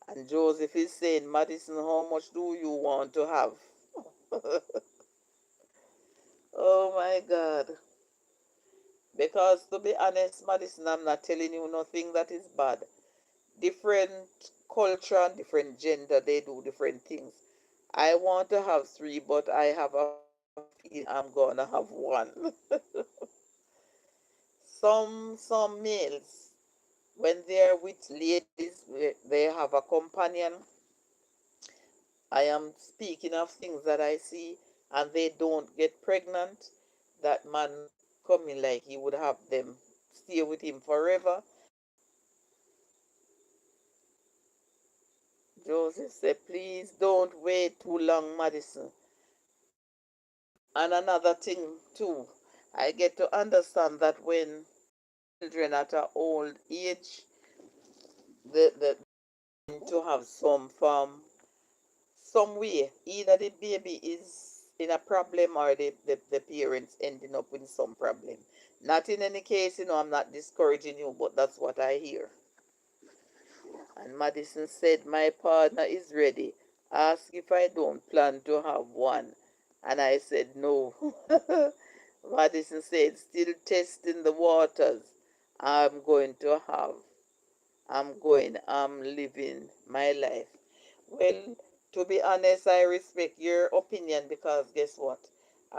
And Joseph is saying, Madison, how much do you want to have? Oh my God. Because to be honest, Madison, I'm not telling you nothing that is bad. Different culture and different gender, they do different things. I want to have three, but I have a feeling I'm gonna have one. Some males, when they're with ladies, they have a companion. I am speaking of things that I see, and they don't get pregnant. That man coming like he would have them stay with him forever. Joseph said, please don't wait too long, Madison. And another thing too, I get to understand that when children at an old age, the to have some from some way. Either the baby is in a problem or the parents ending up in some problem. Not in any case, I'm not discouraging you, but that's what I hear. And Madison said, my partner is ready. Ask if I don't plan to have one. And I said, no. Madison said, still testing the waters. I'm going to have. I'm living my life. Well, to be honest, I respect your opinion, because guess what?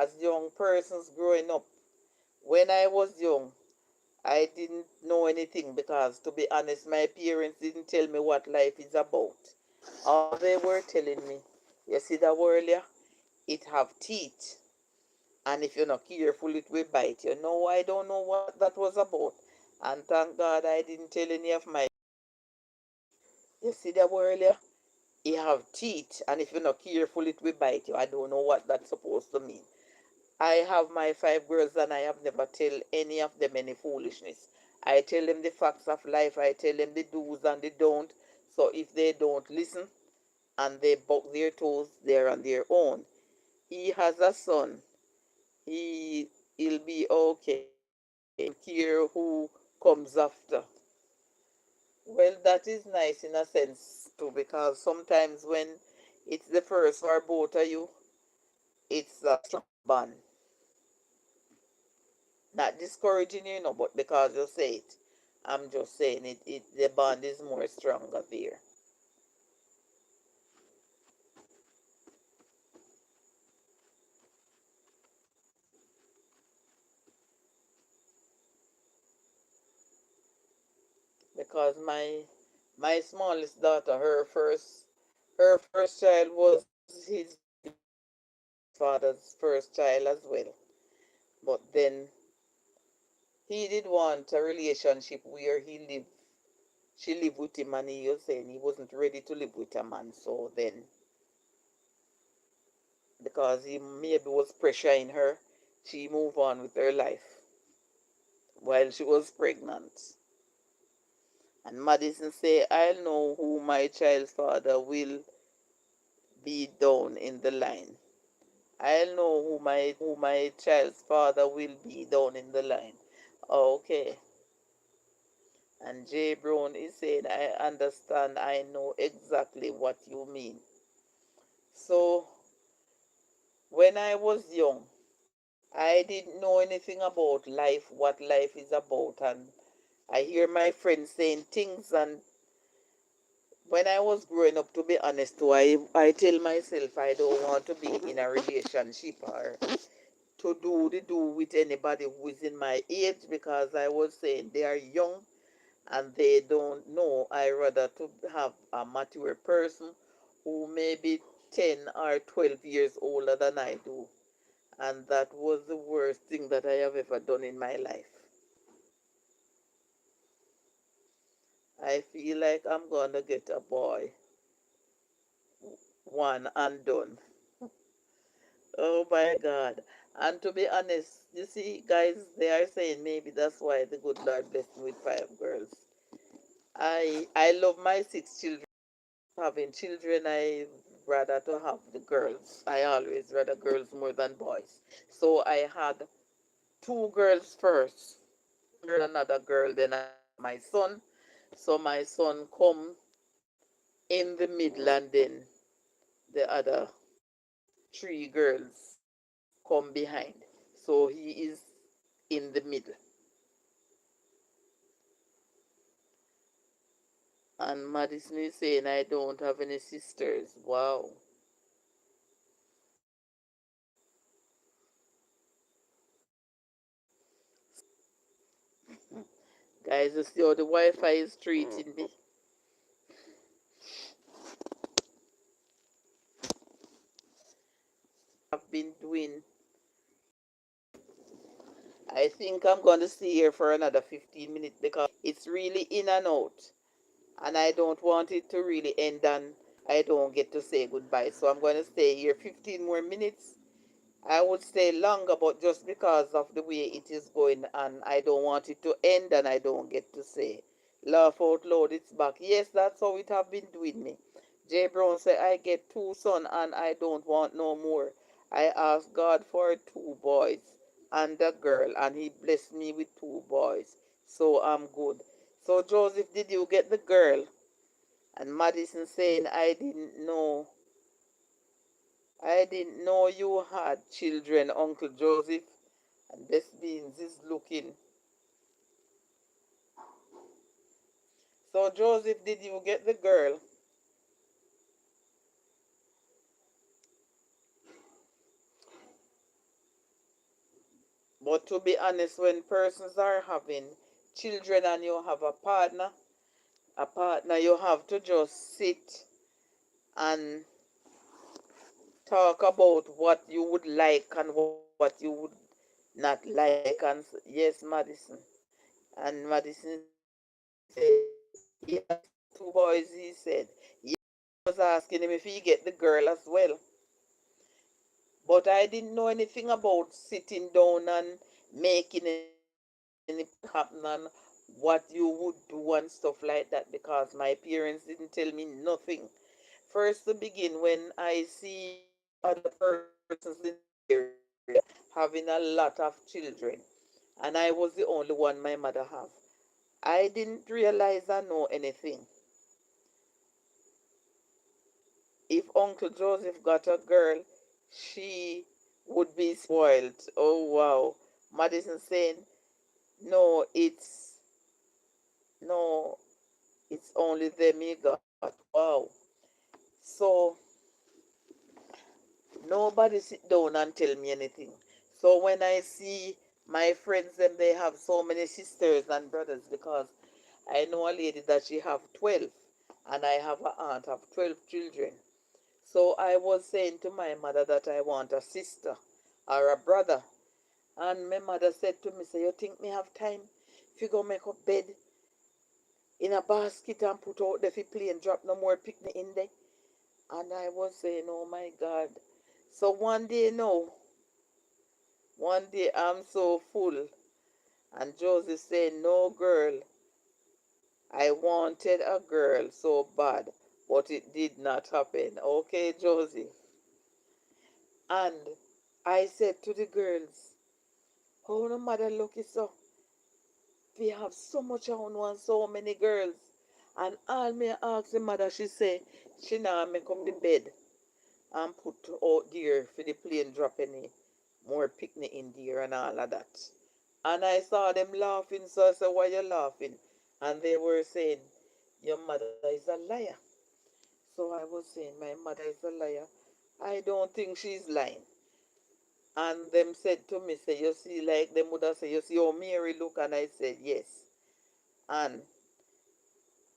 As young persons growing up, when I was young, I didn't know anything, because to be honest, my parents didn't tell me what life is about. All they were telling me, you see that word here? It have teeth. And if you're not careful, it will bite you. No, I don't know what that was about. And thank God I didn't tell any of my. You see that word earlier? You have teeth, and if you're not careful, it will bite you. I don't know what that's supposed to mean. I have my 5 girls, and I have never tell any of them any foolishness. I tell them the facts of life. I tell them the do's and the don't. So if they don't listen and they buck their toes, they're on their own. He has a son. He he'll be okay. Care who comes after. Well, that is nice in a sense too, because sometimes when it's the first for both of you, it's a strong bond. Not discouraging you, know, but because you say it, I'm just saying it the bond is more stronger there. Because my smallest daughter, her first child was his father's first child as well. But then he did want a relationship where she lived with him, and he was saying he wasn't ready to live with a man. So then, because he maybe was pressuring her, she moved on with her life while she was pregnant. And Madison say, I'll know who my child's father will be down in the line. I'll know who my child's father will be down in the line. Okay. And Jay Brown is saying, I understand, I know exactly what you mean. So when I was young, I didn't know anything about life, what life is about, and I hear my friends saying things. And when I was growing up, to be honest, too, I tell myself I don't want to be in a relationship or to do with anybody who is in my age, because I was saying they are young and they don't know. I rather to have a mature person who may be 10 or 12 years older than I do. And that was the worst thing that I have ever done in my life. I feel like I'm gonna get a boy, one and done. Oh my God. And to be honest, you see, guys, they are saying maybe that's why the good Lord blessed me with 5 girls. I love my 6 children. Having children, I rather to have the girls. I always rather girls more than boys. So I had 2 girls first, another girl, then I have my son. So my son come in the middle, and then the other 3 girls come behind. So he is in the middle. And Madison is saying, I don't have any sisters. Wow. Guys, you see how the Wi Fi is treating me? I've been doing, I think I'm going to stay here for another 15 minutes because it's really in and out. And I don't want it to really end and I don't get to say goodbye. So I'm going to stay here 15 more minutes. I would stay longer, but just because of the way it is going, and I don't want it to end, and I don't get to say, laugh out loud, it's back. Yes, that's how it have been doing me. Jay Brown said, I get 2 sons, and I don't want no more. I asked God for 2 boys and a girl, and he blessed me with 2 boys. So I'm good. So Joseph, did you get the girl? And Madison saying, I didn't know you had children, Uncle Joseph. And this Beans is looking. So, Joseph, did you get the girl? But to be honest, when persons are having children and you have a partner, you have to just sit and talk about what you would like and what what you would not like. And yes, Madison. And Madison said he has two boys. He said yes. I was asking him if he get the girl as well. But I didn't know anything about sitting down and making any plan happen and what you would do and stuff like that because my parents didn't tell me nothing. First to begin, when I see other persons in the area having a lot of children, and I was the only one my mother have, I didn't realize I know anything. If Uncle Joseph got a girl, she would be spoiled. Oh wow. Madison saying, no, no, it's only them he got. Wow. So nobody sit down and tell me anything. So when I see my friends them they have so many sisters and brothers because I know a lady that she have 12 and I have an aunt have 12 children. So I was saying to my mother that I want a sister or a brother. And my mother said to me, say, you think me have time if you go make up bed in a basket and put out the play and drop no more picnic in there? And I was saying, oh my God. So one day I'm so full. And Joseph saying, no girl, I wanted a girl so bad, but it did not happen. Okay, Joseph. And I said to the girls, oh no mother lucky so. We have so much on one, so many girls. And all me ask the mother, she say, she now make up the bed and put out there for the plane drop any more picnic in there and all of that. And I saw them laughing, so I said, why you laughing? And they were saying, your mother is a liar. So I was saying, my mother is a liar. I don't think she's lying. And them said to me, say, you see, like them would have said, you see how Mary look? And I said, yes. And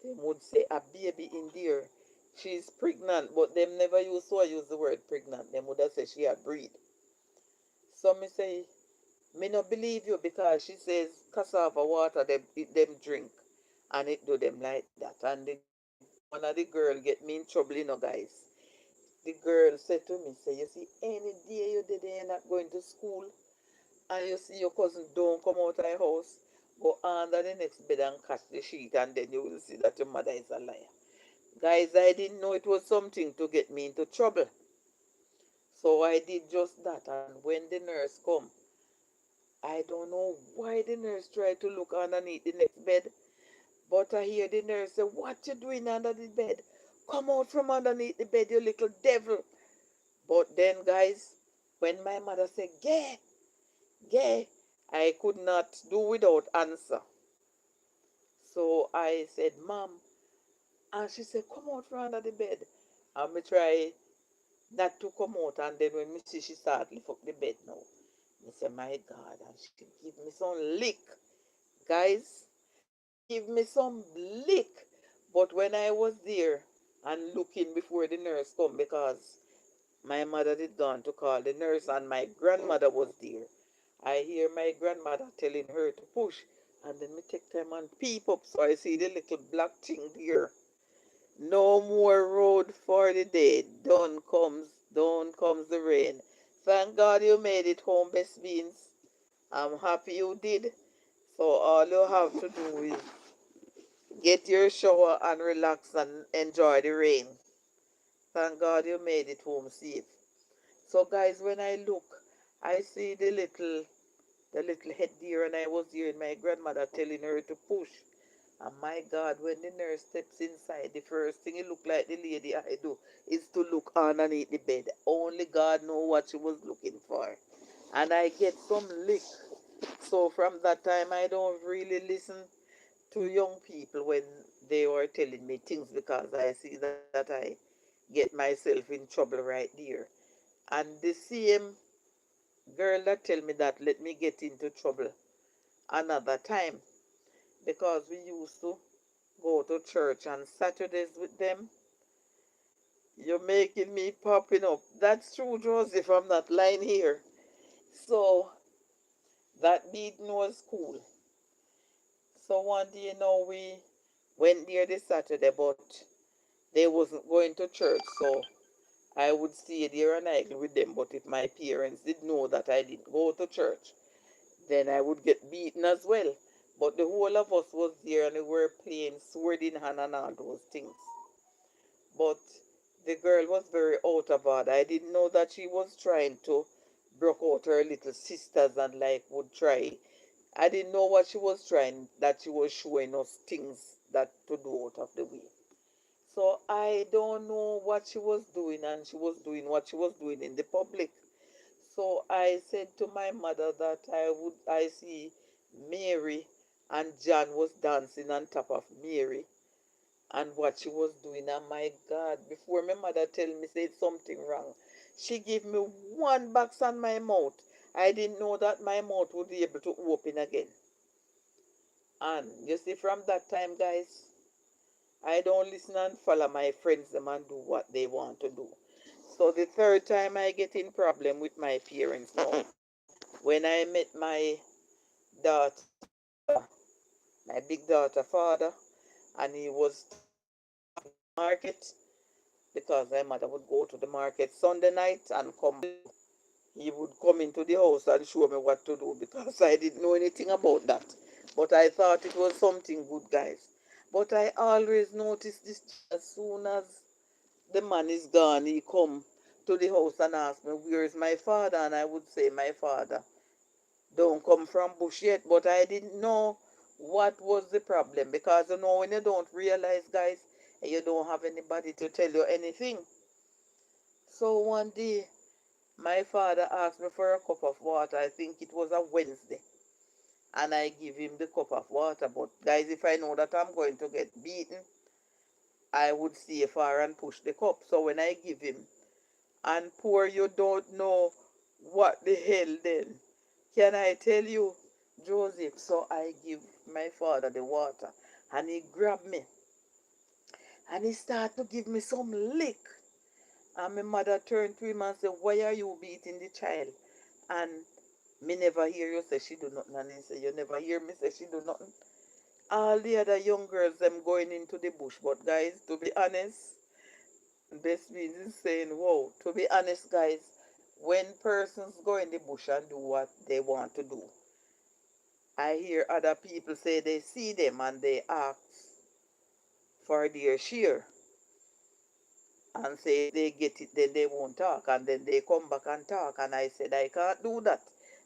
they would say, a baby in there. She's pregnant, but them never used to use the word pregnant. Them would have said she had breed. So me say, me not believe you because she says cassava water them drink and it do them like that. And one of the girl get me in trouble, guys. The girl said to me, say, you see, any day you did you're not going to school and you see your cousin don't come out of your house, go under the next bed and catch the sheet and then you will see that your mother is a liar. Guys, I didn't know it was something to get me into trouble. So I did just that. And when the nurse come, I don't know why the nurse tried to look underneath the next bed. But I hear the nurse say, what you doing under the bed? Come out from underneath the bed, you little devil. But then, guys, when my mother said, Gay, Gay, I could not do without answer. So I said, Mom. And she said, come out from under the bed. And me try not to come out. And then when me see she start lift up the bed now, me say, my God. And she give me some lick. Guys, she give me some lick. But when I was there and looking before the nurse come, because my mother did gone to call the nurse and my grandmother was there, I hear my grandmother telling her to push. And then me take time and peep up. So I see the little black thing there. No more road for the dead. Down comes the rain. Thank God you made it home, Best Beans. I'm happy you did. So all you have to do is get your shower and relax and enjoy the rain. Thank God you made it home safe. So guys, when I look, I see the little head deer and I was hearing my grandmother telling her to push. And my God, when the nurse steps inside, the first thing it looked like the lady I do is to look underneath the bed. Only God know what she was looking for. And I get some lick. So from that time, I don't really listen to young people when they were telling me things because I see that I get myself in trouble right there. And the same girl that tell me that let me get into trouble another time because we used to go to church on Saturdays with them. You're making me popping up. That's true, Joseph. I'm not lying here. So that beating was cool. So one day, we went there this Saturday, but they wasn't going to church, so I would stay there and I with them. But if my parents did know that I didn't go to church, then I would get beaten as well. But the whole of us was there and we were playing sword in hand and all those things. But the girl was very out of order. I didn't know that she was trying to broke out her little sisters and like would try. I didn't know what she was trying, that she was showing us things that to do out of the way. So I don't know what she was doing, and she was doing what she was doing in the public. So I said to my mother that I see Mary and John was dancing on top of Mary and what she was doing. And my God, before my mother tell me said something wrong, she gave me one box on my mouth. I didn't know that my mouth would be able to open again. And you see, from that time, guys, I don't listen and follow my friends them and do what they want to do. So the third time I get in problem with my parents now, when I met my daughter father, my big daughter father, and he was taking me to the market because my mother would go to the market Sunday night and come. He would come into the house and show me what to do because I didn't know anything about that. But I thought it was something good, guys. But I always notice this as soon as the man is gone, he come to the house and ask me, where is my father? And I would say, my father don't come from bush yet. But I didn't know what was the problem because, when you don't realize, guys, you don't have anybody to tell you anything. So one day, my father asked me for a cup of water. I think it was a Wednesday. And I give him the cup of water. But guys, if I know that I'm going to get beaten, I would stay far and push the cup. So when I give him, and poor you don't know what the hell then. Can I tell you, Joseph? So I give my father the water. And he grabbed me. And he started to give me some lick. And my mother turned to him and said, why are you beating the child? And me never hear you say she do nothing. And he say, you never hear me say she do nothing. All the other young girls, them going into the bush. But guys, to be honest, best means is saying, whoa, to be honest, guys, when persons go in the bush and do what they want to do, I hear other people say they see them and they ask for their share and say if they get it, then they won't talk. And then they come back and talk. And I said, I can't do that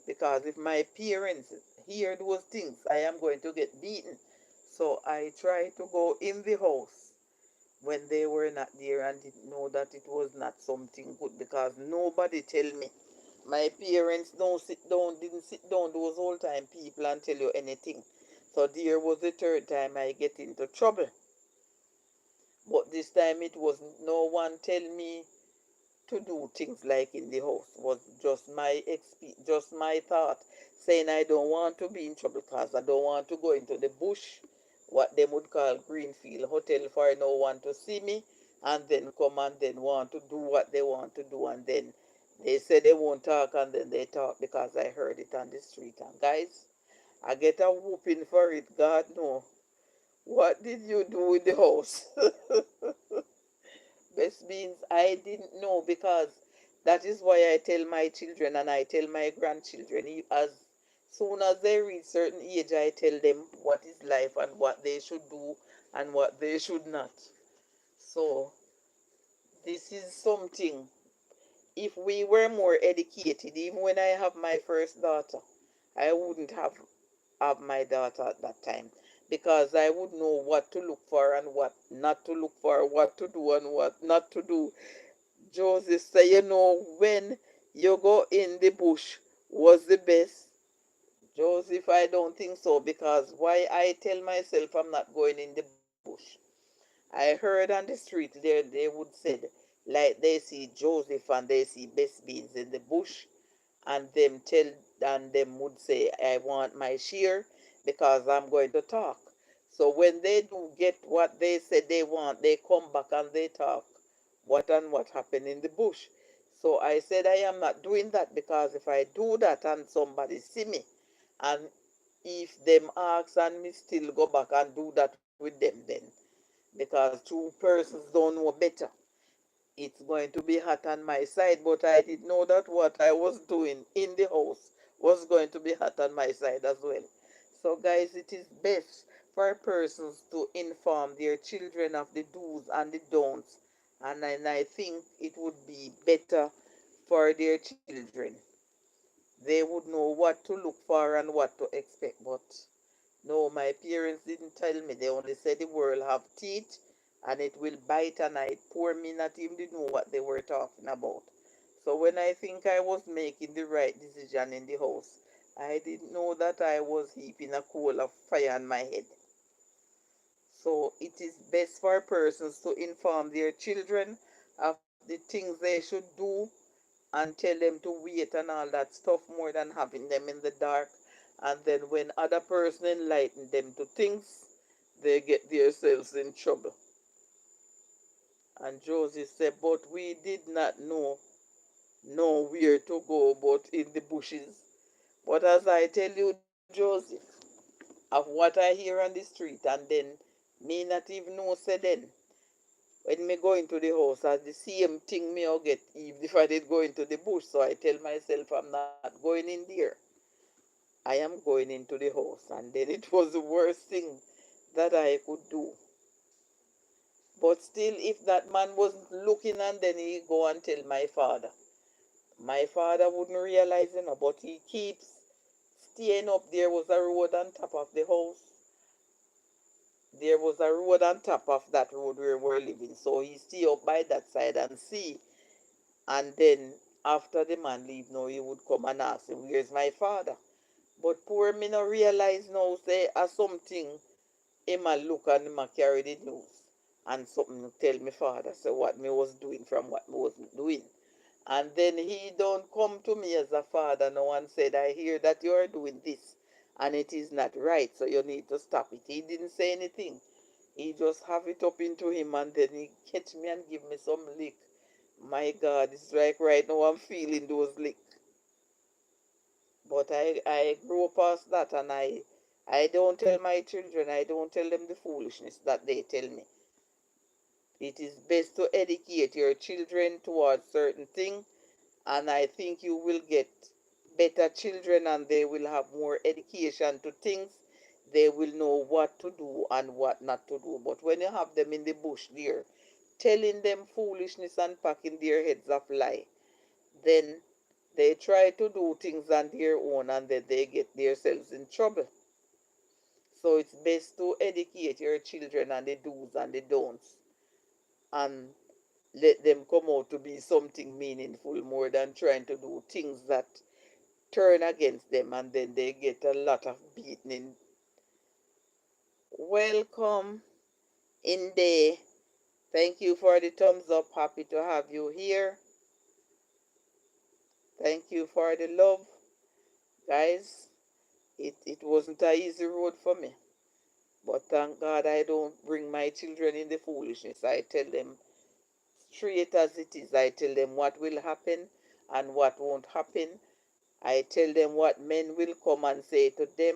because if my parents hear those things, I am going to get beaten. So I try to go in the house when they were not there and didn't know that it was not something good because nobody tell me. My parents didn't sit down those whole time people and tell you anything. So there was the third time I get into trouble. But this time it was no one tell me to do things like in the house. It was just just my thought, saying I don't want to be in trouble because I don't want to go into the bush, what they would call Greenfield Hotel, for no one to see me and then come and then want to do what they want to do, and then they say they won't talk and then they talk because I heard it on the street. And guys, I get a whooping for it. God no. What did you do in the house? Best means I didn't know because that is why I tell my children and I tell my grandchildren, as soon as they reach certain age, I tell them what is life and what they should do and what they should not. So this is something. If we were more educated, even when I have my first daughter, I wouldn't have my daughter at that time because I would know what to look for and what not to look for, what to do and what not to do. Joseph said, when you go in the bush was the best. Joseph, I don't think so because why I tell myself I'm not going in the bush. I heard on the street there they would said like they see Joseph and they see best beans in the bush and them would say I want my share because I'm going to talk. So when they do get what they said they want, they come back and they talk what and what happened in the bush. So I said I am not doing that, because if I do that and somebody see me, and if them ask and me still go back and do that with them, then because two persons don't know better, it's going to be hot on my side. But I did know that what I was doing in the house was going to be hot on my side as well. So guys, it is best for persons to inform their children of the do's and the don'ts, and then I think it would be better for their children. They would know what to look for and what to expect. But no, my parents didn't tell me. They only said the world have teeth and it will bite, and I poor me not even know what they were talking about. So when I think I was making the right decision in the house, I didn't know that I was heaping a coal of fire on my head. So it is best for persons to inform their children of the things they should do and tell them to wait and all that stuff, more than having them in the dark. And then when other person enlighten them to things, they get themselves in trouble. And Joseph said, but we did not know where to go but in the bushes. But as I tell you, Joseph, of what I hear on the street, and then me not even know say then, when me go into the house, as the same thing me or get if I did go into the bush. So I tell myself I'm not going in there. I am going into the house. And then it was the worst thing that I could do. But still, if that man wasn't looking, and then he go and tell my father wouldn't realize, but he keeps staying up. There was a road on top of the house. There was a road on top of that road where we're living. So he stay up by that side and see. And then after the man leave now, he would come and ask him, where's my father? But poor me no realize now, say, as something, him a look and him a carry the news. And something tell me father, say what me was doing from what me wasn't doing. And then he don't come to me as a father now and said, I hear that you are doing this and it is not right, so you need to stop it. He didn't say anything. He just have it up into him, and then he catch me and give me some lick. My God, it's like right now I'm feeling those lick. But I grew past that, and I don't tell my children, I don't tell them the foolishness that they tell me. It is best to educate your children towards certain things, and I think you will get better children, and they will have more education to things. They will know what to do and what not to do. But when you have them in the bush there, telling them foolishness and packing their heads of lie, then they try to do things on their own, and then they get themselves in trouble. So it's best to educate your children on the do's and the don'ts, and let them come out to be something meaningful, more than trying to do things that turn against them, and then they get a lot of beating. Welcome in there. Thank you for the thumbs up. Happy to have you here. Thank you for the love. Guys, it wasn't a easy road for me. But thank God I don't bring my children in the foolishness. I tell them straight as it is. I tell them what will happen and what won't happen. I tell them what men will come and say to them.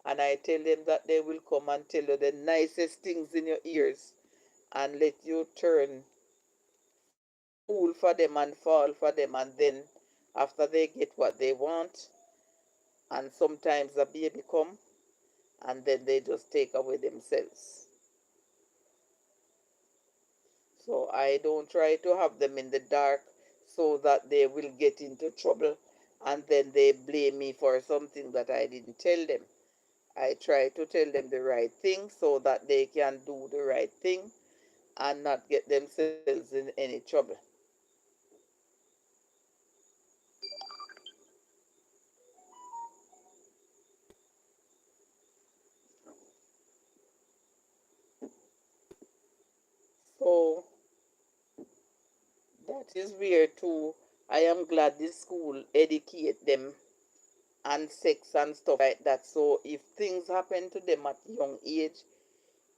And I tell them that they will come and tell you the nicest things in your ears and let you turn fool for them and fall for them. And then after they get what they want, and sometimes a baby come, and then they just take away themselves. So I don't try to have them in the dark so that they will get into trouble and then they blame me for something that I didn't tell them. I try to tell them the right thing so that they can do the right thing and not get themselves in any trouble. So that is where too I am glad this school educate them and sex and stuff like that. So if things happen to them at young age,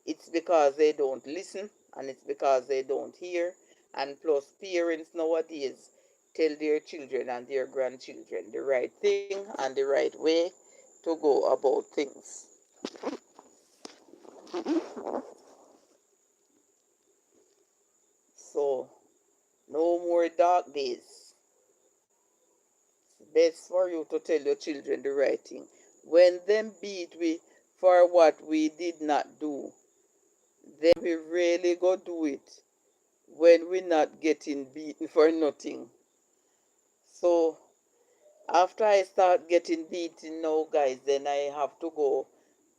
it's because they don't listen, and it's because they don't hear. And plus, parents nowadays, tell their children and their grandchildren the right thing and the right way to go about things. So, no more dark days. It's best for you to tell your children the right thing. When them beat we for what we did not do, then we really go do it when we not getting beaten for nothing. So after I start getting beaten now, guys, then I have to go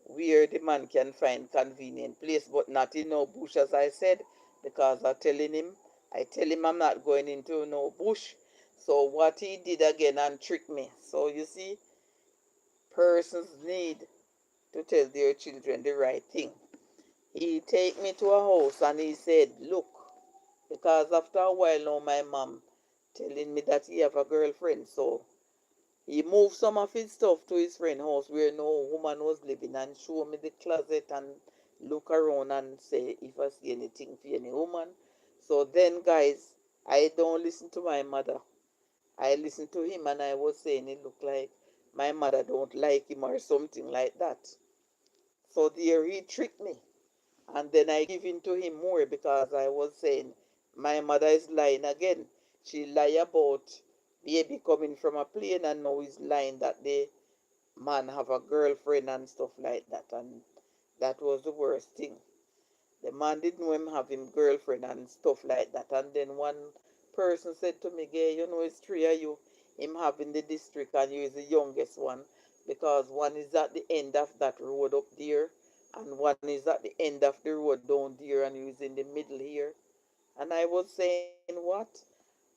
where the man can find convenient place, but not in no bush, as I said, because I tell him I'm not going into no bush. So what he did again and trick me. So you see, persons need to tell their children the right thing. He take me to a house and he said, look, because after a while now my mom telling me that he have a girlfriend, so he moved some of his stuff to his friend house where no woman was living and show me the closet and look around and say if I see anything for any woman. So then, guys, I don't listen to my mother. I listen to him and I was saying it looked like my mother don't like him or something like that. So there he tricked me. And then I give in to him more because I was saying my mother is lying again. She lie about baby coming from a plane and now is lying that the man have a girlfriend and stuff like that. And that was the worst thing. The man didn't know him have him girlfriend and stuff like that. And then one person said to me, Gay, you know it's three of you. Him having the district and you is the youngest one. Because one is at the end of that road up there and one is at the end of the road down there and you is in the middle here. And I was saying, what?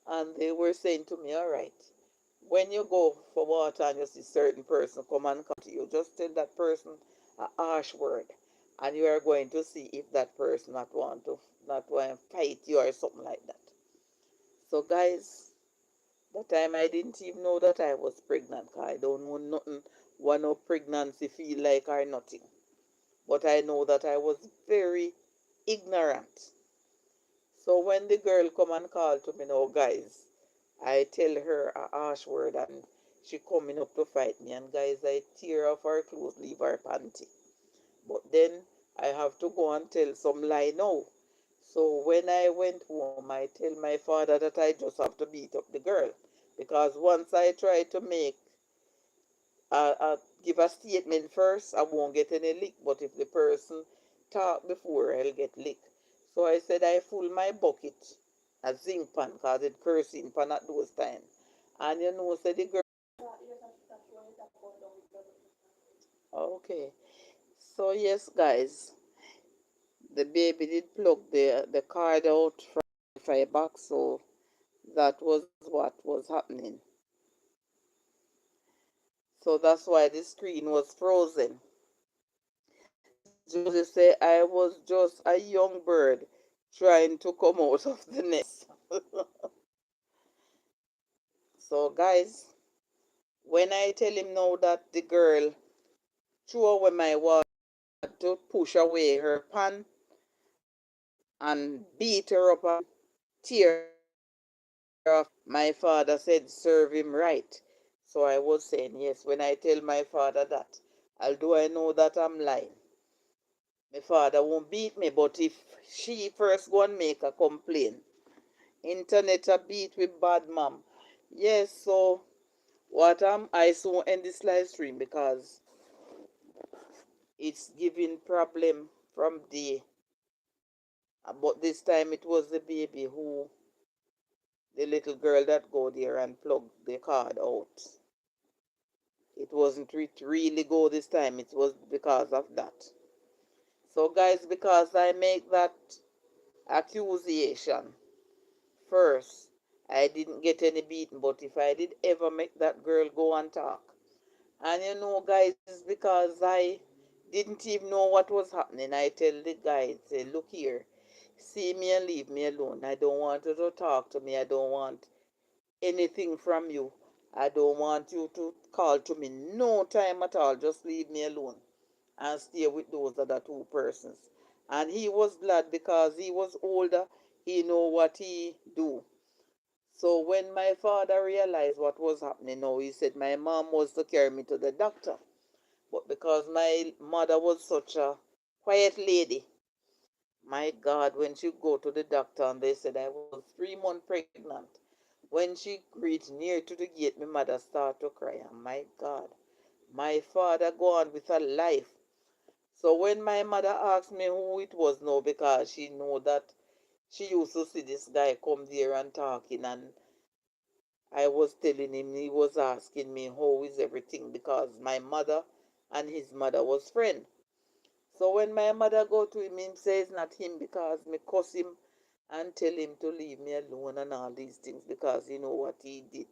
And they were saying to me, all right, when you go for water and you see certain person come and come to you, just tell that person a harsh word and you are going to see if that person not want to fight you or something like that. So guys, that time I didn't even know that I was pregnant. I don't know nothing what no pregnancy feel like or nothing. But I know that I was very ignorant. So when the girl come and call to me now, guys, I tell her a harsh word and she coming up to fight me. And guys, I tear off her clothes, leave her panty. But then I have to go and tell some lie now. So when I went home, I tell my father that I just have to beat up the girl. Because once I try to give a statement first, I won't get any lick. But if the person talk before, I'll get lick. So I said I full my bucket, a zinc pan, because it kerosene pan at those time. And you know, said the girl. Okay. So yes, guys, the baby did plug the card out from the fire box, so that was what was happening. So that's why the screen was frozen. Miss Josie said I was just a young bird trying to come out of the nest. So guys, when I tell him now that the girl threw away my water to push away her pan and beat her up and tear off her clothes, my father said serve him right. So I was saying yes, when I tell my father that, although I know that I'm lying, my father won't beat me, but if she first go and make a complaint, internet a beat with bad mom. Yes, so what am I so end this live stream because it's giving problem from the but this time it was the baby who the little girl that go there and plug the card out. It wasn't really go this time, it was because of that. So guys, because I make that accusation first, I didn't get any beating, but if I did ever make that girl go and talk, and you know, guys, it's because I didn't even know what was happening. I tell the guy, say, look here, see me and leave me alone. I don't want you to talk to me. I don't want anything from you. I don't want you to call to me no time at all. Just leave me alone and stay with those other two persons. And he was glad because he was older. He know what he do. So when my father realized what was happening now, he said my mom was to carry me to the doctor. But because my mother was such a quiet lady, my God, when she go to the doctor and they said I was 3 months pregnant, when she reached near to the gate, my mother started to cry. And my God, my father go on with her life. So when my mother asked me who it was now, because she know that she used to see this guy come there and talking, and I was telling him, he was asking me how is everything, because my mother and his mother was friend. So when my mother go to him, him says not him because me cuss him and tell him to leave me alone and all these things because he know what he did.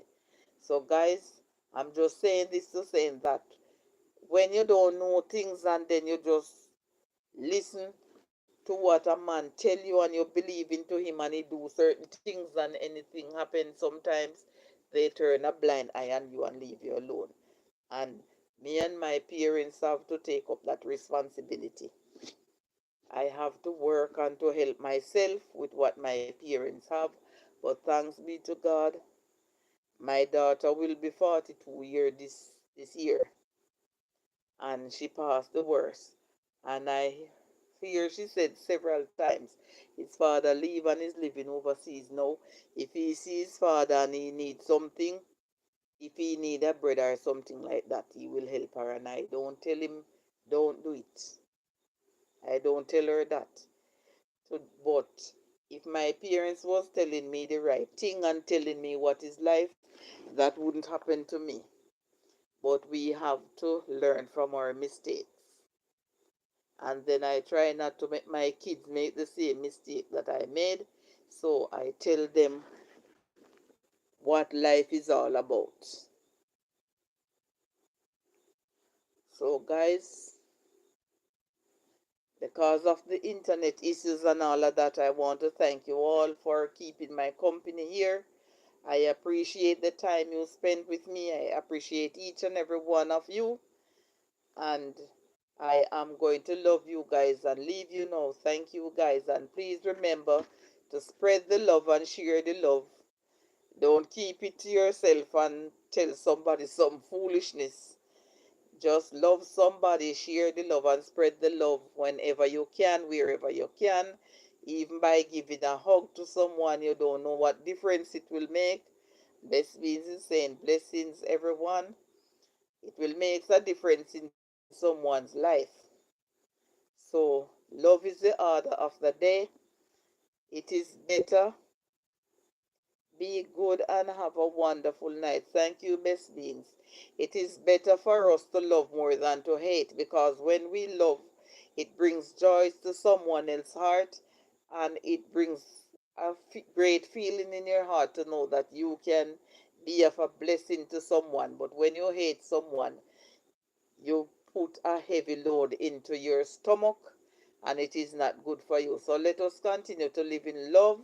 So guys, I'm just saying this to say that when you don't know things and then you just listen to what a man tell you and you believe into him and he do certain things and anything happens, sometimes they turn a blind eye on you and leave you alone. And me and my parents have to take up that responsibility. I have to work and to help myself with what my parents have. But thanks be to God, my daughter will be 42 years this year. And she passed the worst. And I hear she said several times, his father leave and is living overseas now. If he sees his father and he needs something, if he need a bread or something like that, he will help her. And I don't tell him, don't do it. I don't tell her that. So, but if my parents was telling me the right thing and telling me what is life, that wouldn't happen to me. But we have to learn from our mistakes. And then I try not to make my kids make the same mistake that I made. So I tell them what life is all about. So guys, because of the internet issues and all of that, I want to thank you all for keeping my company here. I appreciate the time you spent with me. I appreciate each and every one of you. And I am going to love you guys and leave you now. Thank you guys. And please remember to spread the love and share the love. Don't keep it to yourself and tell somebody some foolishness. Just love somebody, share the love, and spread the love whenever you can, wherever you can. Even by giving a hug to someone, you don't know what difference it will make. Best means is saying blessings, everyone. It will make a difference in someone's life. So, love is the order of the day. It is better. Be good and have a wonderful night. Thank you, best beings. It is better for us to love more than to hate because when we love, it brings joy to someone else's heart and it brings a great feeling in your heart to know that you can be of a blessing to someone. But when you hate someone, you put a heavy load into your stomach and it is not good for you. So let us continue to live in love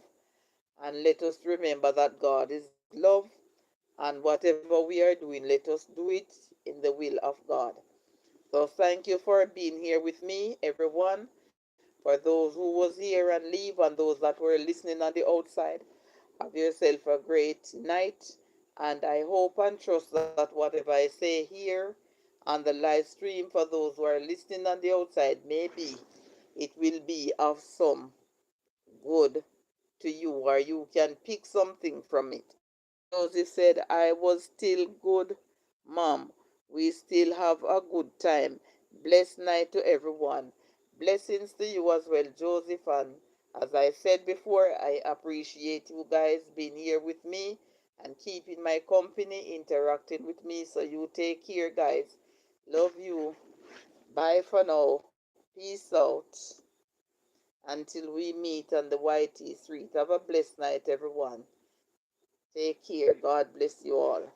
and let us remember that God is love and whatever we are doing, let us do it in the will of God. So thank you for being here with me, everyone. For those who was here and leave and those that were listening on the outside, have yourself a great night. And I hope and trust that whatever I say here on the live stream for those who are listening on the outside, maybe it will be of some good to you or you can pick something from it. Josie said, I was still good, Mom. We still have a good time. Blessed night to everyone. Blessings to you as well, Joseph. And as I said before, I appreciate you guys being here with me and keeping my company, interacting with me. So you take care, guys. Love you. Bye for now. Peace out. Until we meet on the YT Street. Have a blessed night, everyone. Take care. God bless you all.